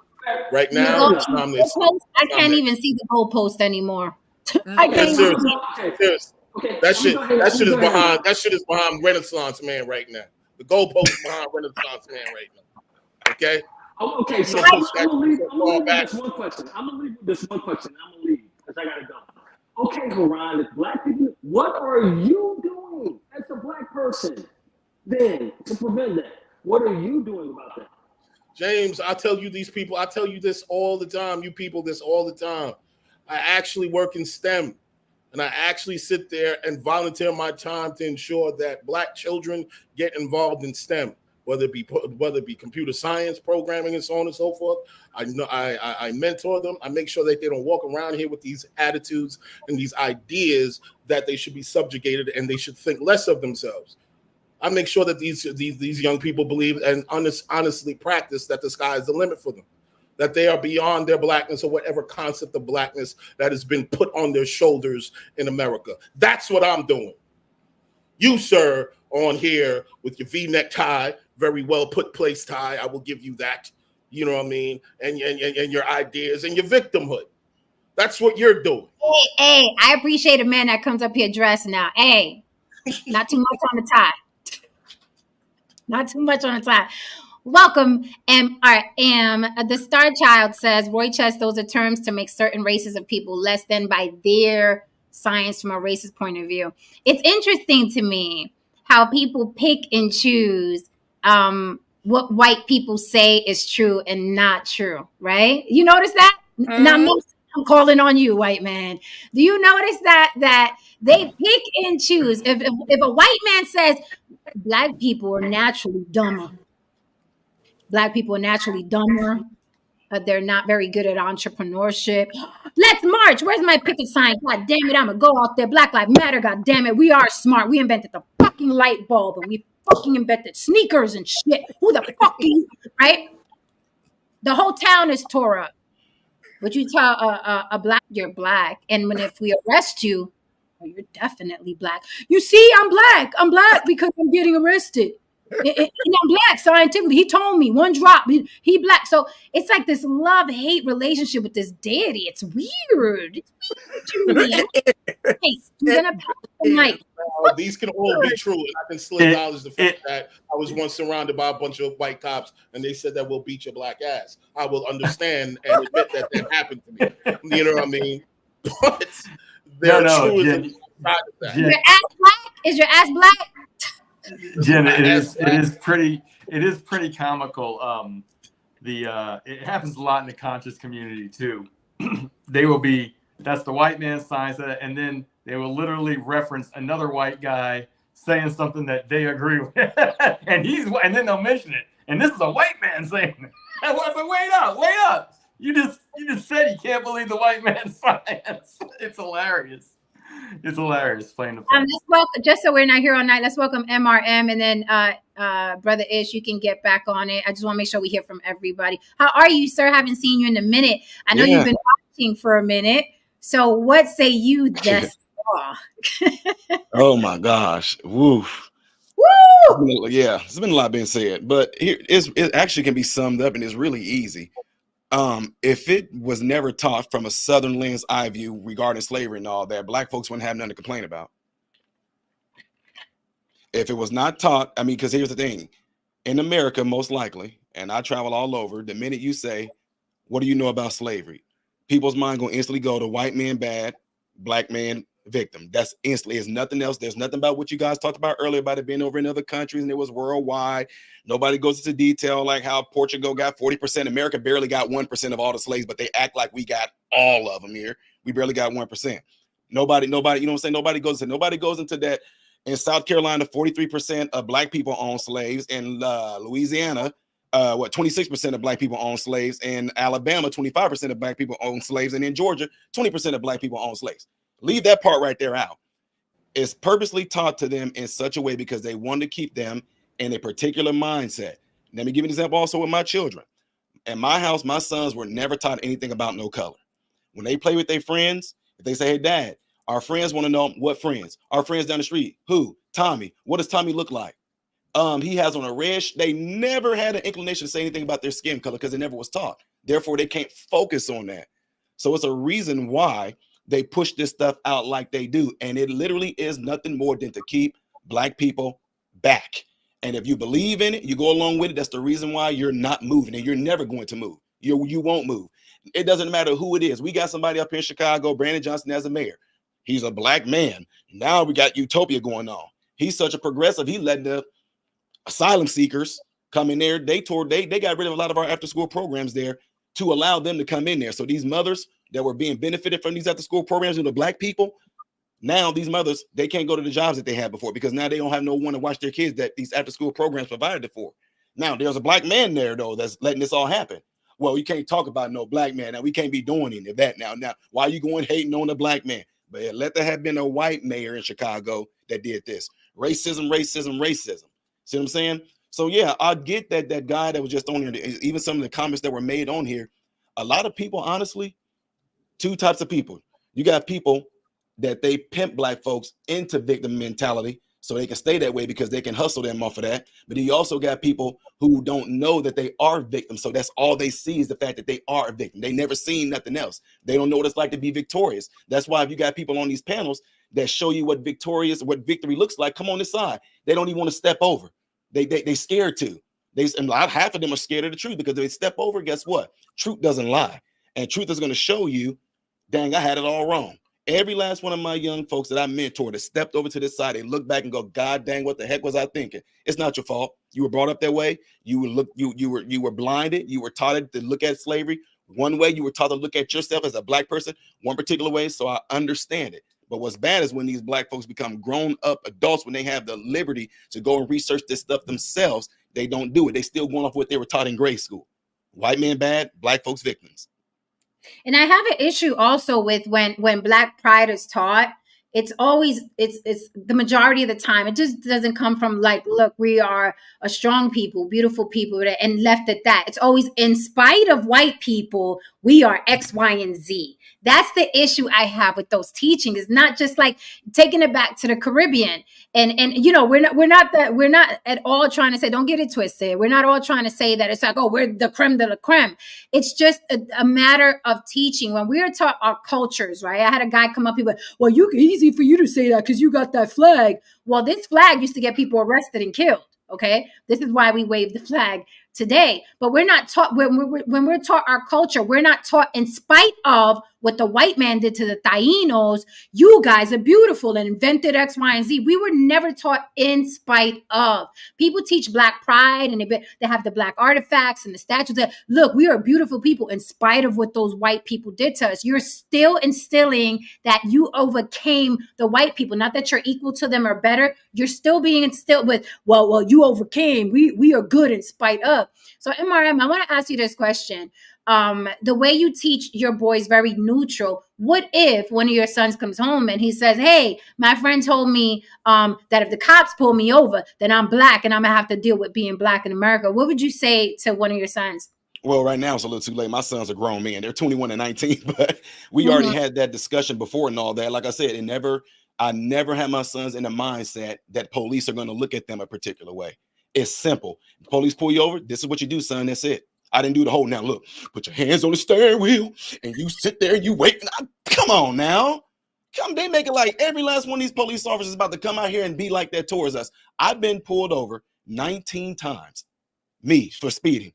Right now, it's time to. I can't even see the goalpost anymore. I can't even seriously. Okay, that shit is behind Renaissance Man right now. The goalpost is behind Renaissance Man right now. Okay. Okay. So I'm gonna leave with this one question. I'm gonna leave because I gotta go. Okay, Haran, if black people, what are you doing as a black person then to prevent that? What are you doing about that? James, I tell you this all the time. You people, this all the time. I actually work in STEM. And I actually sit there and volunteer my time to ensure that black children get involved in STEM, whether it be computer science, programming, and so on and so forth. I mentor them. I make sure that they don't walk around here with these attitudes and these ideas that they should be subjugated and they should think less of themselves. I make sure that these young people believe and honestly practice that the sky is the limit for them, that they are beyond their blackness or whatever concept of blackness that has been put on their shoulders in America. That's what I'm doing. You, sir, on here with your V-neck tie, very well put place tie, I will give you that. You know what I mean? And your ideas and your victimhood. That's what you're doing. Hey, I appreciate a man that comes up here dressed now. Hey, not too much on the tie. Not too much on the tie. Welcome, the Star Child says, Roy Chess, those are terms to make certain races of people less than by their science from a racist point of view. It's interesting to me how people pick and choose what white people say is true and not true, right? You notice that? Now, I'm calling on you, white man. Do you notice that they pick and choose? If a white man says black people are naturally dumber, black people are naturally dumber, They're not very good at entrepreneurship. Let's march. Where's my picket sign? God damn it, I'm gonna go out there. Black Lives Matter. God damn it, we are smart. We invented the fucking light bulb, and we fucking invented sneakers and shit. Who the fuck are you? Right? The whole town is tore up. Would you tell a black you're black, and when if we arrest you, oh, you're definitely black. You see, I'm black. I'm black because I'm getting arrested. And I'm black scientifically. He told me one drop. He black. So it's like this love-hate relationship with this deity. It's weird. It's weird to me. Hey, I'm gonna pass the mic. These can all be true, and I can still acknowledge the fact that I was once surrounded by a bunch of white cops, and they said that we'll beat your black ass. I will understand and admit that that happened to me. You know what I mean? But there are truisms outside of that. Your ass black? Is your ass black? Jen, it is pretty comical. It happens a lot in the conscious community too. That's the white man's science, and then they will literally reference another white guy saying something that they agree with, and then they'll mention it. And this is a white man saying it. I was like, wait up! You just said you can't believe the white man's science. It's hilarious. It's hilarious playing the Let's welcome, just so we're not here all night, let's welcome MRM, and then Brother Ish, you can get back on it. I just want to make sure we hear from everybody. How are you, sir? Haven't seen you in a minute. I know you've been watching for a minute. So what say you thus far? Oh my gosh. Woof. Woo! Yeah, there's been a lot being said, but it actually can be summed up and it's really easy. If it was never taught from a Southern lens eye view regarding slavery and all that, Black folks wouldn't have nothing to complain about. If it was not taught, I mean, because here's the thing, in America, most likely, and I travel all over, the minute you say, what do you know about slavery? People's mind gonna instantly go to white man bad, black man victim. That's instantly. It's nothing else. There's nothing about what you guys talked about earlier about it being over in other countries and it was worldwide. Nobody goes into detail like how Portugal got 40%. America barely got 1% of all the slaves, but they act like we got all of them here. We barely got 1%. Nobody, you know what I'm saying? Nobody goes into that. In South Carolina, 43% of black people own slaves. In Louisiana, 26% of black people own slaves. In Alabama, 25% of black people own slaves. And in Georgia, 20% of black people own slaves. Leave that part right there out. It's purposely taught to them in such a way because they want to keep them in a particular mindset. Let me give you an example also with my children. In my house, my sons were never taught anything about no color. When they play with their friends, if they say, hey, dad, our friends want to know what friends. Our friends down the street. Who? Tommy. What does Tommy look like? He has on a red. They never had an inclination to say anything about their skin color because it never was taught. Therefore, they can't focus on that. So it's a reason why they push this stuff out like they do. And it literally is nothing more than to keep black people back. And if you believe in it, you go along with it. That's the reason why you're not moving and you're never going to move. You won't move. It doesn't matter who it is. We got somebody up here in Chicago, Brandon Johnson as a mayor. He's a black man. Now we got utopia going on. He's such a progressive. He let the asylum seekers come in there. They got rid of a lot of our after school programs there to allow them to come in there. So these mothers that were being benefited from these after school programs and the black people, now these mothers, they can't go to the jobs that they had before because now they don't have no one to watch their kids that these after school programs provided it for. Now there's a black man there though that's letting this all happen. Well, you can't talk about no black man. Now we can't be doing any of that now. Now, why are you going hating on the black man? But let there have been a white mayor in Chicago that did this. Racism. See what I'm saying? So yeah, I get that guy that was just on here, even some of the comments that were made on here. A lot of people, honestly, two types of people. You got people that they pimp black folks into victim mentality so they can stay that way because they can hustle them off of that. But you also got people who don't know that they are victims. So that's all they see is the fact that they are a victim. They never seen nothing else. They don't know what it's like to be victorious. That's why if you got people on these panels that show you what victory looks like, come on this side. They don't even want to step over. They scared to. And half of them are scared of the truth because if they step over, guess what? Truth doesn't lie. And truth is going to show you, dang, I had it all wrong. Every last one of my young folks that I mentored that stepped over to this side, they look back and go, God dang, what the heck was I thinking? It's not your fault. You were brought up that way. You were blinded. You were taught to look at slavery one way. You were taught to look at yourself as a black person one particular way. So I understand it. But what's bad is when these black folks become grown up adults, when they have the liberty to go and research this stuff themselves, they don't do it. They still going off what they were taught in grade school. White man bad, black folks victims. And I have an issue also with when Black pride is taught. It's always it's the majority of the time. It just doesn't come from like, look, we are a strong people, beautiful people, and left at that. It's always in spite of white people, we are X, Y, and Z. That's the issue I have with those teachings. It's not just like taking it back to the Caribbean. And you know, we're not at all trying to say, don't get it twisted. We're not all trying to say that it's like, oh, we're the creme de la creme. It's just a matter of teaching. When we are taught our cultures, right? I had a guy come up, he went, well, easy for you to say that because you got that flag. Well, this flag used to get people arrested and killed. Okay, this is why we wave the flag today. But we're not taught when we're taught our culture. We're not taught in spite of what the white man did to the Tainos. You guys are beautiful and invented X, Y, and Z. We were never taught in spite of. People teach Black pride and they have the Black artifacts and the statues that look, we are beautiful people in spite of what those white people did to us. You're still instilling that you overcame the white people, not that you're equal to them or better. You're still being instilled with, well, you overcame. We are good in spite of. So MRM, I want to ask you this question. The way you teach your boys very neutral. What if one of your sons comes home and he says, hey, my friend told me that if the cops pull me over, then I'm Black and I'm gonna have to deal with being Black in America. What would you say to one of your sons? Well, right now it's a little too late. My sons are grown men. They're 21 and 19, but we already had that discussion before and all that. Like I said, I never had my sons in the mindset that police are going to look at them a particular way. It's simple. The police pull you over. This is what you do, son. That's it. I didn't do the whole, now look, put your hands on the steering wheel and you sit there and you wait. Come on now. They make it like every last one of these police officers is about to come out here and be like that towards us. I've been pulled over 19 times, me, for speeding.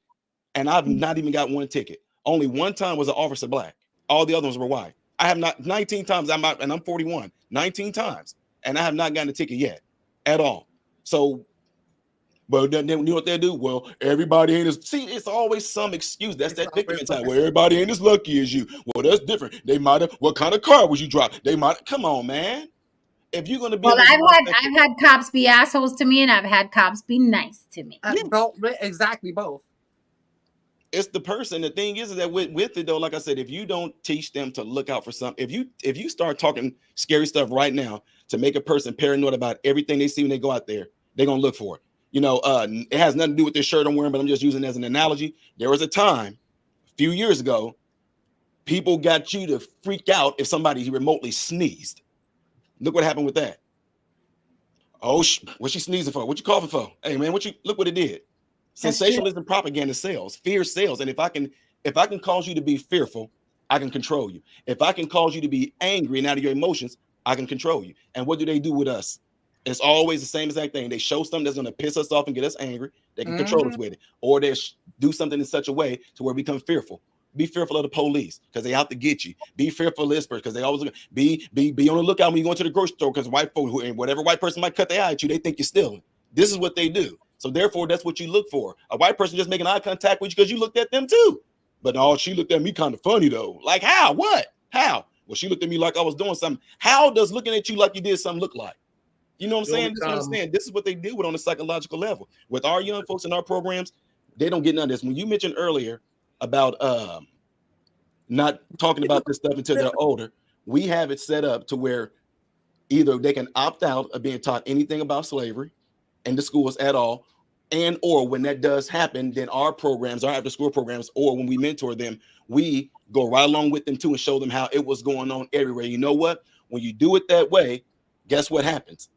And I've not even got one ticket. Only one time was an officer Black. All the other ones were white. I have not 19 times. I'm 41. 19 times, and I have not gotten a ticket yet, at all. So, well, then you know what they do? Well, everybody ain't as see. It's always some excuse. That's that victim mentality. Well, everybody ain't as lucky as you. Well, that's different. They might have. What kind of car was you driving? They might. Come on, man. If you're gonna be, well, I've had cops be assholes to me, and I've had cops be nice to me. Exactly both. It's the person. The thing is that with it though, like I said, if you don't teach them to look out for something, if you start talking scary stuff right now to make a person paranoid about everything they see when they go out there, they're gonna look for it. You know, it has nothing to do with this shirt I'm wearing, but I'm just using it as an analogy. There was a time, a few years ago, people got you to freak out if somebody remotely sneezed. Look what happened with that. Oh, what she sneezing for? What you coughing for? Hey man, look what it did. Sensationalism propaganda sells, fear sells. And if I can cause you to be fearful, I can control you. If I can cause you to be angry and out of your emotions, I can control you. And what do they do with us? It's always the same exact thing. They show something that's going to piss us off and get us angry. They can control us with it. Or they do something in such a way to where we become fearful. Be fearful of the police because they out to get you. Be fearful of this person because they always be on the lookout when you go into the grocery store because white folks, whatever white person might cut their eye at you, they think you're stealing. This is what they do. So therefore, that's what you look for. A white person just making eye contact with you because you looked at them too. But no, she looked at me kind of funny though. Like how? What? How? Well, she looked at me like I was doing something. How does looking at you like you did something look like? You know what I'm saying? This is what I'm saying. This is what they deal with on a psychological level. With our young folks in our programs, they don't get none of this. When you mentioned earlier about not talking about this stuff until they're older, we have it set up to where either they can opt out of being taught anything about slavery in the schools at all, and or when that does happen, then our programs, our after school programs, or when we mentor them, we go right along with them too and show them how it was going on everywhere. You know what? When you do it that way, guess what happens?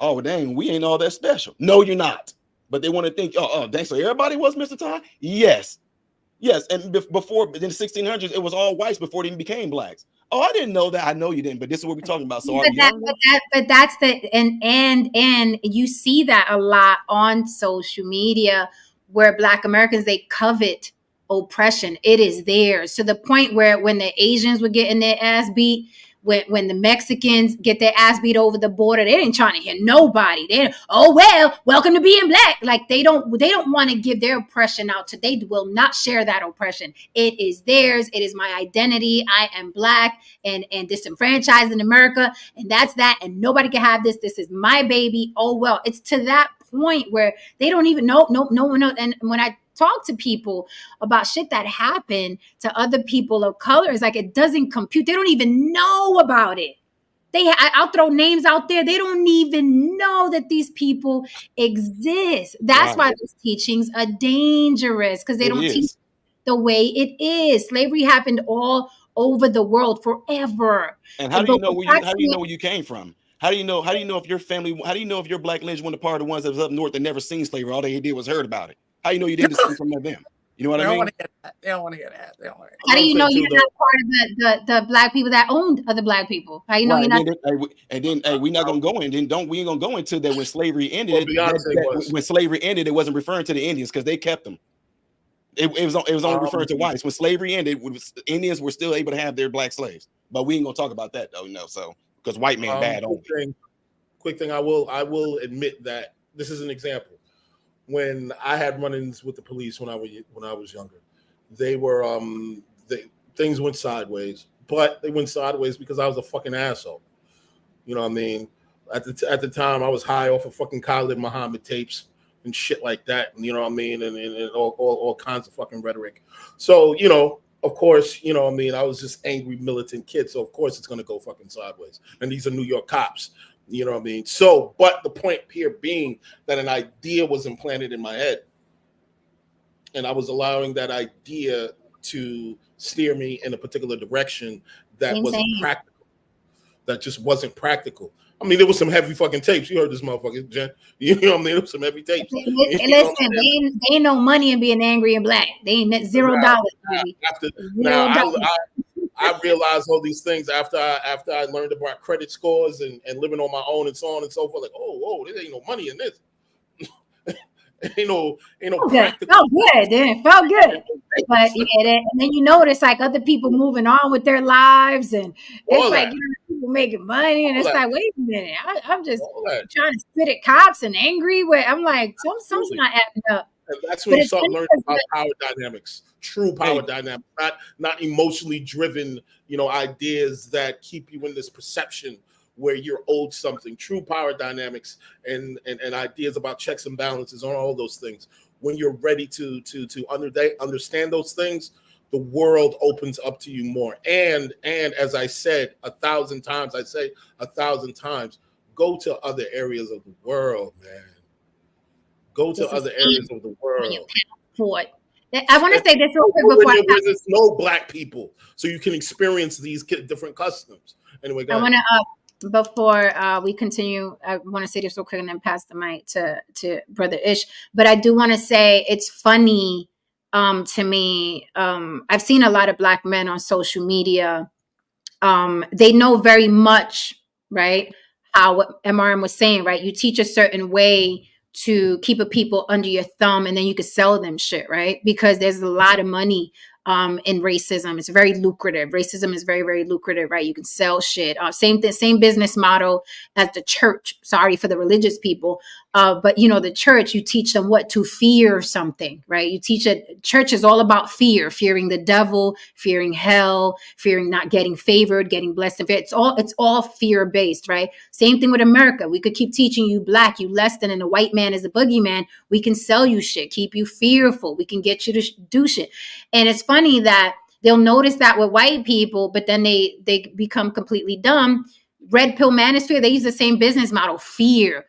Oh, dang, we ain't all that special. No, you're not. But they want to think, oh, dang, so everybody was Mr. Ty? Yes. And before, in the 1600s, it was all whites before they even became blacks. Oh, I didn't know that. I know you didn't, but this is what we're talking about. So but that's the and you see that a lot on social media where Black Americans, they covet oppression. It is theirs to the point where when the Asians were getting their ass beat, when the Mexicans get their ass beat over the border, they ain't trying to hear nobody. Welcome to being Black. Like they don't want to give their oppression out to. They will not share that oppression. It is theirs. It is my identity. I am Black and disenfranchised in America, and that's that. And nobody can have this. This is my baby. Oh well, it's to that point where they don't even know. No one knows. And when I talk to people about shit that happened to other people of color, it's like it doesn't compute. They don't even know about it. I'll throw names out there. They don't even know that these people exist. That's why those teachings are dangerous, because they don't teach the way it is. Slavery happened all over the world forever. And how do you know where you came from? How do you know if your family? How do you know if your black lineage wasn't a part of the ones that was up north that never seen slavery? All they did was heard about it. How do you know you didn't descend from them? You know what I mean? They don't want to hear that. How do you know you're not part of the black people that owned other black people? How you know you're not? And then we're not gonna go in. Then we ain't gonna go into that when slavery ended. When slavery ended, it wasn't referring to the Indians because they kept them. It was only referring to whites. When slavery ended, Indians were still able to have their black slaves. But we ain't gonna talk about that though, So because white man bad only. Quick thing, I will admit that this is an example. When I had run-ins with the police when I was younger, they were things went sideways, but they went sideways because I was a fucking asshole. You know what I mean? At the time, I was high off of fucking Khalid Muhammad tapes and shit like that. You know what I mean? And all kinds of fucking rhetoric. So, of course, I was just angry militant kid. So of course it's gonna go fucking sideways. And these are New York cops. You know what I mean? So, but the point here being that an idea was implanted in my head, and I was allowing that idea to steer me in a particular direction that wasn't practical. That just wasn't practical. I mean, there was some heavy fucking tapes. You heard this motherfucker, Jen. You know what I mean? There was some heavy tapes. Listen, they ain't no money in being angry and black. They ain't $0. I realized all these things after I learned about credit scores and living on my own and so on and so forth. Like, whoa, there ain't no money in this. ain't no practical. Felt good. Then felt good. But and then you notice like other people moving on with their lives, and it's like people making money, and it's like, wait a minute, I'm just trying to spit at cops and angry. Where I'm like, something's not adding up. And that's when you start learning about power dynamics, true power dynamics, not emotionally driven, ideas that keep you in this perception where you're owed something. True power dynamics and ideas about checks and balances on all those things. When you're ready to understand those things, the world opens up to you more. And as I said 1,000 times, go to other areas of the world, man. Go to other areas of the world. I want to say this real quick before there's no black people, so you can experience these different customs. Anyway, I want to before we continue, I want to say this real quick and then pass the mic to Brother Ish. But I do want to say it's funny to me. I've seen a lot of black men on social media. They know very much, right? How what MRM was saying, right? You teach a certain way to keep a people under your thumb, and then you could sell them shit, right? Because there's a lot of money in racism. It's very lucrative. Racism is very, very lucrative, right? You can sell shit. Same business model as the church. Sorry for the religious people. But the church, you teach them what to fear something, right? You teach it. Church is all about fear, fearing the devil, fearing hell, fearing not getting favored, getting blessed. It's all fear based, right? Same thing with America. We could keep teaching you black, you less than, and the white man is a boogeyman. We can sell you shit, keep you fearful. We can get you to do shit. And it's funny that they'll notice that with white people, but then they become completely dumb. Red pill manosphere, they use the same business model. Fear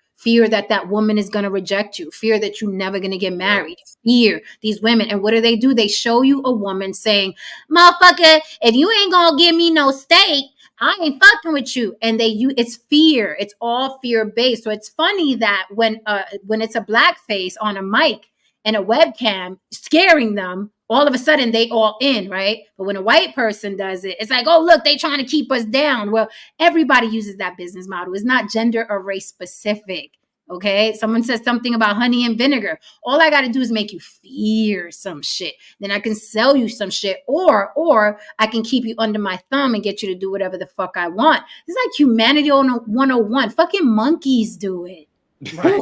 that woman is going to reject you. Fear that you're never going to get married. Fear these women. And what do? They show you a woman saying, motherfucker, if you ain't going to give me no steak, I ain't fucking with you. And it's fear. It's all fear based. So it's funny that when it's a black face on a mic and a webcam scaring them, all of a sudden they all in, right? But when a white person does it, it's like, oh, look, they trying to keep us down. Well, everybody uses that business model. It's not gender or race specific, okay? Someone says something about honey and vinegar. All I got to do is make you fear some shit. Then I can sell you some shit, or I can keep you under my thumb and get you to do whatever the fuck I want. It's like humanity 101. Fucking monkeys do it. Right.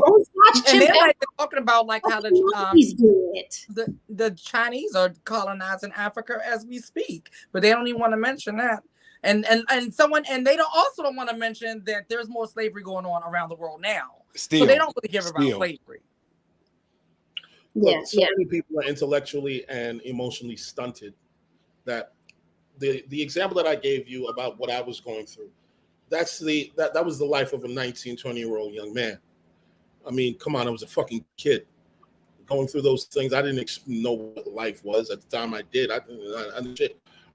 And then like they're talking about like how the Chinese are colonizing Africa as we speak, but they don't even want to mention that. And they don't want to mention that there's more slavery going on around the world now. So they don't really care about slavery. Look, so many people are intellectually and emotionally stunted that the example that I gave you about what I was going through, that was the life of a 19, 20-year-old young man. I mean, come on, I was a fucking kid going through those things. I didn't know what life was at the time. I did. I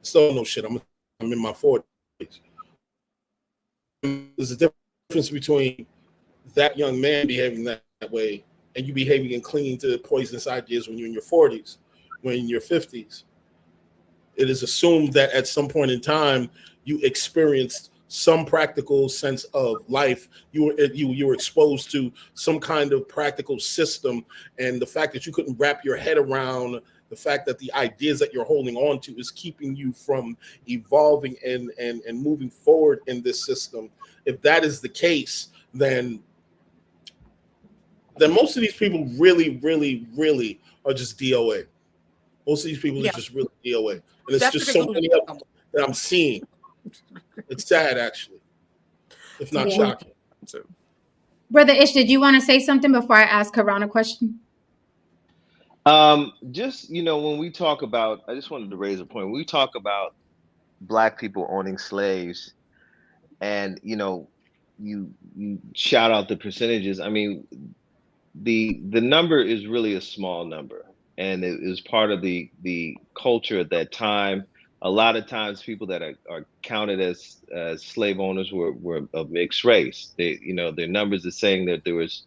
still don't know shit. I'm in my 40s. There's a difference between that young man behaving that way and you behaving and clinging to poisonous ideas when you're in your 40s, when you're in your 50s. It is assumed that at some point in time you experienced some practical sense of life. You were exposed to some kind of practical system, and the fact that you couldn't wrap your head around the fact that the ideas that you're holding on to is keeping you from evolving and moving forward in this system. If that is the case, then most of these people really are just DOA. Most of these people are just really DOA. And it's just so many of them that I'm seeing. It's sad, actually, if not shocking. Brother Ish, did you want to say something before I ask Karan a question? Just, when we talk about, I just wanted to raise a point. When we talk about Black people owning slaves and, you shout out the percentages. I mean, the number is really a small number, and it is part of the culture at that time. A lot of times people that are counted as slave owners were of mixed race. Their numbers are saying that there was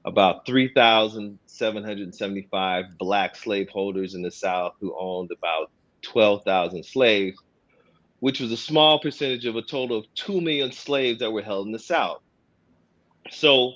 about 3,775 Black slaveholders in the South who owned about 12,000 slaves, which was a small percentage of a total of 2 million slaves that were held in the South. So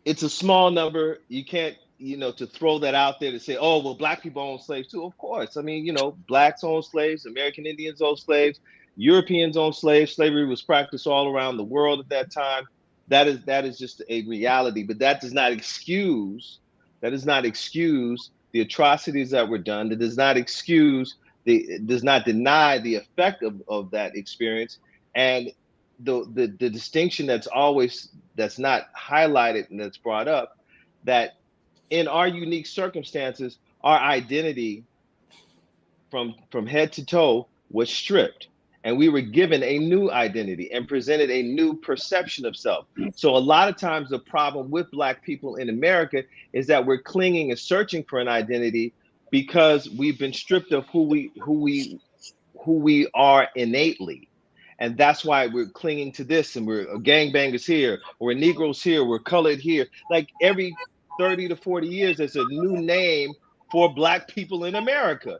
it's a small number. You can't, to throw that out there to say, oh, well, Black people own slaves too. Of course. I mean, Blacks own slaves, American Indians own slaves, Europeans own slaves. Slavery was practiced all around the world at that time. That is just a reality, but that does not excuse the atrocities that were done. That does not does not deny the effect of that experience. And the distinction that's not highlighted and that's brought up, that in our unique circumstances, our identity from head to toe was stripped, and we were given a new identity and presented a new perception of self. So a lot of times the problem with Black people in America is that we're clinging and searching for an identity because we've been stripped of who we are innately. And that's why we're clinging to this, and we're gangbangers here, we're Negroes here, we're colored here. Like every 30 to 40 years, there's a new name for Black people in America.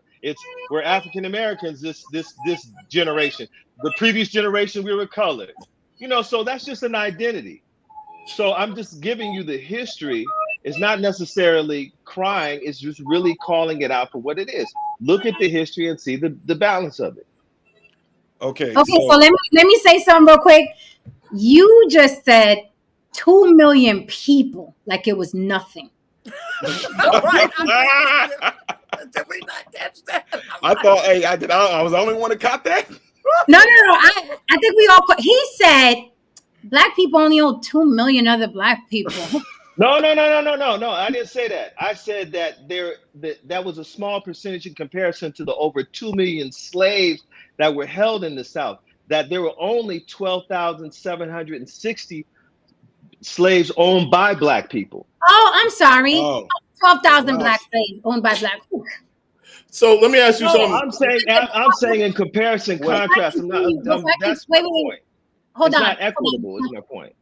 We're African Americans this generation. The previous generation, we were colored. So that's just an identity. So I'm just giving you the history. It's not necessarily crying, it's just really calling it out for what it is. Look at the history and see the balance of it. Okay, so let me say something real quick. You just said 2 million people like it was nothing. Right. Did we not catch that? I thought, I was the only one to caught that. No. I think we all. He said Black people only own 2 million other Black people. No. I didn't say that. I said that that was a small percentage in comparison to the over 2 million slaves that were held in the South. That there were only 12,760 slaves owned by Black people. Oh, I'm sorry. 12,000 Black slaves owned by Black people. So let me ask you something. I'm saying in comparison, contrast. That's my point. Hold on. It's not equitable. Is my point.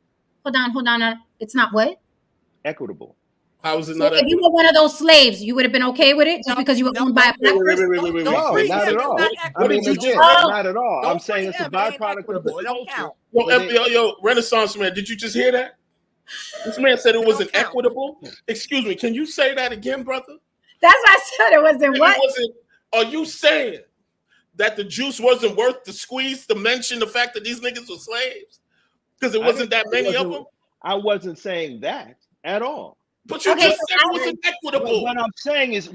Hold on. It's not what? Equitable. How is it not equitable? If you were one of those slaves, you would have been okay with it just because you were owned by a Black person? Wait. No, not at all. Not at all. I'm saying it's a byproduct of the culture. Yo, Renaissance man, did you just hear that? This man said it wasn't equitable. Excuse me, can you say that again, brother? That's what I said. It wasn't what? Are you saying that the juice wasn't worth the squeeze to mention the fact that these niggas were slaves? Because it wasn't that many of them? I wasn't saying that at all. But you just said it wasn't equitable. What I'm saying is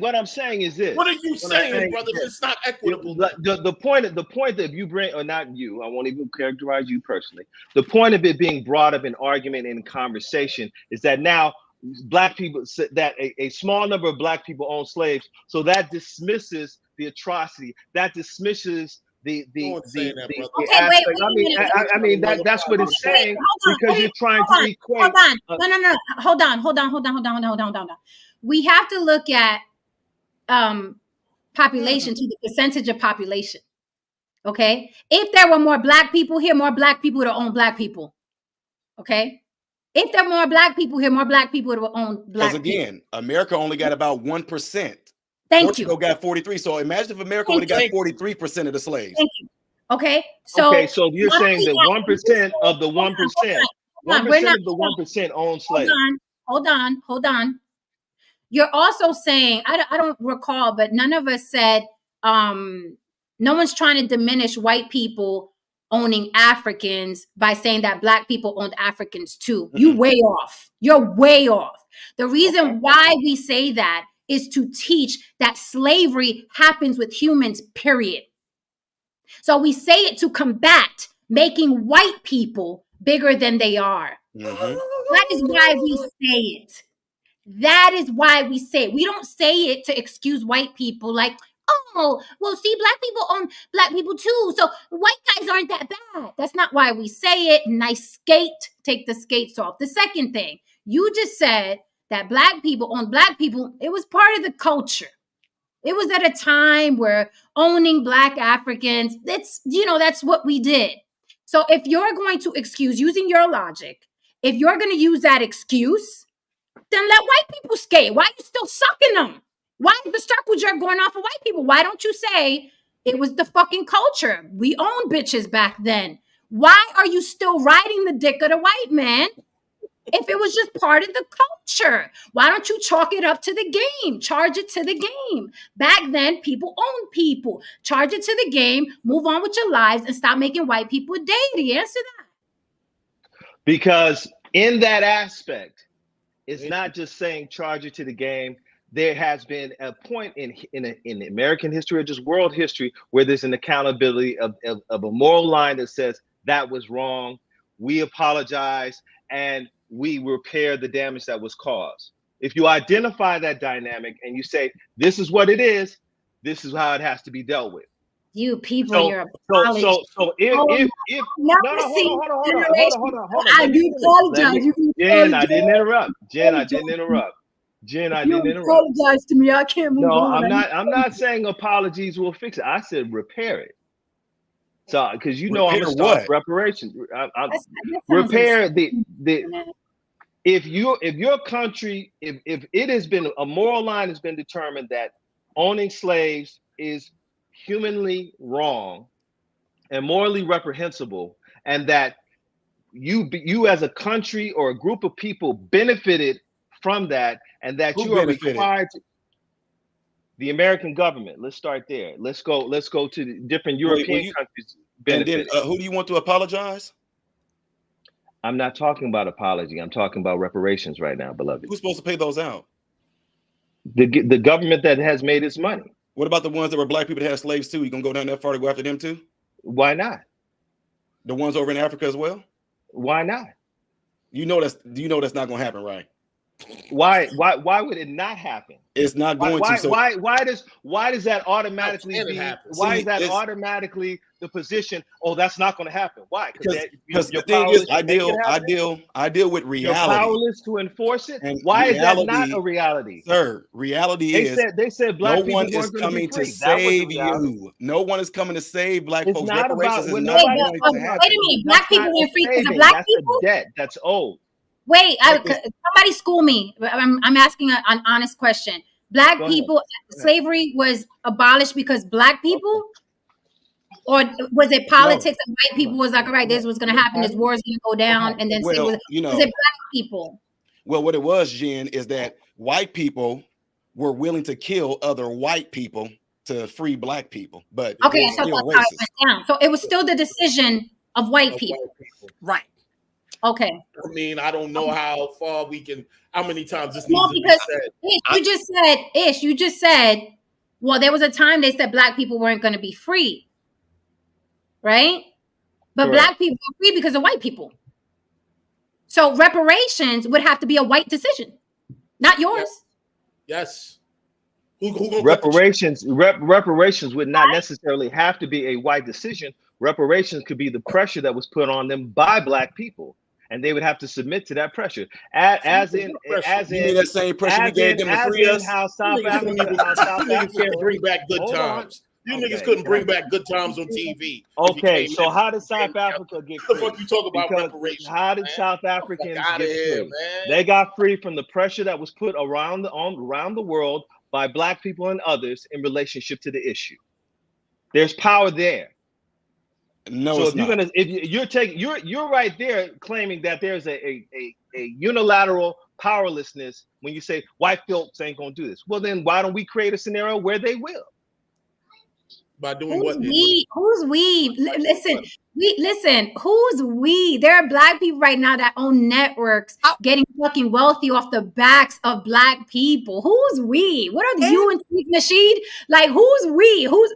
this. What are you saying, brother? It's not equitable. The point that you bring, or not you, I won't even characterize you personally. The point of it being brought up in argument and conversation is that now black people, that a small number of black people owned slaves. So that dismisses the atrocity. That dismisses the Okay, wait aspect. a minute. I mean that's what it's Wait, saying, because you're trying to equate. Hold on. No. Hold on. We have to look at population to the percentage of population. Okay, if there were more black people here, more black people would own black people. Okay, if there were more black people here, more black people would own black people. Because again, America only got about 1%. Portugal got 43. So imagine if America only got 43% of the slaves. Thank you. Okay, so you're saying that 1% of the 1%, 1% of the 1% own slaves. Hold on. You're also saying, I don't recall, but none of us said, no one's trying to diminish white people owning Africans by saying that black people owned Africans too. Mm-hmm. You're way off. The reason why we say that is to teach that slavery happens with humans, period. So we say it to combat making white people bigger than they are. Mm-hmm. That is why we say it. That is why we say it. We don't say it to excuse white people like, oh, well, see, black people own black people too. So white guys aren't that bad. That's not why we say it. Nice skate. Take the skates off. The second thing, you just said that black people own black people. It was part of the culture. It was at a time where owning black Africans, that's what we did. So if you're going to excuse, using your logic, if you're going to use that excuse, then let white people skate. Why are you still sucking them? Why the circle jerk going off of white people? Why don't you say it was the fucking culture? We owned bitches back then. Why are you still riding the dick of the white man if it was just part of the culture? Why don't you chalk it up to the game? Charge it to the game. Back then, people owned people. Charge it to the game, move on with your lives, and stop making white people a deity. Answer that. Because in that aspect, it's not just saying charge it to the game. There has been a point in American history or just world history where there's an accountability of a moral line that says that was wrong. We apologize and we repair the damage that was caused. If you identify that dynamic and you say, this is what it is, this is how it has to be dealt with. You people, so, you're apology. So if hold on. I do apologize. Jen, I didn't interrupt. Jen, I didn't apologize to me. I can't move on. I'm not saying apologies will fix it. I said repair it. So because I'm gonna start reparations. Repair the if your country, if it has been a moral line has been determined that owning slaves is humanly wrong and morally reprehensible, and that you as a country or a group of people benefited from that, and that you are required to, the American government. Let's start there. Let's go to the different European countries. And then who do you want to apologize? I'm not talking about apology. I'm talking about reparations right now, beloved. Who's supposed to pay those out? The government that has made its money. What about the ones that were black people that had slaves too? You gonna go down that far to go after them too? Why not? The ones over in Africa as well? Why not? Do you know that's not gonna happen, right? Why would it not happen? It's not going to. So why does that automatically automatically the position? Oh, that's not going to happen. Why? Because the thing is, I deal with reality. You're powerless to enforce it. And why is that not a reality, sir? Reality they said black no one is coming to save you. No one is coming to save black folks. Reparations is not going to happen. Wait a minute, black people were free because of black people. That's a debt. That's old. Wait, somebody school me. I'm asking an honest question. Black people, slavery was abolished because black people? Or was it politics and white people was like, all right, this was going to happen, this war is going to go down, and then was it black people? Well, what it was, Jen, is that white people were willing to kill other white people to free black people. But okay, so that's how it went down. So it was still the decision of white people. Right. Okay. I mean, I don't know how far we can, how many times this needs to be said. You just said, well, there was a time they said black people weren't going to be free. Right? But black people are free because of white people. So reparations would have to be a white decision. Not yours. Yes. Who gonna reparations would not necessarily have to be a white decision. Reparations could be the pressure that was put on them by Black people, and they would have to submit to that pressure. As in you mean that same pressure we gave them to free us? how You South niggas Africa can't bring back good hold on. times. You niggas couldn't bring back good times on TV. Okay, so how did South Africa get free? What the fuck you talk about reparations? How did man? South Africans Get get here, free? man. They got free from the pressure that was put around the world by Black people and others in relationship to the issue. There's power there. No, so it's not. You're right there claiming that there's a unilateral powerlessness when you say white folks ain't gonna do this. Well, then why don't we create a scenario where they will? By doing Who's what? we? Who's we? Listen. Who's we? There are Black people right now that own networks getting fucking wealthy off the backs of Black people. Who's we? What are you and Steve Nasheed? Like, who's we? Who's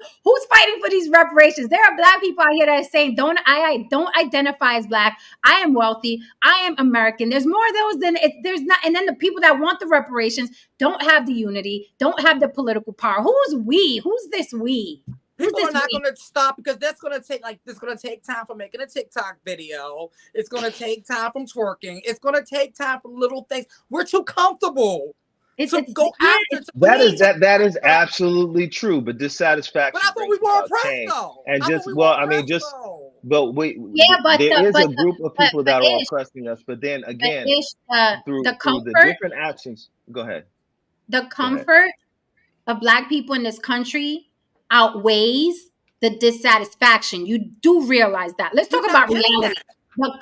fighting for these reparations? There are Black people out here that are saying, I don't identify as Black. I am wealthy. I am American. There's more of those than there's not. And then the people that want the reparations don't have the unity, don't have the political power. Who's we? Who's this we? People are not going to stop because that's going to take time for making a TikTok video. It's going to take time from twerking. It's going to take time from little things. We're too comfortable. That is absolutely true, but dissatisfaction. But I thought we were oppressed though. And there is a group of people that are oppressing us. But then again, through the different actions. Go ahead. The comfort of Black people in this country outweighs the dissatisfaction. You do realize that. Let's talk about reality. The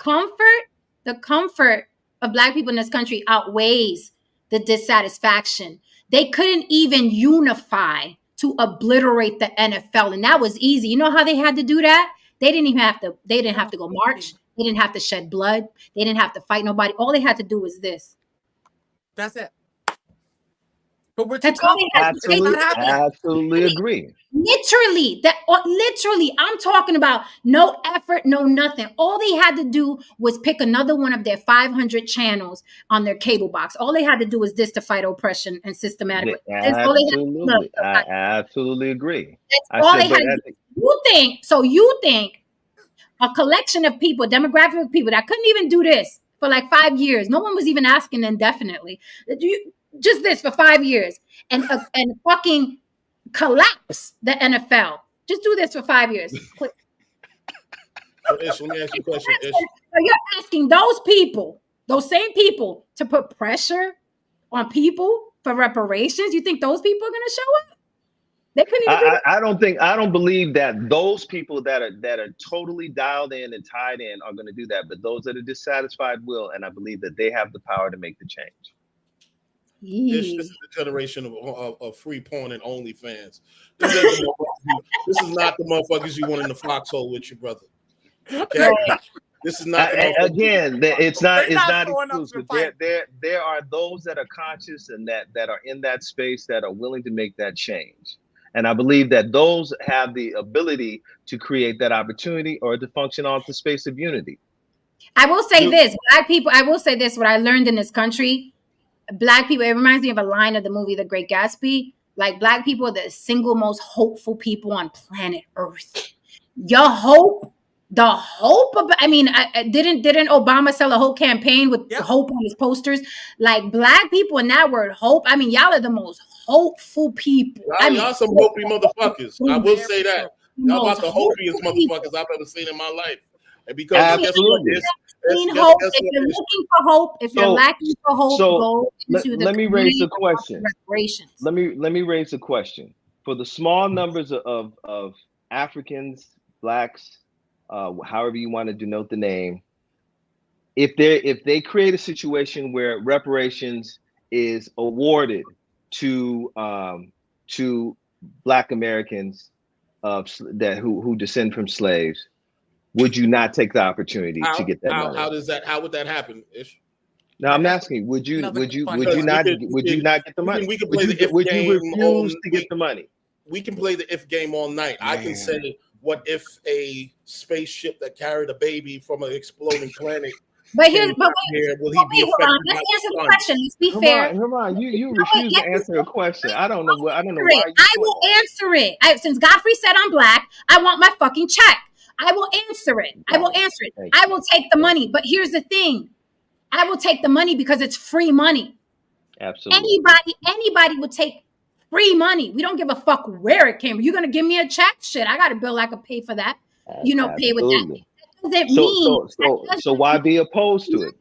comfort of Black people in this country outweighs the dissatisfaction. They couldn't even unify to obliterate the NFL, and that was easy. You know how they had to do that? They didn't have to go march. They didn't have to shed blood. They didn't have to fight nobody. All they had to do was this. That's it. But we're absolutely agree. Literally, I'm talking about no effort, no nothing. All they had to do was pick another one of their 500 channels on their cable box. All they had to do was this to fight oppression and systematic. Absolutely, I absolutely agree. That's all they had to do. You think a collection of people, demographic of people that couldn't even do this for like 5 years. No one was even asking indefinitely. Just this for 5 years and fucking collapse the NFL. Just do this for 5 years. Let me ask you a question. So you're asking those same people to put pressure on people for reparations? You think those people are going to show up? They couldn't even I don't believe that those people that are totally dialed in and tied in are going to do that. But those that are dissatisfied will, and I believe that they have the power to make the change. This is the generation of free porn and OnlyFans. This is not the motherfuckers you want in the foxhole with you, brother. Okay, this is not. Again, it's not exclusive. There are those that are conscious and that are in that space that are willing to make that change. And I believe that those have the ability to create that opportunity or to function off the space of unity. I will say this, Black people. I will say this. What I learned in this country. Black people, it reminds me of a line of the movie The Great Gatsby. Like, Black people are the single most hopeful people on planet Earth. Your hope, the hope of, didn't Obama sell a whole campaign with hope on his posters? Like, Black people in that word, hope. Y'all are the most hopeful people. Y'all some hopey motherfuckers. I will say that. Y'all about the hopiest motherfuckers I've ever seen in my life. And because absolutely. Hope. If you're looking for hope, if you're lacking for hope, go into the let me raise a question. Reparations. Let me raise a question. For the small numbers of Africans, Blacks, however you want to denote the name, if they create a situation where reparations is awarded to Black Americans who descend from slaves, would you not take the opportunity to get that money? How would that happen, Ish? Now I'm asking, would you not get the money? We can play the if game. Would you refuse to get the money? We can play the if game all night. Man. I can say, what if a spaceship that carried a baby from an exploding planet But came but back here, will he wait, be hold on. affected by Let's answer the the sun? question. Let's be fair. Herman, you No, wait, refuse to answer a question. I don't know what. I don't know answer it. why you I doing will answer it. Since Godfrey said I'm black, I want my fucking check. I will answer it. that. I will Got it. answer it. Thank I you. will take the Thank money. But here's the thing. I will take the money because it's free money. you. Absolutely. Anybody would take free money. We don't give a fuck where it came from. You're gonna give me a check? Shit, I got a bill I could pay for that. Pay with that. Absolutely. That doesn't So mean so why be opposed to it?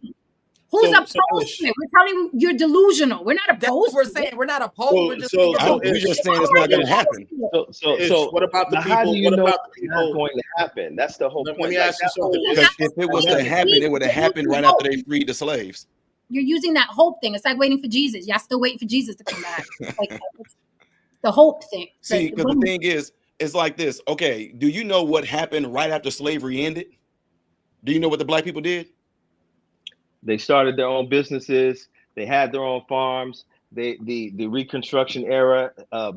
who's So opposed to it? We're telling you you're delusional. We're not That's what opposed we're to saying. it. We're not opposed. We're just so being We're Ish, just saying We're it's not already going to Ish, happen. opposed to it. So What about the now how do people? you What know about the it's not people? going to happen? That's the whole Let point. me Like ask you that whole something. Because if it was to Remember, happen, it would have happened right after they freed the slaves. You're using that hope thing. It's like waiting for Jesus. Y'all still waiting for Jesus to come back. Like the hope thing. See, because the thing is, it's like this. Okay, do you know what happened right after slavery ended? Do you know what the black people did? they started their own businesses. They had their own farms. The Reconstruction era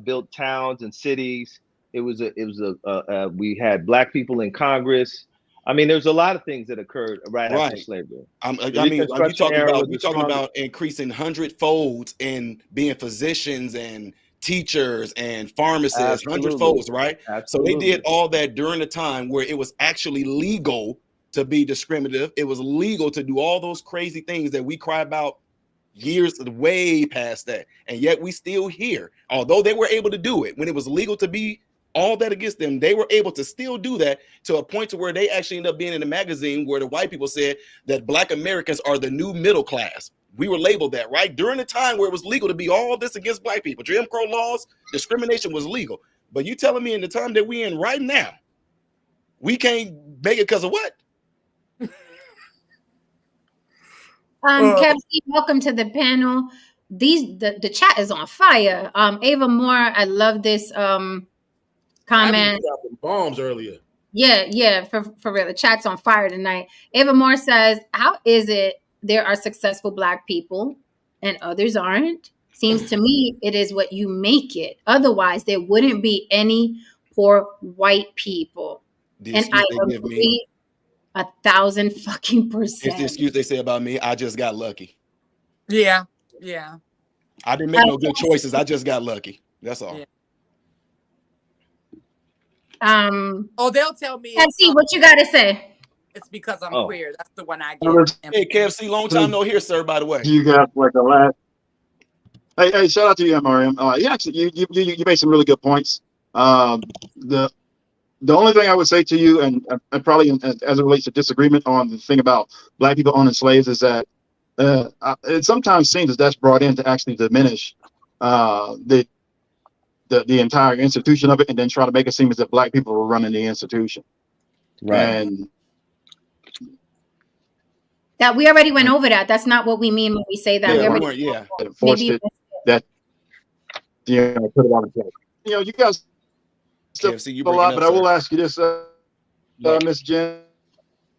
built towns and cities. We had black people in Congress. I mean, there's a lot of things that occurred right after Right. slavery. I The mean, you Reconstruction talking era about was the strongest. increasing hundredfolds in being physicians and teachers and pharmacists, Absolutely, hundredfolds, right? So they did absolutely. all that during the time where it was actually legal to be discriminative. It was legal to do all those crazy things that we cry about years way past that, and yet we still here. Although they were able to do it when it was legal to be all that against them, they were able to still do that to a point to where they actually ended up being in a magazine where the white people said that black Americans are the new middle class. We were labeled that, right? During the time where it was legal to be all this against black people, Jim Crow laws, discrimination was legal. But you telling me in the time that we in right now, we can't make it because of what? Kev, welcome to the panel. The chat is on fire. Ava Moore, I love this Abby comment. dropping bombs earlier. Yeah, for real. The chat's on fire tonight. Ava Moore says, how is it there are successful black people and others aren't? Seems to me it is what you make it. Otherwise, there wouldn't be any poor white people. The And I excuse they give me, agree 1,000 fucking it's the percent. excuse they say about me. I just got lucky. Yeah. I didn't make no good choices. I just got lucky. That's all. Yeah. They'll tell me. see what you got to say. It's because I'm queer. That's the one I get. Hey, KFC, long time no here, sir. By the way, you got like the last. Hey, shout out to you, MRM. You actually you made some really good points. The only thing I would say to you, and probably as it relates to disagreement on the thing about black people owning slaves, is that it sometimes seems that that's brought in to actually diminish the entire institution of it, and then try to make it seem as if black people were running the institution. Right. And that we already went over that. That's not what we mean when we say that. Enforced it. That put it on the plate. You guys still KFC, you a lot, but I will sir. ask you this, Miss Jen.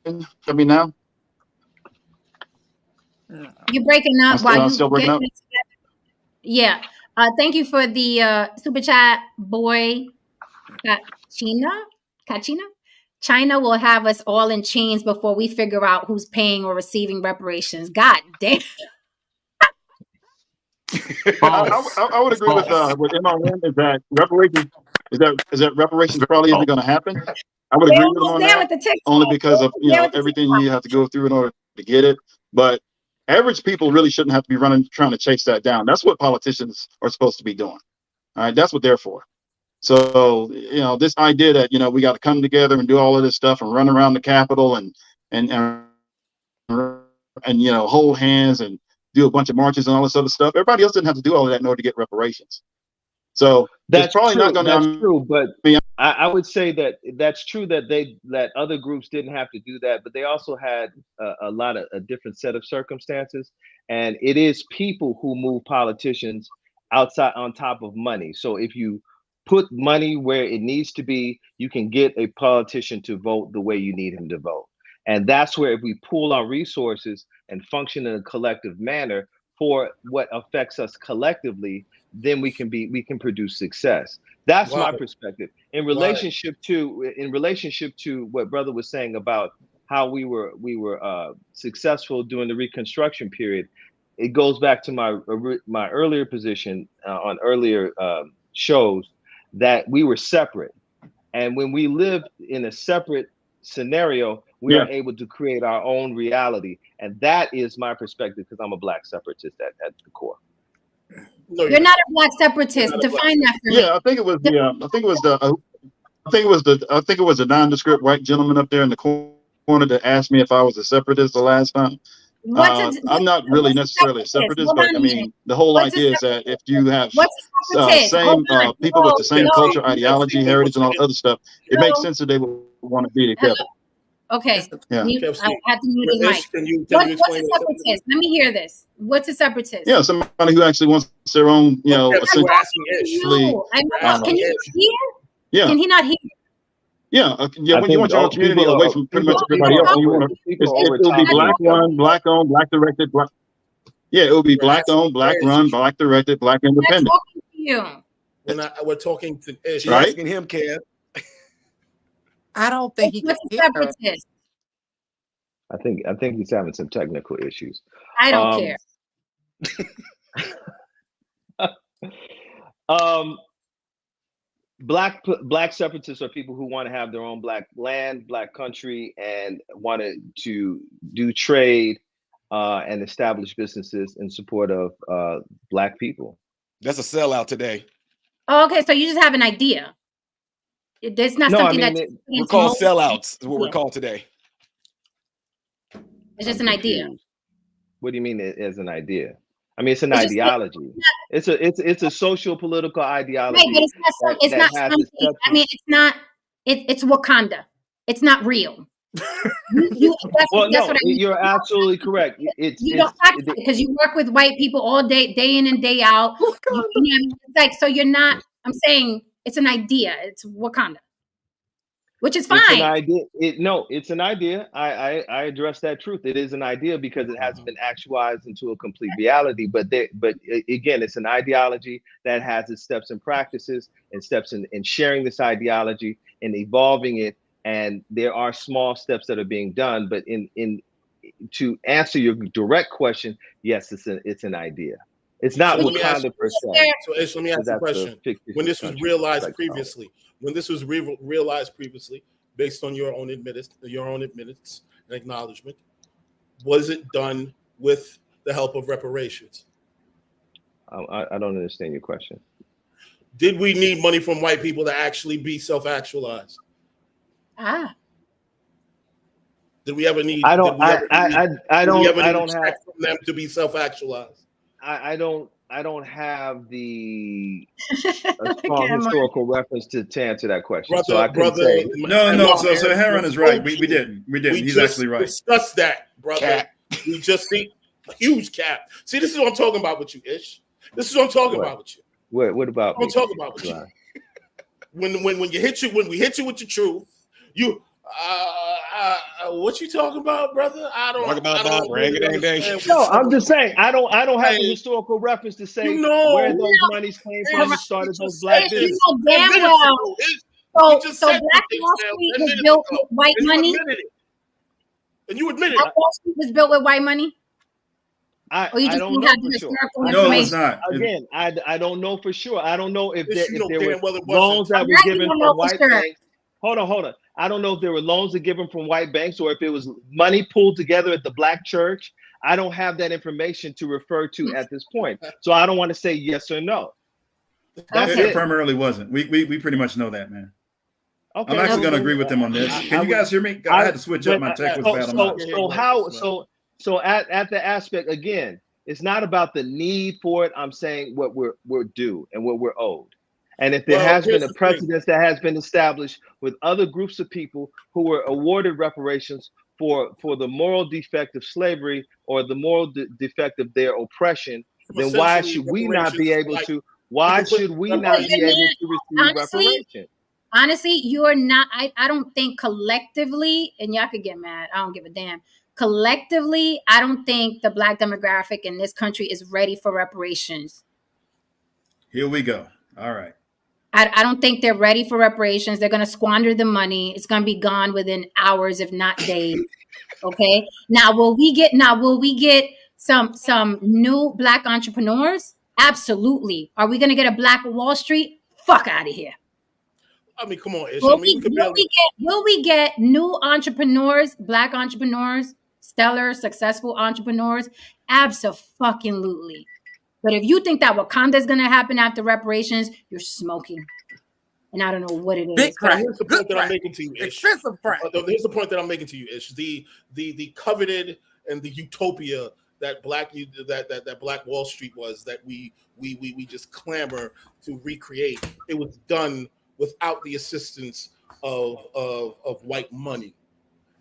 Hear me now? You're breaking up while you still breaking up. It together. Yeah. Thank you for the super chat, boy. Kachina. China will have us all in chains before we figure out who's paying or receiving reparations. God damn. I would agree with MRM is that reparations probably isn't going to happen. I would agree with him on that, only because of everything you have to go through in order to get it. But average people really shouldn't have to be trying to chase that down. That's what politicians are supposed to be doing. All right, that's what they're for. So this idea that we got to come together and do all of this stuff and run around the Capitol and hold hands and do a bunch of marches and all this other stuff. Everybody else didn't have to do all of that in order to get reparations. So that's probably true. Not going to. That's true, but I would say that that's true that other groups didn't have to do that, but they also had a lot of a different set of circumstances, and it is people who move politicians outside on top of money. So if you put money where it needs to be, you can get a politician to vote the way you need him to vote. And that's where if we pool our resources and function in a collective manner for what affects us collectively, then we can produce success. That's my perspective. In relationship to what brother was saying about how we were successful during the Reconstruction period, it goes back to my earlier position on earlier shows, that we were separate. And when we live in a separate scenario, we are able to create our own reality. And that is my perspective, because I'm a Black separatist at the core. No, you're not a Black separatist. Define that for me. Yeah, I think it was the nondescript white gentleman up there in the corner that asked me if I was a separatist the last time. I'm not really necessarily a separatist, but I mean, the whole idea is that if you have same people with the same culture, ideology, heritage, and all other stuff, it makes sense that they would want to be together. Okay. Yeah. I have to mute his mic. What's a separatist? Let me hear this. What's a separatist? Yeah, somebody who actually wants their own, essentially. Can he hear? Yeah. Can he not hear? Yeah, when you want your own community away from pretty much everybody else, you want to. It will be Black run, Black owned, Black directed, Black. Yeah, it will be Black owned, Black run, Black directed, Black independent. We're talking to Ish. You're asking him, Kev. I don't think he can hear. I think he's having some technical issues. I don't care. Black separatists are people who want to have their own Black land, Black country, and wanted to do trade and establish businesses in support of Black people. That's a sellout today. Oh, okay, so you just have an idea. There's not something we're called sellouts. Is what we're called today. It's just an idea. What do you mean as an idea? I mean, it's an ideology. It's a social political ideology. Right, but it's not something. I mean, it's not. It's Wakanda. It's not real. That's what I mean. You're absolutely correct. You don't practice it because you work with white people all day in and day out. So you're not. I'm saying it's an idea. It's Wakanda, which is fine. It's an idea. It's an idea. I address that truth. It is an idea because it hasn't been actualized into a complete reality. But again, it's an ideology that has its steps and practices and steps in sharing this ideology and evolving it. And there are small steps that are being done. But to answer your direct question, yes, it's an idea. It's not Wakanda per se. So Ish, let me ask you a question. When this was realized previously, based on your own admittance and acknowledgement, was it done with the help of reparations? I don't understand your question. Did we need money from white people to actually be self-actualized? Did we ever need? I don't have from them to be self-actualized. I don't have the strong historical reference to answer that question. Brother, so I couldn't say. No. So Heron is right. We didn't. He's actually right. Discuss that, brother. Cap. We just see a huge cap. See, this is what I'm talking about with you, Ish. This is what I'm talking about with you. What about? I'm talking about with you. When we hit you with your truth, you. What you talking about, brother? I don't. No, I'm just saying. I don't have a historical reference to say where those monies came from and started those Black businesses. Damn well. So Black Wall Street was built with white money. And you admitted Black Wall Street was built with white money. I don't know for sure. No, it's not. Again, I don't know for sure. I don't know if there were loans that were given from white banks. Hold on. I don't know if there were loans that given from white banks or if it was money pulled together at the Black church. I don't have that information to refer to at this point. So I don't want to say yes or no. It primarily wasn't. We pretty much know that, man. Okay, I'm actually going to agree with them on this. Can you guys hear me? I had to switch up. My tech was bad. So at the aspect, again, it's not about the need for it. I'm saying what we're due and what we're owed. And if there has been a precedent that has been established with other groups of people who were awarded reparations for the moral defect of slavery or the moral defect of their oppression, then why should we not be able to? Why should we not be able to receive reparations? Honestly, you're not. I don't think collectively, and y'all could get mad. I don't give a damn. Collectively, I don't think the Black demographic in this country is ready for reparations. Here we go. All right. I don't think they're ready for reparations. They're going to squander the money. It's going to be gone within hours, if not days. Okay. Now, will we get some new Black entrepreneurs? Absolutely. Are we going to get a Black Wall Street? Fuck out of here. I mean, come on, Ish. I mean, will we get new entrepreneurs, Black entrepreneurs, stellar, successful entrepreneurs? Absolutely. But if you think that Wakanda is going to happen after reparations, you're smoking. And I don't know what it is. Big crack. Here's the point that I'm making to you, Ish. Expensive crack. Here's the point that I'm making to you, Ish. The coveted and the utopia that Black Wall Street was, that we just clamor to recreate. It was done without the assistance of white money.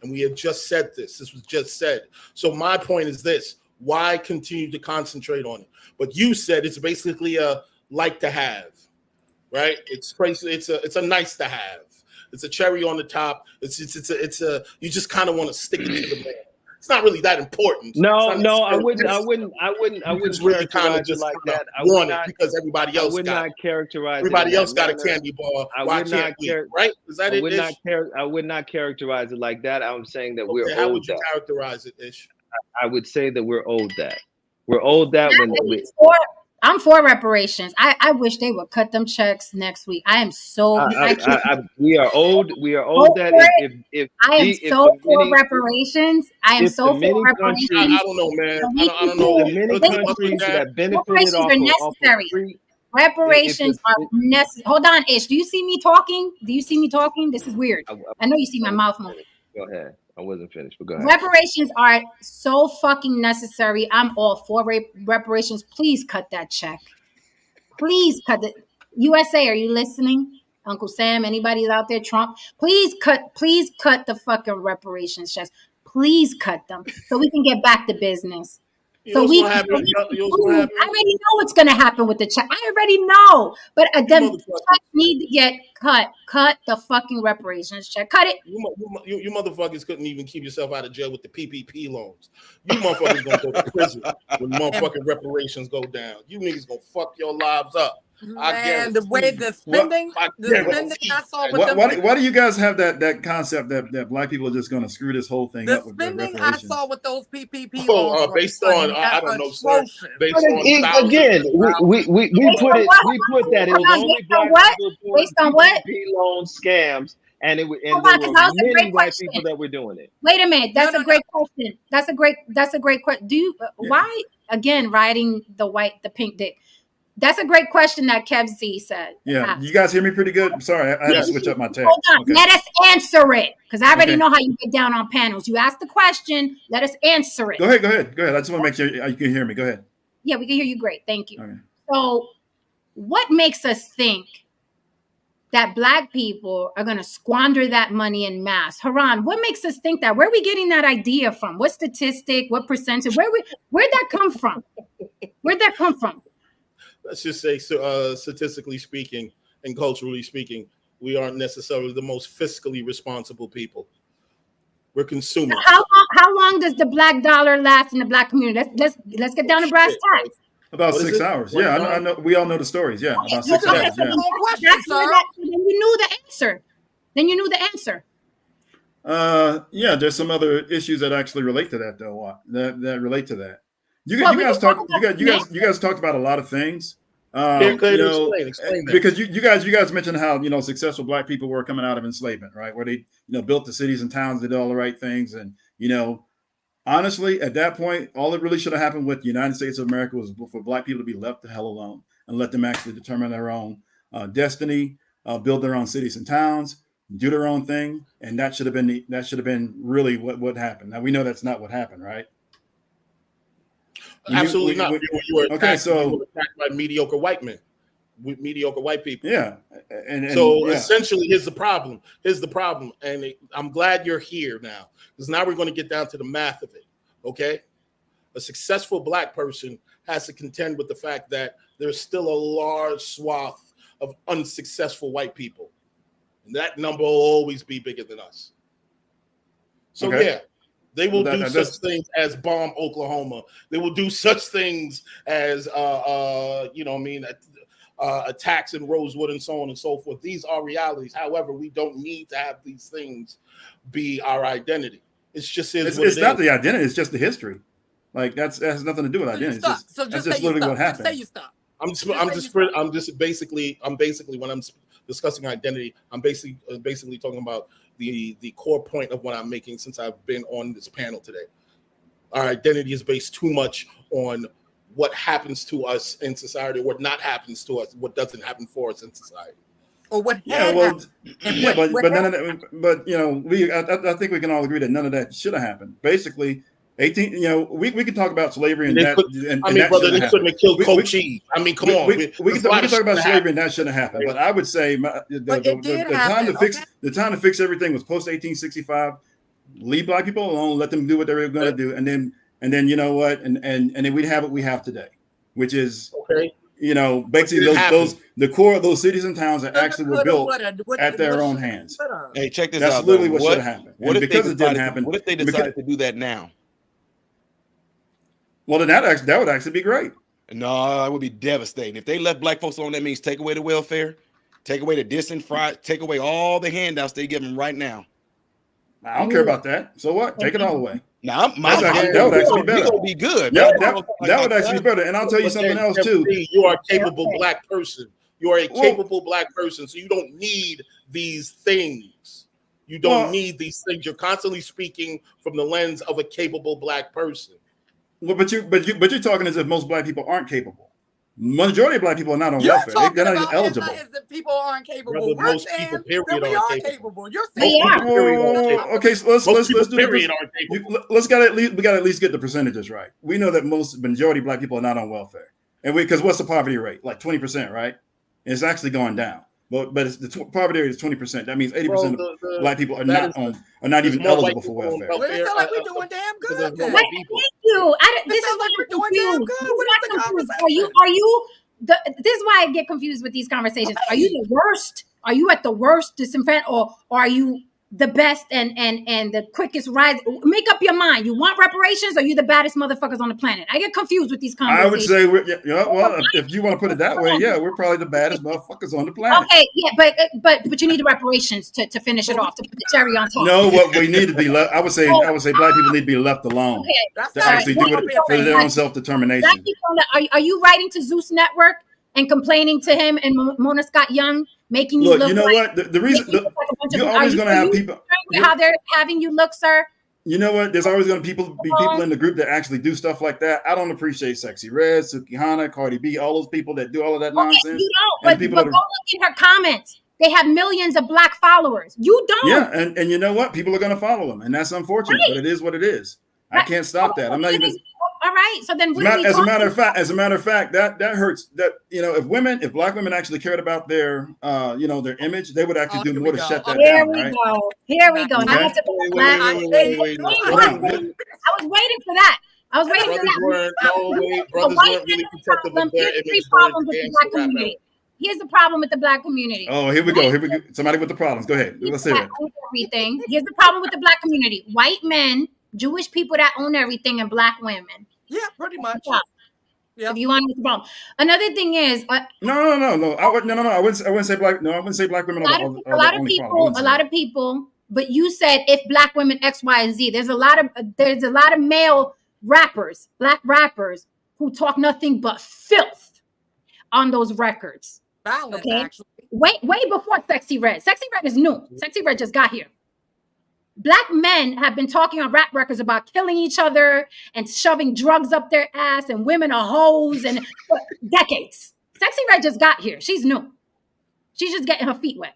And we have just said this. This was just said. So my point is this: why continue to concentrate on it? But you said it's basically a like to have, right? It's a nice to have. It's a cherry on the top. It's a you just kind of want to stick it to the man. It's not really that important. No, I wouldn't really kind of characterize it like just that. I want would it not, because everybody else I would got not it. characterize Everybody it else got a manner. candy bar. I Why would can't we? Right? Is that I it, would Ish? I would not characterize it like that. I'm saying that we're How owed would you that. characterize it, Ish? I would say that we're owed that. We're owed that when I'm for reparations. I wish they would cut them checks next week. I am so we are owed that if I am so for reparations. I am so for reparations. I don't know, man. I don't know. The many countries that benefited off necessary. Reparations are necessary. Hold on, Ish. Do you see me talking? This is weird. I know you see my mouth moving. Go ahead. I wasn't finished, but go ahead. Reparations are so fucking necessary. I'm all for reparations. Please cut that check. Please cut it. USA, are you listening? Uncle Sam, anybody's out there? Trump, please cut the fucking reparations checks. Please cut them so we can get back to business. I already know what's going to happen with the check. I already know. But them checks need to get cut. Cut the fucking reparations check. Cut it. You motherfuckers couldn't even keep yourself out of jail with the PPP loans. You motherfuckers going to go to prison when motherfucking reparations go down. You niggas going to fuck your lives up. Man, the way the spending I saw with them. Why do you guys have that concept that Black people are just going to screw this whole thing up with spending reparations? I saw with those PPP loans based on I don't know, sir. Based on again, we put that it was only Black people doing PPP loan scams, and there were many white people that were doing it. Wait a minute, that's a great question. That's a great question. Do you why again riding the pink dick? That's a great question that Kev Z said. Yeah, you guys hear me pretty good? I'm sorry, I had to switch up my text. Hold on, let us answer it because I already know how you get down on panels. You asked the question, let us answer it. Go ahead. I just want to make sure you can hear me. Go ahead. Yeah, we can hear you great. Thank you. Okay. So, what makes us think that Black people are going to squander that money in mass? Haran, what makes us think that? Where are we getting that idea from? What statistic? What percentage? Where'd that come from? Where'd that come from? Let's just say, statistically speaking and culturally speaking, we aren't necessarily the most fiscally responsible people. We're consumers. How long does the Black dollar last in the Black community? Let's get down to brass tacks. About 6 hours. Yeah, I know. We all know the stories. Yeah, about 6 hours. Yeah. Then you knew the answer. Yeah, there's some other issues that actually relate to that, though. That relate to that. You guys talked about a lot of things. Explain because you guys mentioned how successful Black people were coming out of enslavement, right? Where they built the cities and towns, did all the right things, and honestly, at that point, all that really should have happened with the United States of America was for Black people to be left the hell alone and let them actually determine their own destiny, build their own cities and towns, do their own thing, and that should have been really what happened. Now we know that's not what happened, right? Absolutely not. You were attacked by mediocre white men, mediocre white people. Yeah, essentially, here's the problem. And I'm glad you're here now because now we're going to get down to the math of it. Okay, a successful Black person has to contend with the fact that there's still a large swath of unsuccessful white people, and that number will always be bigger than us. So yeah. They will do such things as bomb Oklahoma. They will do such things as, attacks in Rosewood and so on and so forth. These are realities. However, we don't need to have these things be our identity. It's just it's not the identity. It's just the history. Like that has nothing to do with identity. That's just literally what happened. Just say you stop. I'm basically when I'm discussing identity, I'm basically talking about the core point of what I'm making since I've been on this panel today. Our identity is based too much on what happens to us in society, what not happens to us, what doesn't happen for us in society. Or what but I think we can all agree that none of that should have happened. Basically, 18. We can talk about slavery and that. Brother, they shouldn't have killed Cochise. I mean, come on. We can talk about slavery and that shouldn't have happened. But I would say the time to fix everything was post 1865. Leave black people alone. Let them do what they were going to do, and then you know what, and then we'd have what we have today, which is basically the core of those cities and towns that actually were built at their own hands. Hey, check this out. That's literally what should have happened. Because it didn't happen. What if they decided to do that now? Well, then that would actually be great. No, it would be devastating. If they left black folks alone, that means take away the welfare, take away the disenfranchised, take away all the handouts they give them right now. I don't care about that. So what? Take it all away. Now, that would actually be better. That would be good. Yeah, that would actually be better. And I'll tell you something else too. You are a capable black person. You are a capable black person, so you don't need these things. You don't need these things. You're constantly speaking from the lens of a capable black person. Well, but you're talking as if most black people aren't capable. Majority of black people are not on welfare. They're not even eligible. As if people aren't capable. Brother, most people, period, we are capable. You're saying okay, so let's do we got to at least get the percentages right. We know that majority of black people are not on welfare, and because what's the poverty rate? Like 20%, right? And it's actually going down. But the poverty rate is 20%. That means 80% of black people are not even eligible for welfare. Well, it sounds like we're doing damn good. Thank you. This is like we're doing damn good. What is the conversation? Are you? This is why I get confused with these conversations. Are you the worst? Are you at the worst disenfranchised, or are you the best and the quickest rise? Make up your mind. You want reparations, or you the baddest motherfuckers on the planet? I get confused with these conversations. I would say, if you want to put it that way, we're probably the baddest motherfuckers on the planet. Okay, yeah, but you need the reparations to finish it off, to put the cherry on top. No, what we need to be left. I would say black people need to be left alone to actually do it for their own self-determination. Are you writing to Zeus Network and complaining to him and Mona Scott Young? Making you look. You know what? The reason you're always going to have people. How they're having you look, sir. You know what? There's always going to be people in the group that actually do stuff like that. I don't appreciate Sexy Red, Sukihana, Cardi B, all those people that do all of that nonsense. You don't. But go look in her comments. They have millions of black followers. You don't. Yeah, and you know what? People are going to follow them, and that's unfortunate. But it is what it is. I can't stop that. I'm not even. All right. So then, as a matter of fact, that hurts. That if black women actually cared about their their image, they would actually do more to shut that down. Here we go. Okay. Wait. I was waiting for that. Brothers weren't really protective of their image. Here's the problem with the black community. Oh, here we go. Somebody with the problems. Go ahead. Let's hear it. Everything. Here's the problem with the black community. White men, Jewish people that own everything, and black women. Yeah, pretty much. Yeah. If you want to the problem. Another thing is No. I wouldn't say black. No, I wouldn't say black women. A lot of people. But you said if black women X, Y, and Z. There's a lot of male rappers, black rappers, who talk nothing but filth on those records. Balance, actually. Way before Sexy Red. Sexy Red is new. Sexy Red just got here. Black men have been talking on rap records about killing each other and shoving drugs up their ass, and women are hoes and decades. Sexy Red just got here. She's new. She's just getting her feet wet.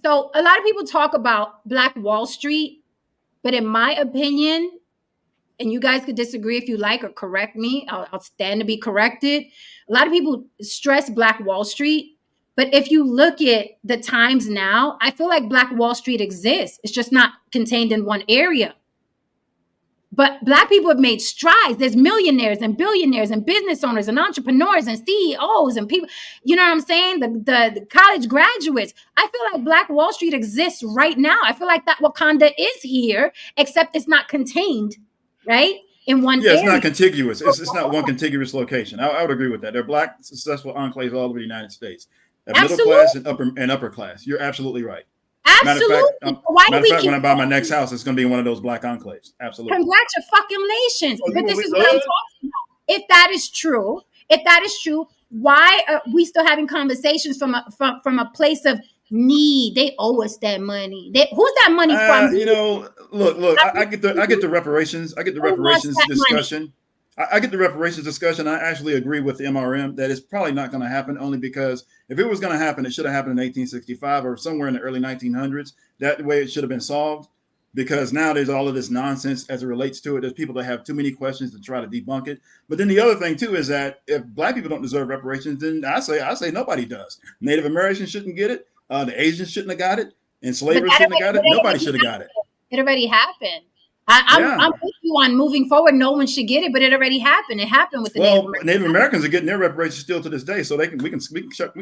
So a lot of people talk about Black Wall Street, but in my opinion, and you guys could disagree if you like or correct me, I'll stand to be corrected. A lot of people stress Black Wall Street. But if you look at the times now, I feel like Black Wall Street exists. It's just not contained in one area. But black people have made strides. There's millionaires and billionaires and business owners and entrepreneurs and CEOs and people, you know what I'm saying? The college graduates. I feel like Black Wall Street exists right now. I feel like that Wakanda is here, except it's not contained, right? in one Yeah, area. it's not contiguous. It's not one contiguous location. I would agree with that. They're Black successful enclaves all over the United States. Middle class and upper class. You're absolutely right. Absolutely. Matter of fact, when I buy my next house, it's going to be one of those Black enclaves. Absolutely. Congratulations. But this is what I'm talking about. If that is true, why are we still having conversations from a place of need? They owe us that money. Who's that money from? Look. I get the reparations. I get the reparations discussion. I get the reparations discussion. I actually agree with the MRM that it's probably not going to happen, only because if it was going to happen, it should have happened in 1865 or somewhere in the early 1900s. That way, it should have been solved. Because now there's all of this nonsense as it relates to it. There's people that have too many questions to try to debunk it. But then the other thing too is that if Black people don't deserve reparations, then I say nobody does. Native Americans shouldn't get it. The Asians shouldn't have got it. Enslavers shouldn't have got it. Nobody should have got it. It already happened. I'm with you on moving forward. No one should get it, but it already happened. It happened with the Native Americans are getting their reparations still to this day, so we can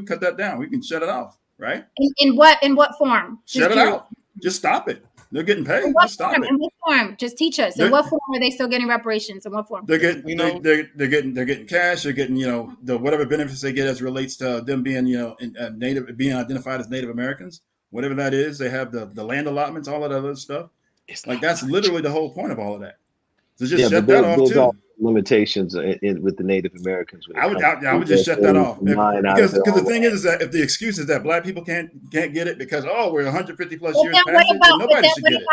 cut that down. We can shut it off, right? In what form? Shut it out. Just stop it. They're getting paid. Just stop it. In what form? Just teach us. In what form are they still getting reparations? In what form? They're getting cash. They're getting the whatever benefits they get as relates to them being being identified as Native Americans, whatever that is. They have the land allotments, all of that other stuff. That's literally the whole point of all of that. So just shut that off too. Limitations with the Native Americans. I would just shut that off because the thing is that if the excuse is that Black people can't get it because we're 150 plus years past it, then nobody should get it.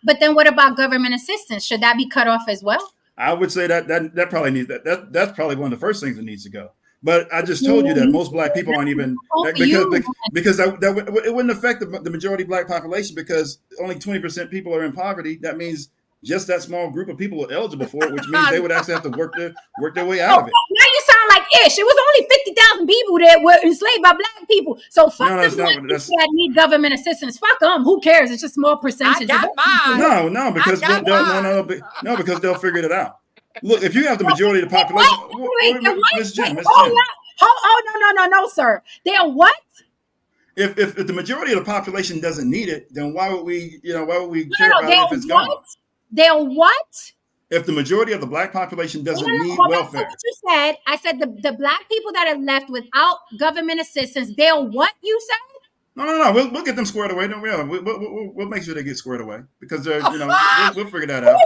But then what about government assistance? Should that be cut off as well? I would say that probably needs that's probably one of the first things that needs to go. But I just told you that most Black people aren't even because it wouldn't affect the majority Black population because only 20% people are in poverty. That means just that small group of people are eligible for it, which means they would actually have to work their way out of it. Now you sound like Ish. It was only 50,000 people that were enslaved by Black people. So fuck the Black people that need government assistance. Fuck them. Who cares? It's just a small percentage. I got mine. No, because because they'll figure it out. Look, if you have the majority of the population, Miss Jen. Oh no, sir. They're what? If the majority of the population doesn't need it, then why would we care about it if it's gone? They'll what? If the majority of the Black population doesn't need welfare. What you said, I said the Black people that are left without government assistance, they'll what you said? No. We'll get them squared away. Don't worry. We'll make sure they get squared away because they're we'll figure that out.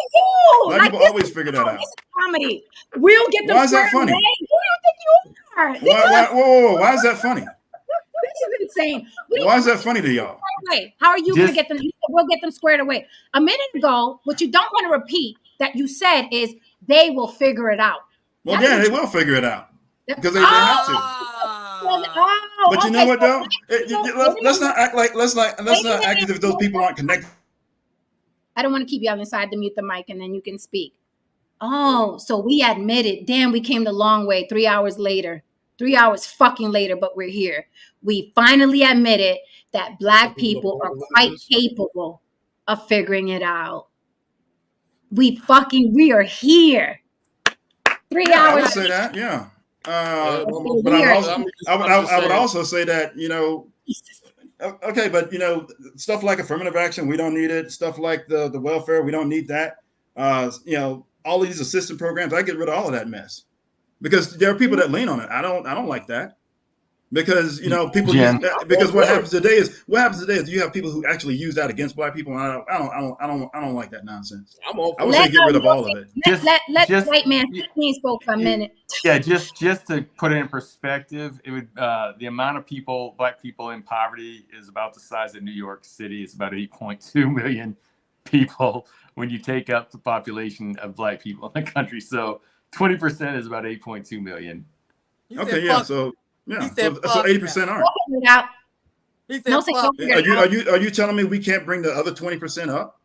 Black people always figure that out. This is comedy. We'll get them. Why is that funny? Who do you think you are? Whoa! Why is that funny? This is insane. Why is that funny to y'all? How are you going to get them? We'll get them squared away. A minute ago, what you don't want to repeat that you said is they will figure it out. Well, they will figure it out because they have to. But you know what though? Let's not act as if those people aren't connected. I don't want to keep you on the side to mute the mic and then you can speak. Oh, so we admitted, damn, we came the long way 3 hours later. 3 hours fucking later, but we're here. We finally admitted that Black people are quite capable of figuring it out. We are here. 3 hours. I would say that, yeah. But I would also say that, okay, but stuff like affirmative action, we don't need it. Stuff like the welfare, we don't need that. All of these assistance programs, I get rid of all of that mess because there are people that lean on it. I don't like that because people because what happens today is you have people who actually use that against Black people. And I don't like that nonsense. I would say get rid of all of it. Let white man spoke for a minute. Yeah, just to put it in perspective, it would the amount of Black people in poverty is about the size of New York City. It's about 8.2 million people when you take up the population of Black people in the country. So 20% is about 8.2 million. Okay, yeah. So 80% aren't. Are you telling me we can't bring the other 20% up?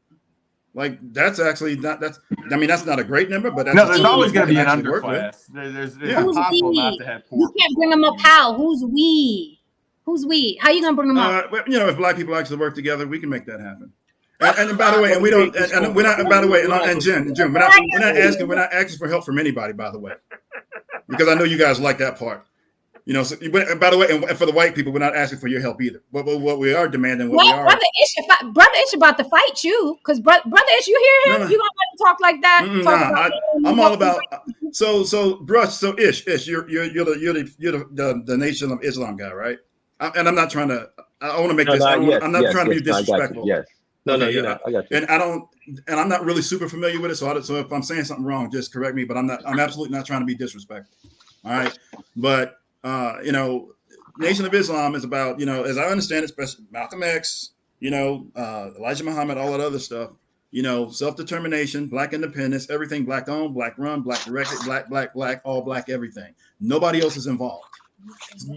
Like that's actually not that's not a great number, but that's there's always going to be an underclass. There's impossible not to have poor. You can't bring them up. How? Who's we? How you gonna bring them up? If Black people actually work together, we can make that happen. And by the way, and we don't, and we're not. By the way, and Jen, we're not asking for help from anybody. By the way, because I know you guys like that part. So, by the way, and for the white people, we're not asking for your help either. But what we are demanding, Brother Ish about to fight you, because Brother Ish, you hear him? You gonna let him talk like that? I'm all about so brush so ish you're the Nation of Islam guy, right? And I'm not trying to. I want to make No, this. no, I don't. yes, I'm not yes, trying to yes. be No, I got you. disrespectful. Yes. No, Okay, no, you're yeah. not. I got you. And I don't. And I'm not really super familiar with it, so if I'm saying something wrong, just correct me. But I'm not. I'm absolutely not trying to be disrespectful. All right. But Nation of Islam is about, as I understand it, especially Malcolm X, Elijah Muhammad, all that other stuff. Self-determination, black independence, everything black owned, black run, black directed, black, all black, everything. Nobody else is involved.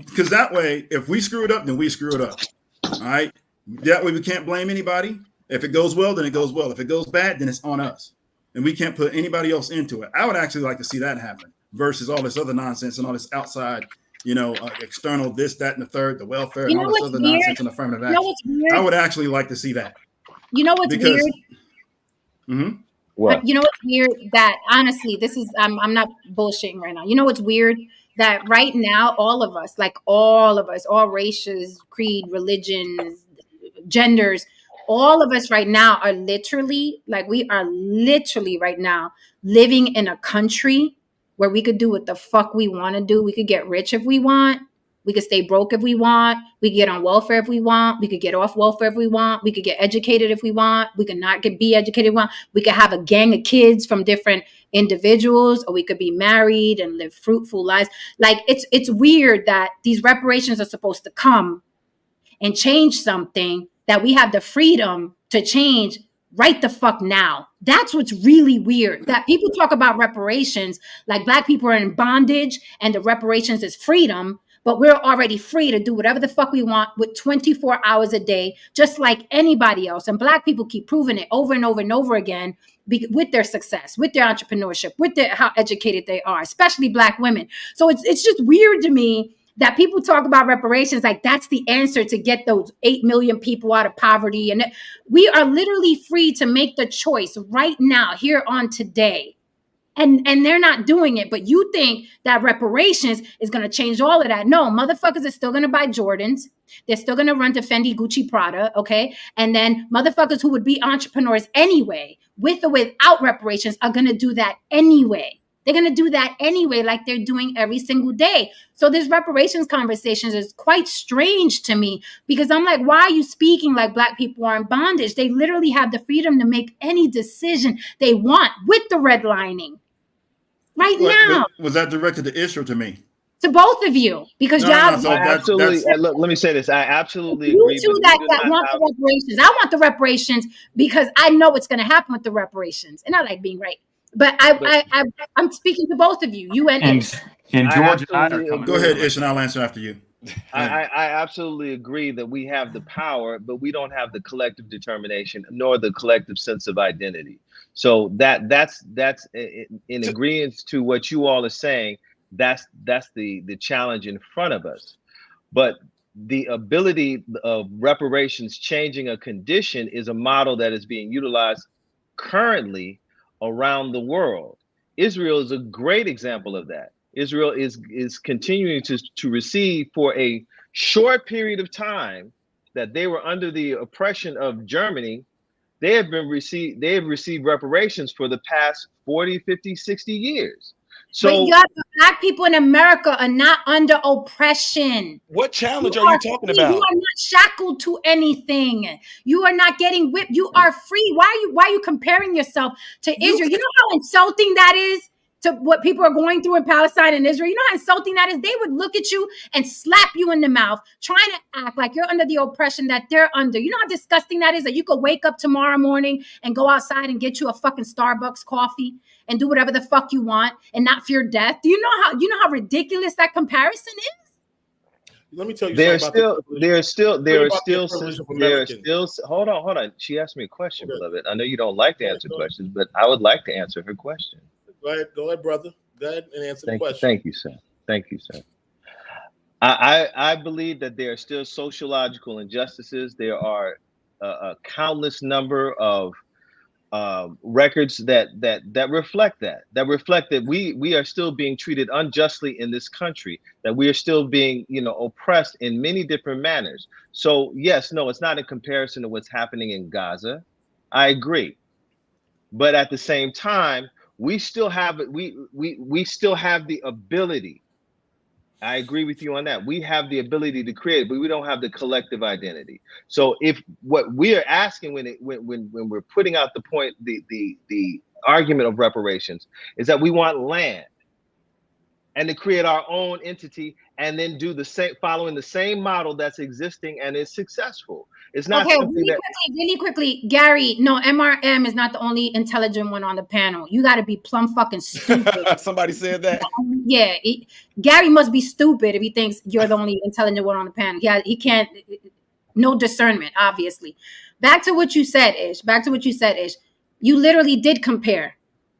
Because that way, if we screw it up, then we screw it up. All right. That way we can't blame anybody. If it goes well, then it goes well. If it goes bad, then it's on us. And we can't put anybody else into it. I would actually like to see that happen versus all this other nonsense and all this outside, external this, that, and the third, the welfare, and all this other nonsense and affirmative action. I would actually like to see that. You know what's weird? Mm-hmm. What? You know what's weird? That honestly, this is I'm not bullshitting right now. You know what's weird? That right now, all of us, all races, creed, religions, genders, all of us right now are literally right now living in a country where we could do what the fuck we want to do. We could get rich if we want. We could stay broke if we want. We could get on welfare if we want. We could get off welfare if we want. We could get educated if we want. We could not be educated if we want. We could have a gang of kids from different individuals, or we could be married and live fruitful lives. Like it's weird that these reparations are supposed to come and change something that we have the freedom to change right the fuck now. That's what's really weird. That people talk about reparations like black people are in bondage and the reparations is freedom, but we're already free to do whatever the fuck we want with 24 hours a day, just like anybody else. And black people keep proving it over and over and over again with their success, with their entrepreneurship, with how educated they are, especially black women. So it's just weird to me that people talk about reparations like that's the answer to get those 8 million people out of poverty. And we are literally free to make the choice right now, here on today. And they're not doing it. But you think that reparations is going to change all of that. No, motherfuckers are still going to buy Jordans. They're still going to run to Fendi, Gucci, Prada. Okay. And then motherfuckers who would be entrepreneurs anyway, with or without reparations, are going to do that anyway. They're going to do that anyway, like they're doing every single day. So this reparations conversations is quite strange to me, because I'm like, why are you speaking like black people are in bondage? They literally have the freedom to make any decision they want with the redlining right now. Was that directed to Ish or to me? To both of you, because absolutely. Look, let me say this. I absolutely agree. You two that want the reparations. I want the reparations because I know what's going to happen with the reparations, and I like being right. But I'm speaking to both of you. You and Ish. And George and I are coming. Go ahead, Ish, and I'll answer after you. I absolutely agree that we have the power, but we don't have the collective determination nor the collective sense of identity. So that's in agreement to what you all are saying. That's the challenge in front of us. But the ability of reparations changing a condition is a model that is being utilized currently around the world. Israel is a great example of that. Israel is continuing to receive for a short period of time that they were under the oppression of Germany. They have received reparations for the past 40, 50, 60 years. So but black people in America are not under oppression. What challenge are you talking about? You are not shackled to anything. You are not getting whipped. You are free. Why are you comparing yourself to Israel? You know how insulting that is to what people are going through in Palestine and Israel? You know how insulting that is? They would look at you and slap you in the mouth, trying to act like you're under the oppression that they're under. You know how disgusting that is, that you could wake up tomorrow morning and go outside and get you a fucking Starbucks coffee and do whatever the fuck you want and not fear death? Do you know how ridiculous that comparison is? Let me tell you there's something still hold on. She asked me a question, beloved. I know you don't like to answer questions, but I would like to answer her question. Go ahead, brother. Go ahead and answer the question. Thank you, sir. I believe that there are still sociological injustices. There are a countless number of records that reflect that we are still being treated unjustly in this country, that we are still being oppressed in many different manners. So yes, no, it's not in comparison to what's happening in Gaza. I agree. But at the same time, we still have the ability. I agree with you on that. We have the ability to create, but we don't have the collective identity. So if what we are asking when we're putting out the point, the argument of reparations is that we want land and to create our own entity and then do the same, following the same model that's existing and is successful. It's not okay, something really quickly, Gary. No, MRM is not the only intelligent one on the panel. You got to be plumb fucking stupid. Somebody said that. Yeah, Gary must be stupid if he thinks you're the only intelligent one on the panel. He can't. No discernment, obviously. Back to what you said, Ish. You literally did compare.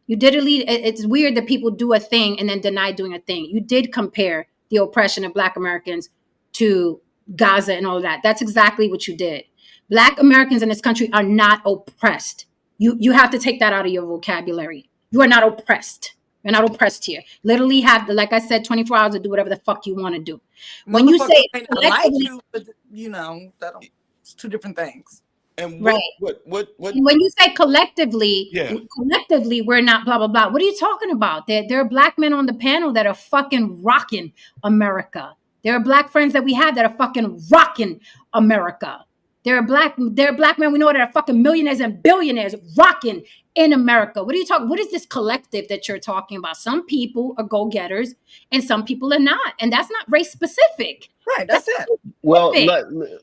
You did it's weird that people do a thing and then deny doing a thing. You did compare the oppression of Black Americans to Gaza and all of that. That's exactly what you did. Black Americans in this country are not oppressed. You have to take that out of your vocabulary. You are not oppressed. You're not oppressed here. Literally have, like I said, 24 hours to do whatever the fuck you want to do. When you say like you, but it's two different things. And right. What? When you say collectively, yeah. Collectively, we're not blah, blah, blah. What are you talking about? There are Black men on the panel that are fucking rocking America. There are Black friends that we have that are fucking rocking America. There are black men we know that are fucking millionaires and billionaires rocking in America. What are you talking? What is this collective that you're talking about? Some people are go-getters and some people are not. And that's not race specific. Right, that's it. Well,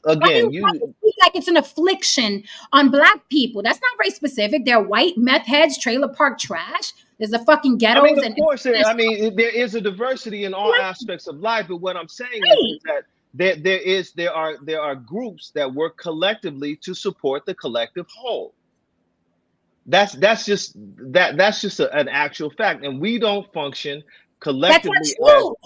again, you speak like it's an affliction on Black people. That's not race specific. They're white meth heads, trailer park trash. There's the fucking ghettos. I mean, of course, there is a diversity in all aspects of life. But what I'm saying is that there are groups that work collectively to support the collective whole. That's just an actual fact, and we don't function collectively as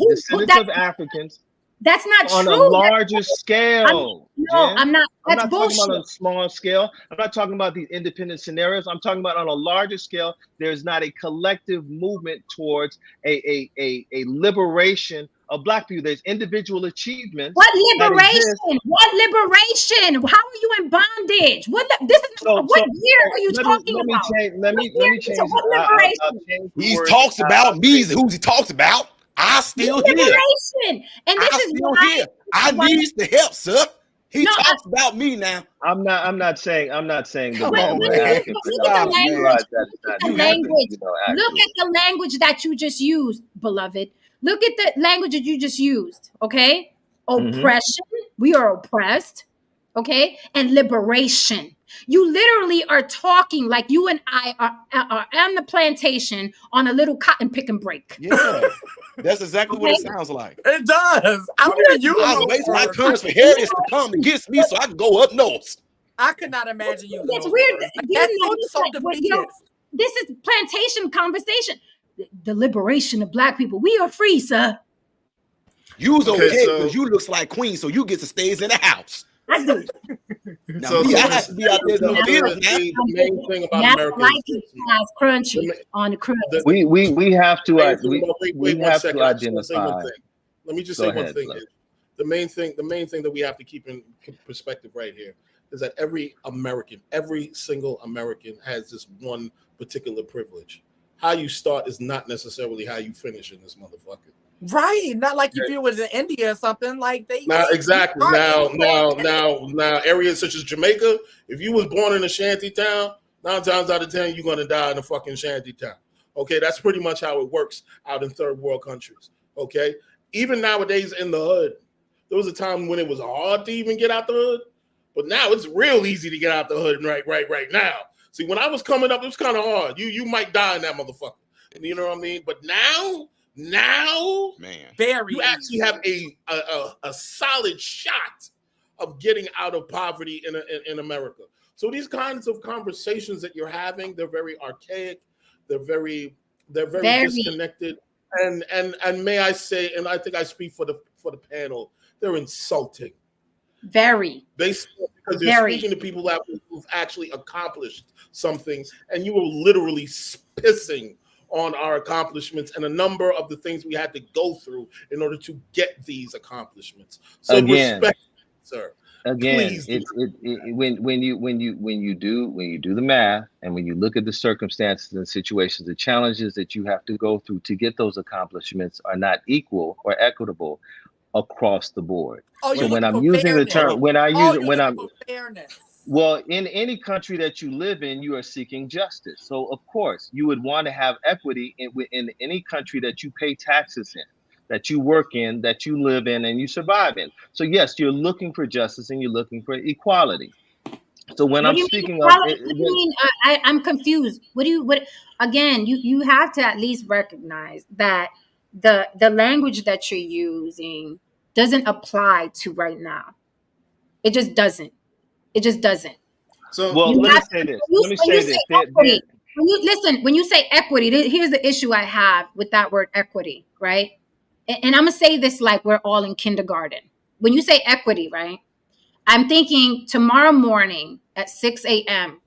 descendants of Africans. That's not on true. A larger scale. I'm not. That's I'm not bullshit. talking about on a small scale. I'm not talking about these independent scenarios. I'm talking about on a larger scale. There's not a collective movement towards a liberation of Black people. There's individual achievements. What liberation? What liberation? How are you in bondage? What year are you talking about? Let me change. He talks about me. Who's he talks about? I still here. And this is still here. I need the help, sir. He talks about me now. I'm not saying the Look at the language that you just used, beloved. Look at the language that you just used. Okay, oppression. We are oppressed. Okay, and liberation. You literally are talking like you and I are on the plantation on a little cotton picking break. Yeah, that's exactly what it sounds like. It does. I don't even use I was waiting my turns for Harris to come against me so I can go up north. I could not imagine you. It's weird. This is plantation conversation. The liberation of Black people. We are free, sir. You's okay because you looks like queen, so you get to stays in the house. I do. Now, I have to be out there. The main thing about America is crunchy on the crust. We have to identify. Let me just say one thing. The main thing that we have to keep in perspective right here is that every single American has this one particular privilege. How you start is not necessarily how you finish in this motherfucker. Right, not like if you was in India or something like they. Now, exactly. Now, areas such as Jamaica, if you was born in a shanty town, 9 times out of 10 you're gonna die in a fucking shanty town. Okay, that's pretty much how it works out in third world countries. Okay, even nowadays in the hood, there was a time when it was hard to even get out the hood, but now it's real easy to get out the hood. Right now. See, when I was coming up, it was kind of hard. You might die in that motherfucker. You know what I mean? But now, man, you actually have a solid shot of getting out of poverty in America. So these kinds of conversations that you're having, they're very archaic. They're very disconnected. And may I say, and I think I speak for the panel, they're insulting. Very. Basically, because you're speaking to people who've actually accomplished something, and you were literally pissing on our accomplishments and a number of the things we had to go through in order to get these accomplishments. So respect, sir. Again, when you do the math, and when you look at the circumstances and situations, the challenges that you have to go through to get those accomplishments are not equal or equitable across the board. Oh, So when I'm using the term, fairness. Well, in any country that you live in, you are seeking justice. So of course, you would want to have equity in any country that you pay taxes in, that you work in, that you live in, and you survive in. So yes, you're looking for justice and you're looking for equality. So when I'm speaking of, what do you mean? I'm confused. What again? You have to at least recognize that the language that you're using doesn't apply to right now. It just doesn't. It just doesn't. So well, let me say this. Let me say this. Equity, when you say equity, here's the issue I have with that word equity, right? And I'm gonna say this like we're all in kindergarten. When you say equity, right? I'm thinking tomorrow morning at 6 a.m.,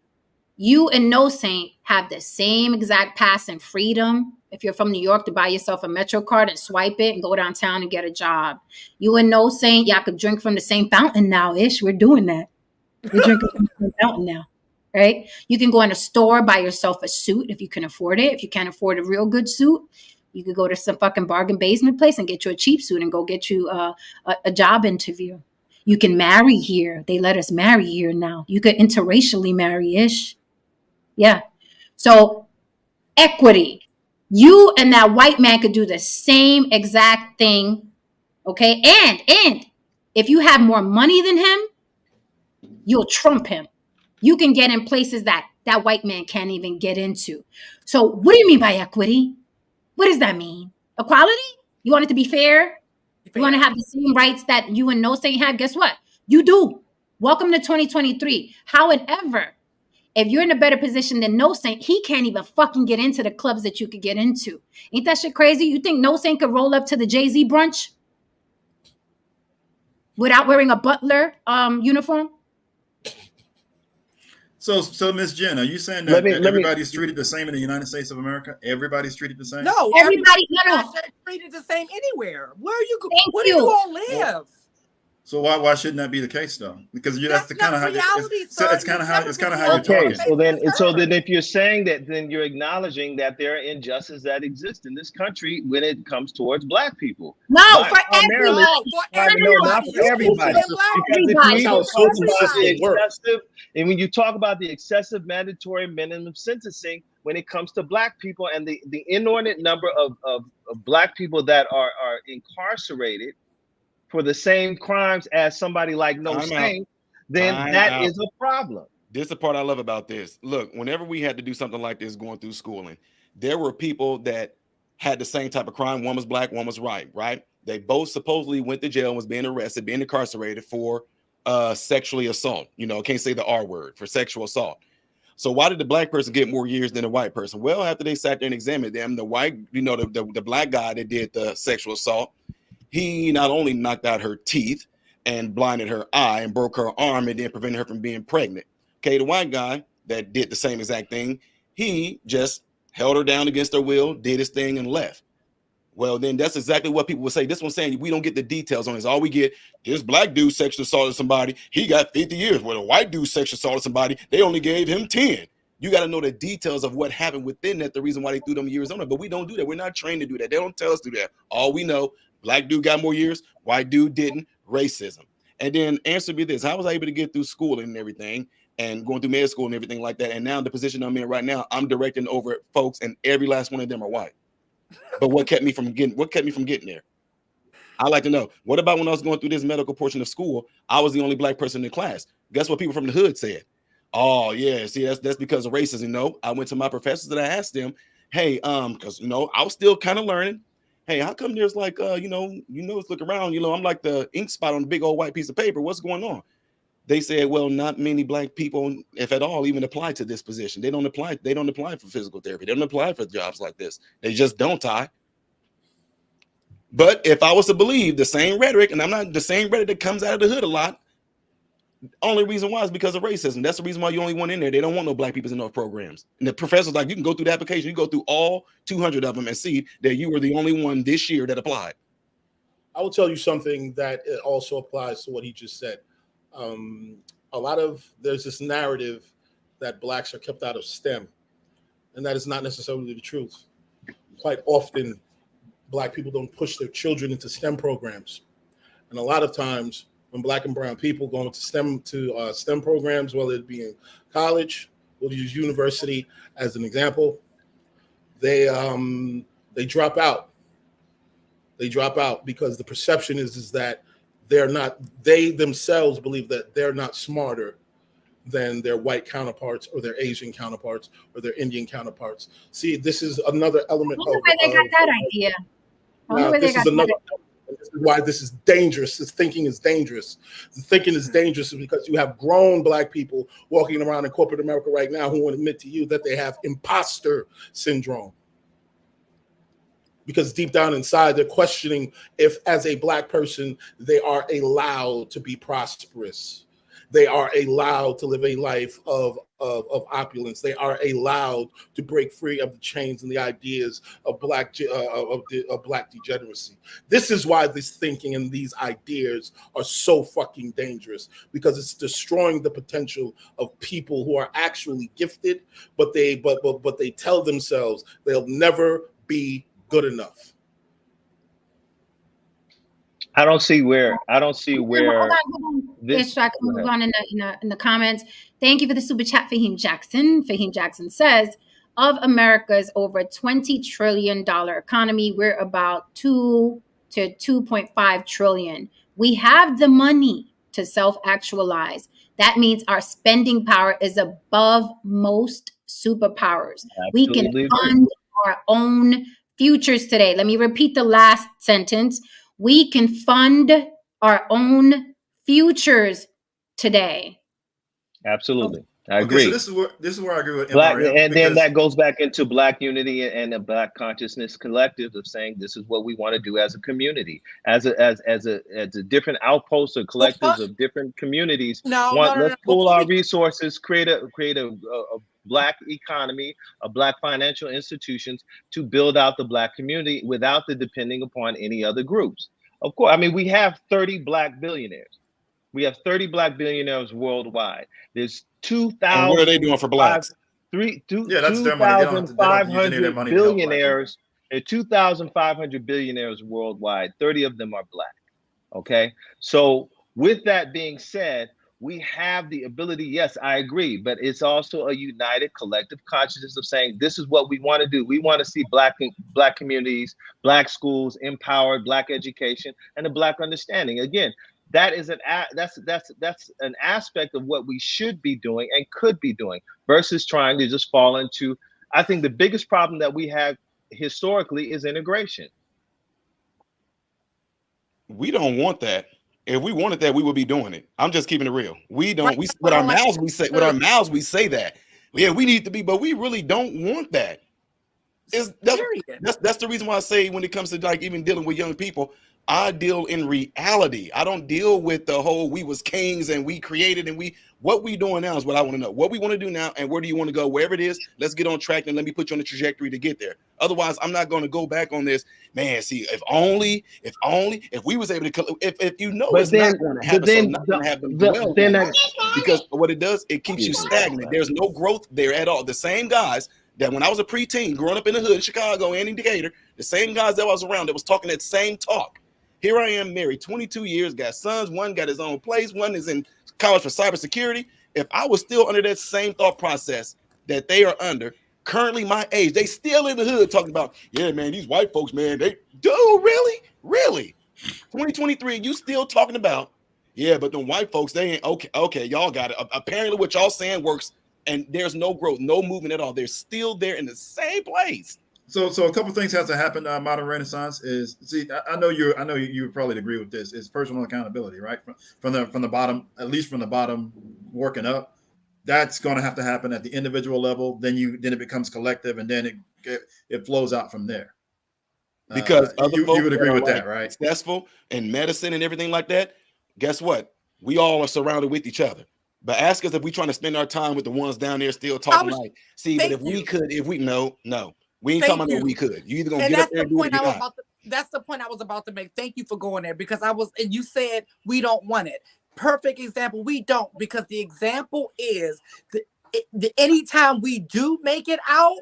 you and No Saint have the same exact pass and freedom. If you're from New York, to buy yourself a Metro card and swipe it and go downtown and get a job. You and No Saint, y'all could drink from the same fountain now-ish. We're doing that. We're drinking from the same fountain now, right? You can go in a store, buy yourself a suit if you can afford it. If you can't afford a real good suit, you could go to some fucking bargain basement place and get you a cheap suit and go get you a job interview. You can marry here. They let us marry here now. You could interracially marry-ish. Yeah. So equity. You and that white man could do the same exact thing. Okay. And if you have more money than him, you'll trump him. You can get in places that white man can't even get into. So what do you mean by equity? What does that mean? Equality? You want it to be fair? You want to have the same rights that you and No Saint have? Guess what? You do. Welcome to 2023. However, if you're in a better position than No Saint, he can't even fucking get into the clubs that you could get into. Ain't that shit crazy? You think No Saint could roll up to the Jay-Z brunch without wearing a butler uniform? So Miss Jen, are you saying that everybody's treated the same in the United States of America? Everybody's treated the same? No, everybody's treated the same anywhere. Where you go? Where do you all live? So why shouldn't that be the case though? Because that's the kind of how it's kind of how you're talking. So then if you're saying that, then you're acknowledging that there are injustices that exist in this country when it comes towards Black people. No, for everybody. No, not for everybody. And when you talk about the excessive mandatory minimum sentencing, when it comes to Black people and the inordinate number of Black people that are incarcerated for the same crimes as somebody like No Saint, then that is a problem. This is the part I love about this. Look, whenever we had to do something like this going through schooling, there were people that had the same type of crime. One was Black, one was white, right? They both supposedly went to jail and was being arrested, being incarcerated for sexually assault. You know, can't say the R word, for sexual assault. So why did the Black person get more years than the white person? Well, after they sat there and examined them, the white, the Black guy that did the sexual assault, he not only knocked out her teeth and blinded her eye and broke her arm and then prevented her from being pregnant. Okay, the white guy that did the same exact thing, he just held her down against her will, did his thing, and left. Well, then that's exactly what people would say. This one's saying we don't get the details on this. All we get, this Black dude sexually assaulted somebody, he got 50 years. Well, the white dude sexually assaulted somebody, they only gave him 10. You got to know the details of what happened within that, the reason why they threw them years on it. But we don't do that. We're not trained to do that. They don't tell us to do that. All we know, Black dude got more years, white dude didn't, racism. And then answer me this, how was I able to get through schooling and everything and going through med school and everything like that? And now the position I'm in right now, I'm directing over folks and every last one of them are white. But what kept me from getting there? I like to know, what about when I was going through this medical portion of school, I was the only Black person in class. Guess what people from the hood said? Oh yeah, see, that's because of racism. No, I went to my professors and I asked them, hey, because I was still kind of learning. Hey, how come there's like let's look around, I'm like the ink spot on a big old white piece of paper. What's going on? They said, well, not many Black people, if at all, even apply to this position. They don't apply for physical therapy. They don't apply for jobs like this. They just don't, Ty. But if I was to believe the same rhetoric, and I'm not the same rhetoric that comes out of the hood a lot, only reason why is because of racism. That's the reason why you only want in there. They don't want no Black people in those programs. And the professor's like, you can go through the application. You go through all 200 of them and see that you were the only one this year that applied. I will tell you something that also applies to what he just said. A lot of there's this narrative that blacks are kept out of STEM, and that is not necessarily the truth. Quite often, black people don't push their children into STEM programs, and a lot of times, when black and brown people go into STEM programs, whether it be in college, we'll use university as an example, they drop out. They drop out because the perception is that they themselves believe that they're not smarter than their white counterparts or their Asian counterparts or their Indian counterparts. See, this is another element I wonder where they got that idea. I wonder where they got that idea. This is why this is dangerous. This thinking is dangerous. The thinking is dangerous because you have grown black people walking around in corporate America right now who won't admit to you that they have imposter syndrome. Because deep down inside, they're questioning if, as a black person, they are allowed to be prosperous. They are allowed to live a life of opulence. They are allowed to break free of the chains and the ideas of black degeneracy. This is why this thinking and these ideas are so fucking dangerous, because it's destroying the potential of people who are actually gifted, but they tell themselves they'll never be good enough. I don't see where Hold on. this. So I can move on in the comments. Thank you for the super chat, Fahim Jackson. Fahim Jackson says, of America's over $20 trillion economy, we're about 2 to 2.5 trillion. We have the money to self-actualize. That means our spending power is above most superpowers. We can fund our own futures today. Let me repeat the last sentence. We can fund our own futures today. Absolutely. I agree. So this is where I agree with Black, MRM, and then that goes back into Black unity and the Black consciousness collective of saying this is what we want to do as a community, as a different outposts or collectives of different communities. Let's pool our resources, create a Black economy, a Black financial institutions to build out the Black community without the depending upon any other groups. Of course, I mean, we have 30 Black billionaires. We have 30 Black billionaires worldwide. There's 2,000. And what are they doing for blacks? 2,500 billionaires. There are 2,500 billionaires worldwide. 30 of them are Black. Okay. So with that being said, we have the ability. Yes, I agree, but it's also a united collective consciousness of saying this is what we want to do. We want to see Black communities, Black schools, empowered Black education, and a Black understanding. Again, that is that's an aspect of what we should be doing and could be doing versus trying to just fall into. I think the biggest problem that we have historically is integration. We don't want that. If we wanted that, we would be doing it. I'm just keeping it real. We don't. We with our mouths we say that. Yeah, we need to be, but we really don't want that. That's the reason why I say when it comes to like even dealing with young people, I deal in reality. I don't deal with the whole we was kings and we created and what we doing now is what I want to know. What we want to do now and where do you want to go? Wherever it is, let's get on track and let me put you on the trajectory to get there. Otherwise, I'm not going to go back on this. Man, see, if we was able to, if you know it's not going to happen, so not going to happen because what it does, it keeps you stagnant. There's no growth there at all. The same guys that when I was a preteen growing up in the hood in Chicago and in Decatur, the same guys that I was around that was talking that same talk. Here I am married 22 years, got sons, one got his own place, one is in college for cybersecurity. If I was still under that same thought process that they are under, currently my age, they still in the hood talking about, yeah, man, these white folks, man, they do really? 2023, you still talking about, yeah, but the white folks, they ain't okay, y'all got it. Apparently what y'all saying works, and there's no growth, no movement at all. They're still there in the same place. So a couple of things have to happen. Modern Renaissance is I know you would probably agree with this. Is personal accountability, right? From the bottom, at least from the bottom, working up. That's going to have to happen at the individual level. Then it becomes collective, and then it flows out from there. Because you would agree with that, right? Successful in medicine and everything like that. Guess what? We all are surrounded with each other. But ask us if we trying to spend our time with the ones down there still talking like, see, but if we no. We ain't talking about what we could. You either gonna get up there and do it or not. That's the point I was about to make. Thank you for going there because and you said we don't want it. perfect example. We don't, because the example is anytime we do make it out,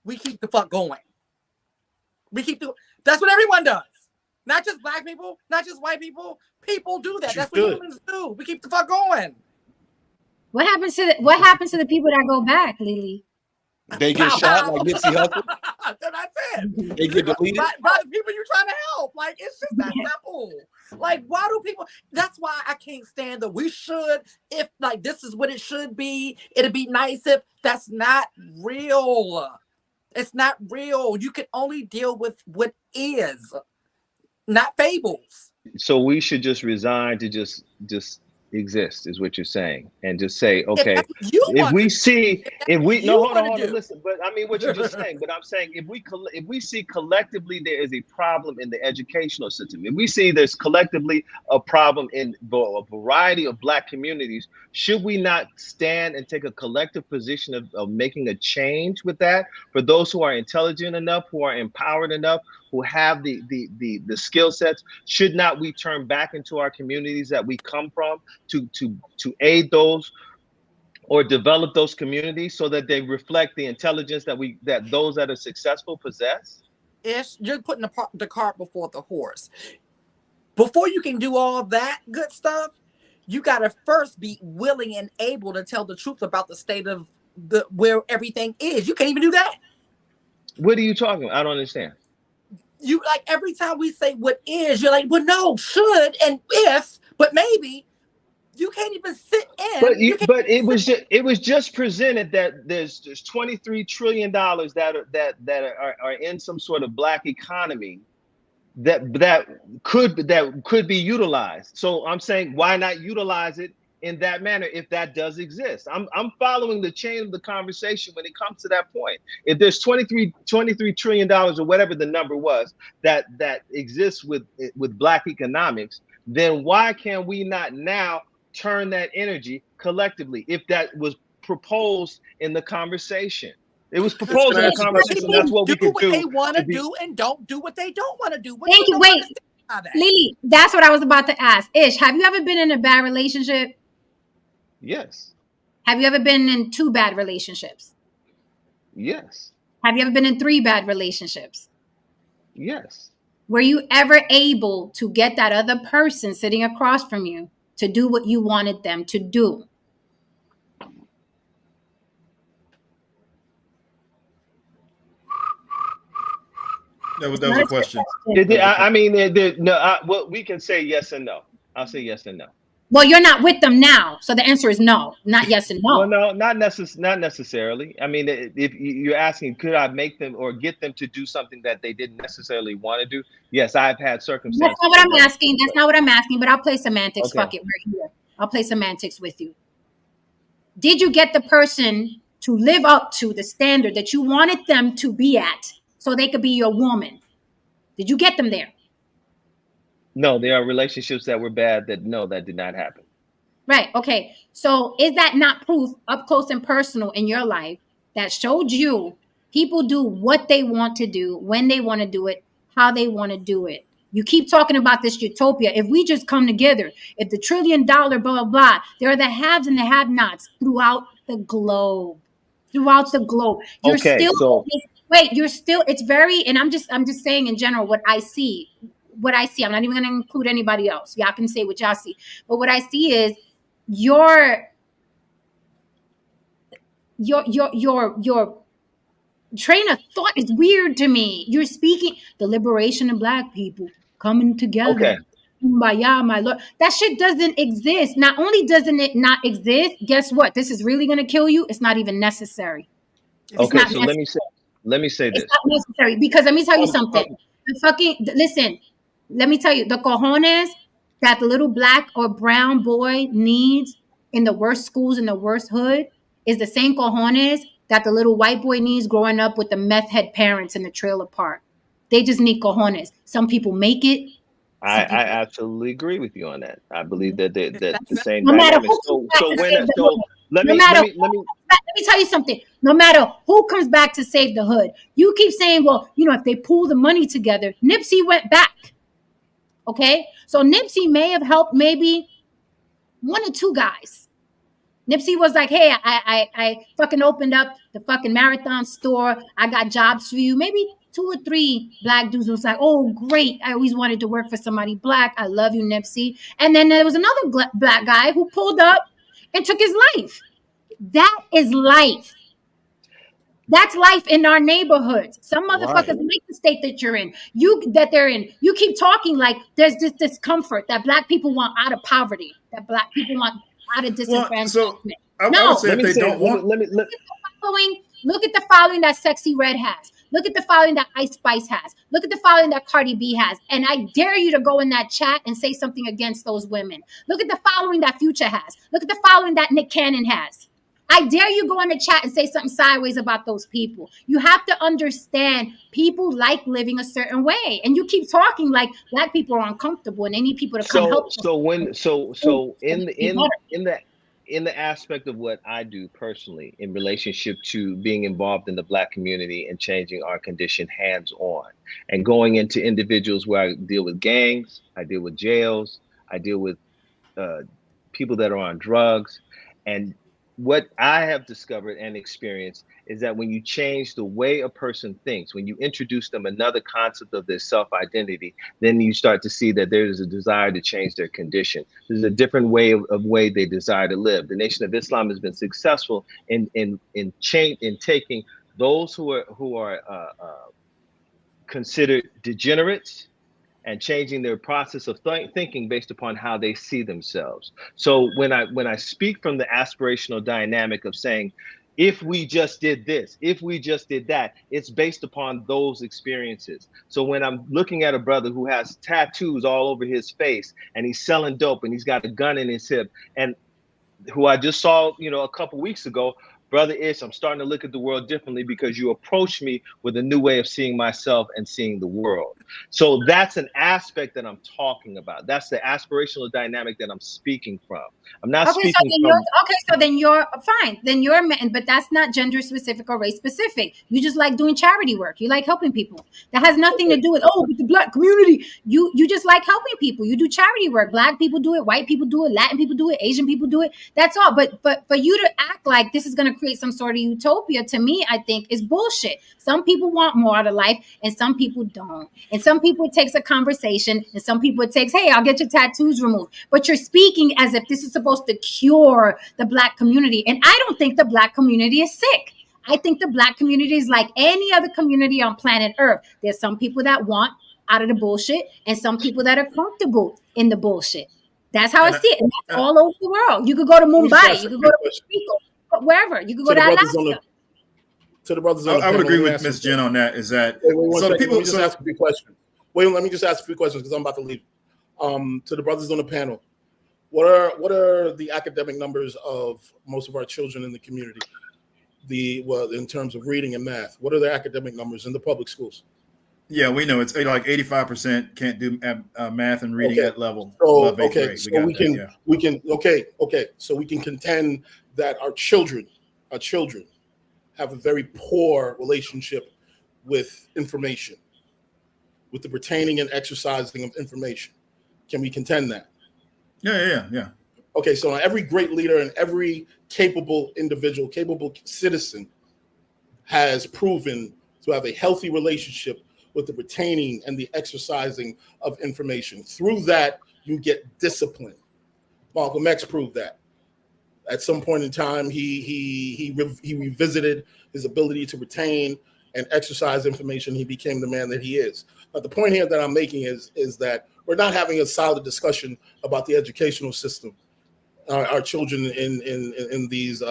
we keep the fuck going. That's what everyone does. Not just black people, not just white people. People do that. That's what humans do. We keep the fuck going. What happens to the people that go back, Lily? They get shot like Nipsey Hussle. That's it. They get deleted by the people you're trying to help. Like, it's just that simple. Like, why do people? That's why I can't stand that we should. If like this is what it should be, it'd be nice if. That's not real. It's not real. You can only deal with what is, not fables. So we should just resign to just exist, is what you're saying, and just say, okay, if we hold on, listen, but I mean what you're just saying, but I'm saying if we see collectively there is a problem in the educational system, if we see there's collectively a problem in a variety of black communities, should we not stand and take a collective position of making a change with that for those who are intelligent enough, who are empowered enough, who have the skill sets? Should not we turn back into our communities that we come from to aid those or develop those communities so that they reflect the intelligence that those that are successful possess? You're putting the cart before the horse. Before you can do all that good stuff, you got to first be willing and able to tell the truth about the state of where everything is. You can't even do that. What are you talking about? I don't understand. You like every time we say what is, you're like, well, no, should and if, but maybe. You can't even sit in. But it was just presented that there's $23 trillion that are in some sort of black economy that could be utilized. So I'm saying, why not utilize it in that manner if that does exist? I'm following the chain of the conversation when it comes to that point. If there's $23 trillion or whatever the number was that exists with black economics, then why can we not now turn that energy collectively if that was proposed in the conversation? It was proposed in the conversation. That's what we could do. They want to do and don't do what they don't want to do. Thank you. Wait, Lily, that's what I was about to ask. Ish, have you ever been in a bad relationship? Yes. Have you ever been in 2 bad relationships? Yes. Have you ever been in 3 bad relationships? Yes. Were you ever able to get that other person sitting across from you to do what you wanted them to do? That was a question. Well, we can say yes and no. I'll say yes and no. Well, you're not with them now, so the answer is no, not yes and no. Well, no, not necessarily. I mean, if you're asking, could I make them or get them to do something that they didn't necessarily want to do? Yes, I've had circumstances. That's not what I'm asking. That's not what I'm asking. But I'll play semantics. Okay. Fuck it, we're here. I'll play semantics with you. Did you get the person to live up to the standard that you wanted them to be at so they could be your woman? Did you get them there? No, there are relationships that were bad that did not happen. Right. Okay. So is that not proof up close and personal in your life that showed you people do what they want to do, when they want to do it, how they want to do it? You keep talking about this utopia. If we just come together, if the $1 trillion, blah, blah, blah, there are the haves and the have-nots throughout the globe. Throughout the globe. You're still, it's very, and I'm just saying in general what I see. I'm not even going to include anybody else. Y'all can say what y'all see. But what I see is your train of thought is weird to me. You're speaking the liberation of black people coming together. Okay. Kumbaya, my Lord. That shit doesn't exist. Not only doesn't it not exist, guess what? This is really going to kill you. It's not even necessary. Okay, so let me say this. It's not necessary because let me tell you something. Listen. Let me tell you, the cojones that the little black or brown boy needs in the worst schools in the worst hood is the same cojones that the little white boy needs growing up with the meth head parents in the trailer park. They just need cojones. Some people make it. I absolutely agree with you on that. I believe that that's the same no dynamic. Let me tell you something. No matter who comes back to save the hood, you keep saying, well, if they pool the money together, Nipsey went back. Okay, so Nipsey may have helped maybe one or two guys. Nipsey was like, hey, I fucking opened up the fucking marathon store. I got jobs for you. Maybe 2 or 3 black dudes was like, oh, great. I always wanted to work for somebody black. I love you, Nipsey. And then there was another black guy who pulled up and took his life. That is life. That's life in our neighborhoods. Some motherfuckers like the state that you're in. They're in. You keep talking like there's this discomfort that black people want out of poverty. That black people want out of disenfranchisement. So I would say if they don't want. Look at the following that Sexy Red has. Look at the following that Ice Spice has. Look at the following that Cardi B has. And I dare you to go in that chat and say something against those women. Look at the following that Future has. Look at the following that Nick Cannon has. I dare you go in the chat and say something sideways about those people. You have to understand people like living a certain way. And you keep talking like black people are uncomfortable and they need people to come help them. So in the aspect of what I do personally in relationship to being involved in the black community and changing our condition hands-on and going into individuals where I deal with gangs, I deal with jails, I deal with people that are on drugs. And what I have discovered and experienced is that when you change the way a person thinks, when you introduce them another concept of their self-identity, then you start to see that there is a desire to change their condition. There's a different way of way they desire to live. The Nation of Islam has been successful in taking those who are considered degenerates and changing their process of thinking based upon how they see themselves. So when I speak from the aspirational dynamic of saying, if we just did this, if we just did that, it's based upon those experiences. So when I'm looking at a brother who has tattoos all over his face and he's selling dope and he's got a gun in his hip, and who I just saw, a couple weeks ago, Brother Ish, I'm starting to look at the world differently because you approached me with a new way of seeing myself and seeing the world. So that's an aspect that I'm talking about. That's the aspirational dynamic that I'm speaking from. I'm not speaking from. So then you're fine. Then you're man, but that's not gender specific or race specific. You just like doing charity work. You like helping people. That has nothing to do with with the black community. You just like helping people. You do charity work. Black people do it. White people do it. Latin people do it. Asian people do it. That's all. But for you to act like this is going to create some sort of utopia, to me, I think is bullshit. Some people want more out of life and some people don't. And some people it takes a conversation and some people it takes, hey, I'll get your tattoos removed. But you're speaking as if this is supposed to cure the black community. And I don't think the black community is sick. I think the black community is like any other community on planet Earth. There's some people that want out of the bullshit and some people that are comfortable in the bullshit. That's how I see it. And that's all over the world. You could go to Mumbai. You could go to Puerto Rico. Wherever you could go to Alaska. To the brothers, I would agree with Ms. Jen on that. Is that so? People just ask a few questions. Let me just ask a few questions because I'm about to leave. To the brothers on the panel, what are the academic numbers of most of our children in the community? In terms of reading and math, what are their academic numbers in the public schools? Yeah, we know it's like 85% can't do math and reading at level. So so we can contend that our children have a very poor relationship with information, with the retaining and exercising of information. Can we contend that? Yeah. Okay, so every great leader and every capable individual, capable citizen has proven to have a healthy relationship with the retaining and the exercising of information. Through that, you get discipline. Malcolm X proved that. At some point in time, he revisited his ability to retain and exercise information. He became the man that he is. But the point here that I'm making is that we're not having a solid discussion about the educational system. Our children in these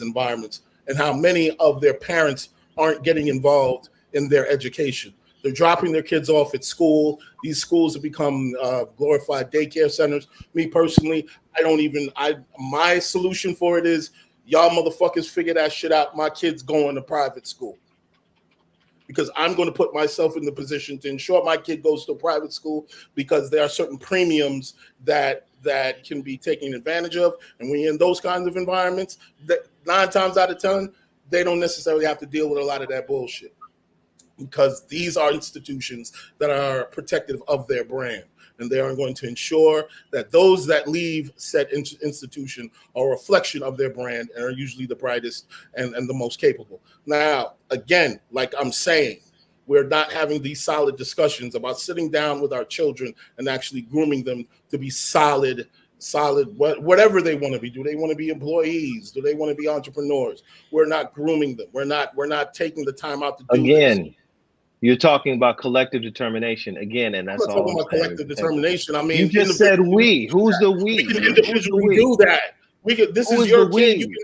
environments, and how many of their parents aren't getting involved in their education. They're dropping their kids off at school. These schools have become glorified daycare centers. Me personally, my solution for it is y'all motherfuckers figure that shit out. My kid's going to private school because I'm going to put myself in the position to ensure my kid goes to a private school because there are certain premiums that can be taken advantage of. And when you're in those kinds of environments, that 9 times out of 10, they don't necessarily have to deal with a lot of that bullshit because these are institutions that are protective of their brand. and they are going to ensure that those that leave said institution are a reflection of their brand and are usually the brightest and the most capable. Now, again, like I'm saying, we're not having these solid discussions about sitting down with our children and actually grooming them to be solid, whatever they want to be. Do they want to be employees? Do they want to be entrepreneurs? We're not grooming them. We're not taking the time out to do Again, this. You're talking about collective determination again, and that's all. I'm talking about collective determination. I mean, you just said we. Who's the we? We can individually do that. We could. This is your kid. You can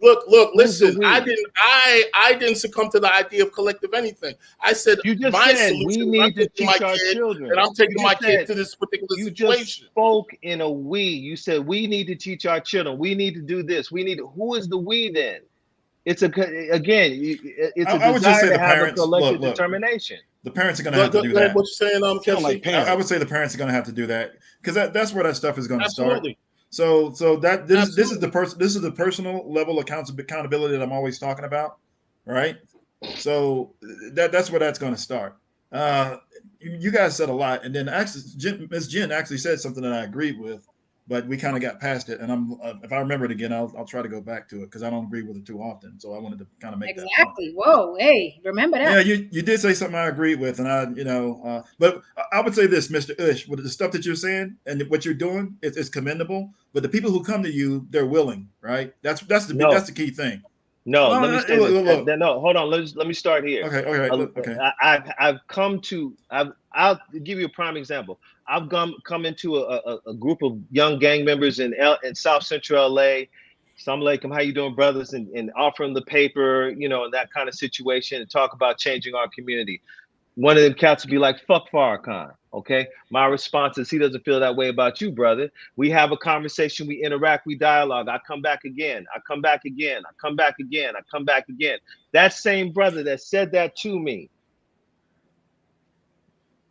look. Listen, I didn't succumb to the idea of collective anything. I said you just my said solution. We need to teach our children, and I'm taking my kid to this particular situation. You just spoke in a we. You said we need to teach our children. We need to do this. We need. Who is the we then? It's a desire to have a collective determination. The parents are going to have to do that. What you're saying, Kelsey? I would say the parents are going to have to do that because that's where that stuff is going to start. So that this is the personal level accountability that I'm always talking about, right? So that's where that's going to start. You guys said a lot, and then actually, Ms. Jen actually said something that I agreed with, but we kind of got past it. And if I remember it again, I'll try to go back to it because I don't agree with it too often. So I wanted to kind of make exactly. Whoa, hey, remember that? Yeah, you did say something I agreed with, and but I would say this, Mr. Ish, with the stuff that you're saying and what you're doing, it's commendable. But the people who come to you, they're willing, right? That's the key thing. No, let me say this. No, hold on. Let me start here. Okay. I'll give you a prime example. I've come into a group of young gang members in South Central LA. So I'm like, how you doing, brothers? And offer them the paper, that kind of situation, and talk about changing our community. One of them cats would be like, fuck Farrakhan. Okay. My response is, he doesn't feel that way about you, brother. We have a conversation, we interact, we dialogue. I come back again. I come back again. I come back again. I come back again. That same brother that said that to me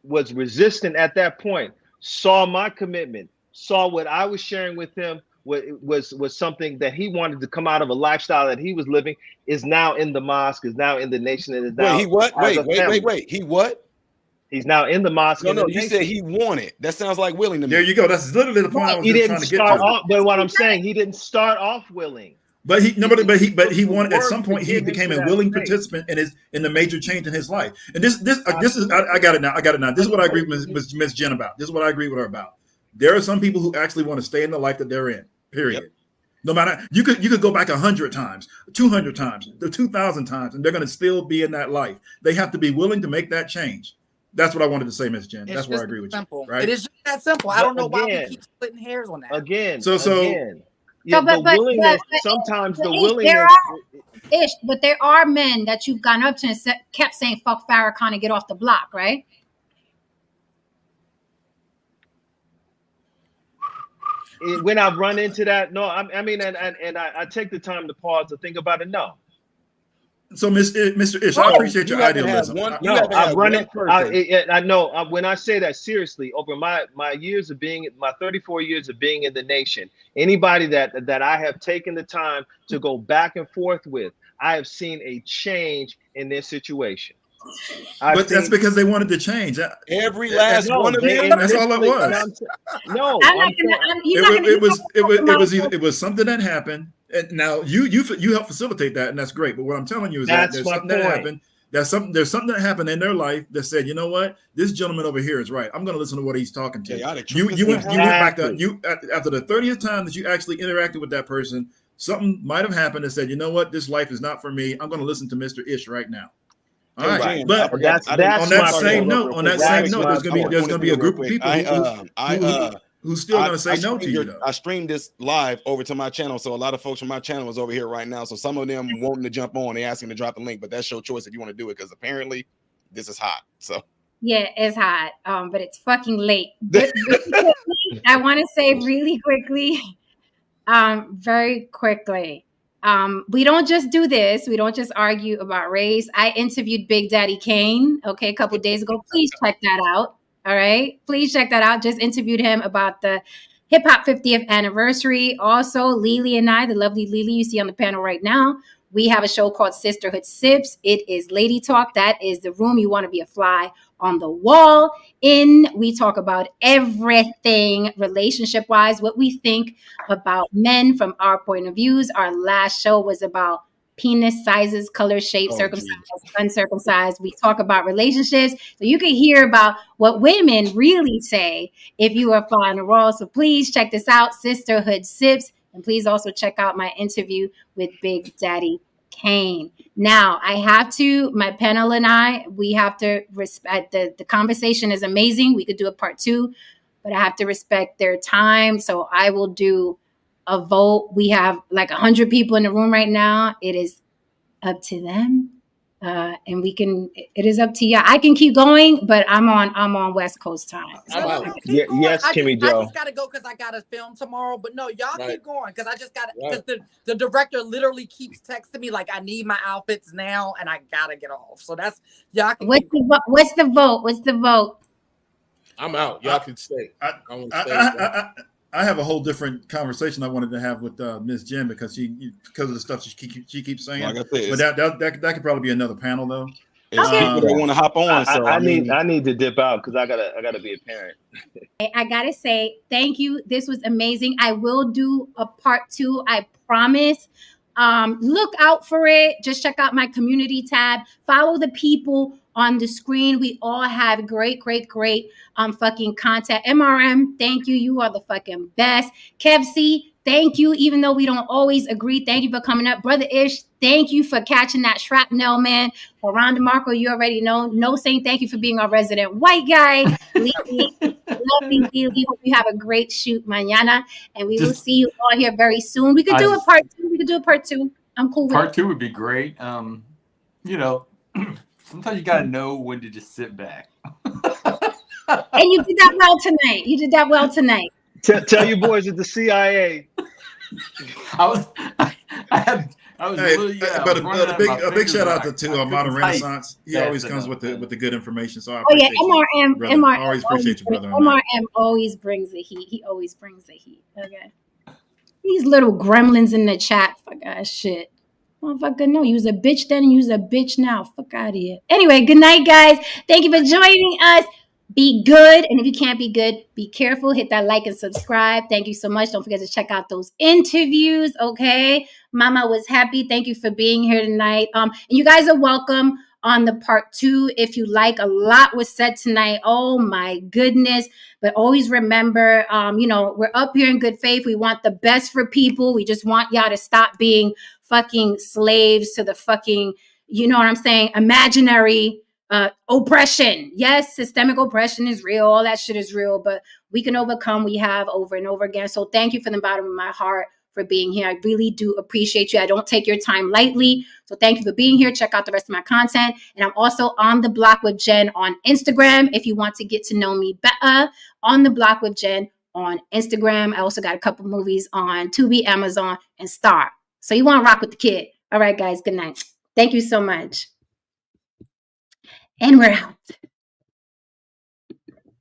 was resistant at that point, saw my commitment, saw what I was sharing with him, was something that he wanted to come out of a lifestyle that he was living, is now in the mosque, is now in the nation, and is now. Wait, he what? Wait. He what? He's now in the mosque. No, you said he wanted. That sounds like willing to me. There you go. That's literally the point I was just trying to get to. But what I'm saying, he didn't start off willing. But he wanted, at some point he became a willing participant in the major change in his life. And this is I got it now. This is what I agree with Ms. Jen about. This is what I agree with her about. There are some people who actually want to stay in the life that they're in. Period. Yep. No matter, you could go back 100 times, 200 times, 2,000 times, and they're going to still be in that life. They have to be willing to make that change. That's what I wanted to say, Ms. Jen. That's where I agree with you. Right? It is just that simple. I don't know why we keep splitting hairs on that. Sometimes the willingness. But there are men that you've gone up to and kept saying "fuck Farrakhan" and get off the block, right? When I've run into that, no, I mean, and I take the time to pause to think about it. No. So, Mr. Ish, I appreciate your idealism. I've run it. I know. When I say that seriously, over my years of being, my 34 years of being in the nation, anybody that I have taken the time to go back and forth with, I have seen a change in their situation. But that's because they wanted to change. Every last one of them. That's all it was. No, it was something that happened. And now you help facilitate that, and that's great. But what I'm telling you is that there's something that happened. There's something that happened in their life that said, you know what, this gentleman over here is right. I'm going to listen to what he's talking to. You went back to after the 30th time that you actually interacted with that person. Something might have happened and said, you know what, this life is not for me. I'm going to listen to Mr. Ish right now. All right, but on that same note, there's going to be a group of people who's still going to say no to you. Though. I streamed this live over to my channel, so a lot of folks from my channel is over here right now. So some of them wanting to jump on, they asking to drop the link, but that's your choice if you want to do it because apparently this is hot. So yeah, it's hot, but it's fucking late. I want to say really quickly, very quickly. We don't just do this. We don't just argue about race. I interviewed Big Daddy Kane, a couple of days ago. Please check that out. All right. Please check that out. Just interviewed him about the hip hop 50th anniversary. Also, Lily and I, the lovely Lily you see on the panel right now, we have a show called Sisterhood Sips. It is Lady Talk. That is the room you want to be a fly. on the wall in. We talk about everything relationship wise, what we think about men from our point of views. Our last show was about penis sizes, color, shape, circumcised, uncircumcised. We talk about relationships. So you can hear about what women really say if you are following the role. So please check this out, Sisterhood Sips. And please also check out my interview with Big Daddy Kane. Now, I have to, my panel and I, we have to respect the conversation is amazing. We could do a part 2, but I have to respect their time. So I will do a vote. We have like 100 people in the room right now. It is up to them. And it is up to you. I can keep going, but I'm on West Coast time. No, keep going. Yes, Kimmy Joe. I just gotta go because I gotta film tomorrow. But no, y'all keep going because I just gotta. Because the director literally keeps texting me like I need my outfits now and I gotta get off. So that's y'all. Can What's the vote? What's the vote? I'm out. Y'all can stay. I have a whole different conversation I wanted to have with Miss Jen because of the stuff she keeps saying. Like I said, but that could probably be another panel though. People that want to hop on. I need to dip out because I gotta be a parent. I gotta say thank you. This was amazing. I will do a part 2. I promise. Look out for it. Just check out my community tab. Follow the people on the screen. We all have great fucking content. MRM, thank you. You are the fucking best. Kev C, thank you. Even though we don't always agree, thank you for coming up. Brother Ish, thank you for catching that shrapnel, man. For Ron DeMarco, you already know. No saying thank you for being our resident white guy. Love you. We hope you have a great shoot mañana. And we will see you all here very soon. We could do a part 2. We could do a part 2. I'm cool with it. Part 2 would be great. You know, sometimes you gotta know when to just sit back. And you did that well tonight. Tell your boys at the CIA. I was really, but a big shout out to Modern Renaissance. He always comes with the good information. So I MRM always appreciate you, brother. MRM always brings the heat. He always brings the heat. Okay. These little gremlins in the chat, fuck ass shit. Motherfucker, no, you was a bitch then, you was a bitch now. Fuck out of here. Anyway, good night, guys. Thank you for joining us. Be good. And if you can't be good, be careful. Hit that like and subscribe. Thank you so much. Don't forget to check out those interviews. Okay. Mama was happy. Thank you for being here tonight. And you guys are welcome on the part 2 if you like. A lot was said tonight. Oh my goodness. But always remember, we're up here in good faith. We want the best for people. We just want y'all to stop being fucking slaves to the fucking, you know what I'm saying, imaginary oppression. Yes, systemic oppression is real. All that shit is real, but we can overcome. We have over and over again. So thank you from the bottom of my heart for being here. I really do appreciate you. I don't take your time lightly. So thank you for being here. Check out the rest of my content. And I'm also on The Block with Jen on Instagram. If you want to get to know me better, on The Block with Jen on Instagram. I also got a couple movies on Tubi, Amazon, and Star. So you want to rock with the kid. All right, guys. Good night. Thank you so much. And we're out.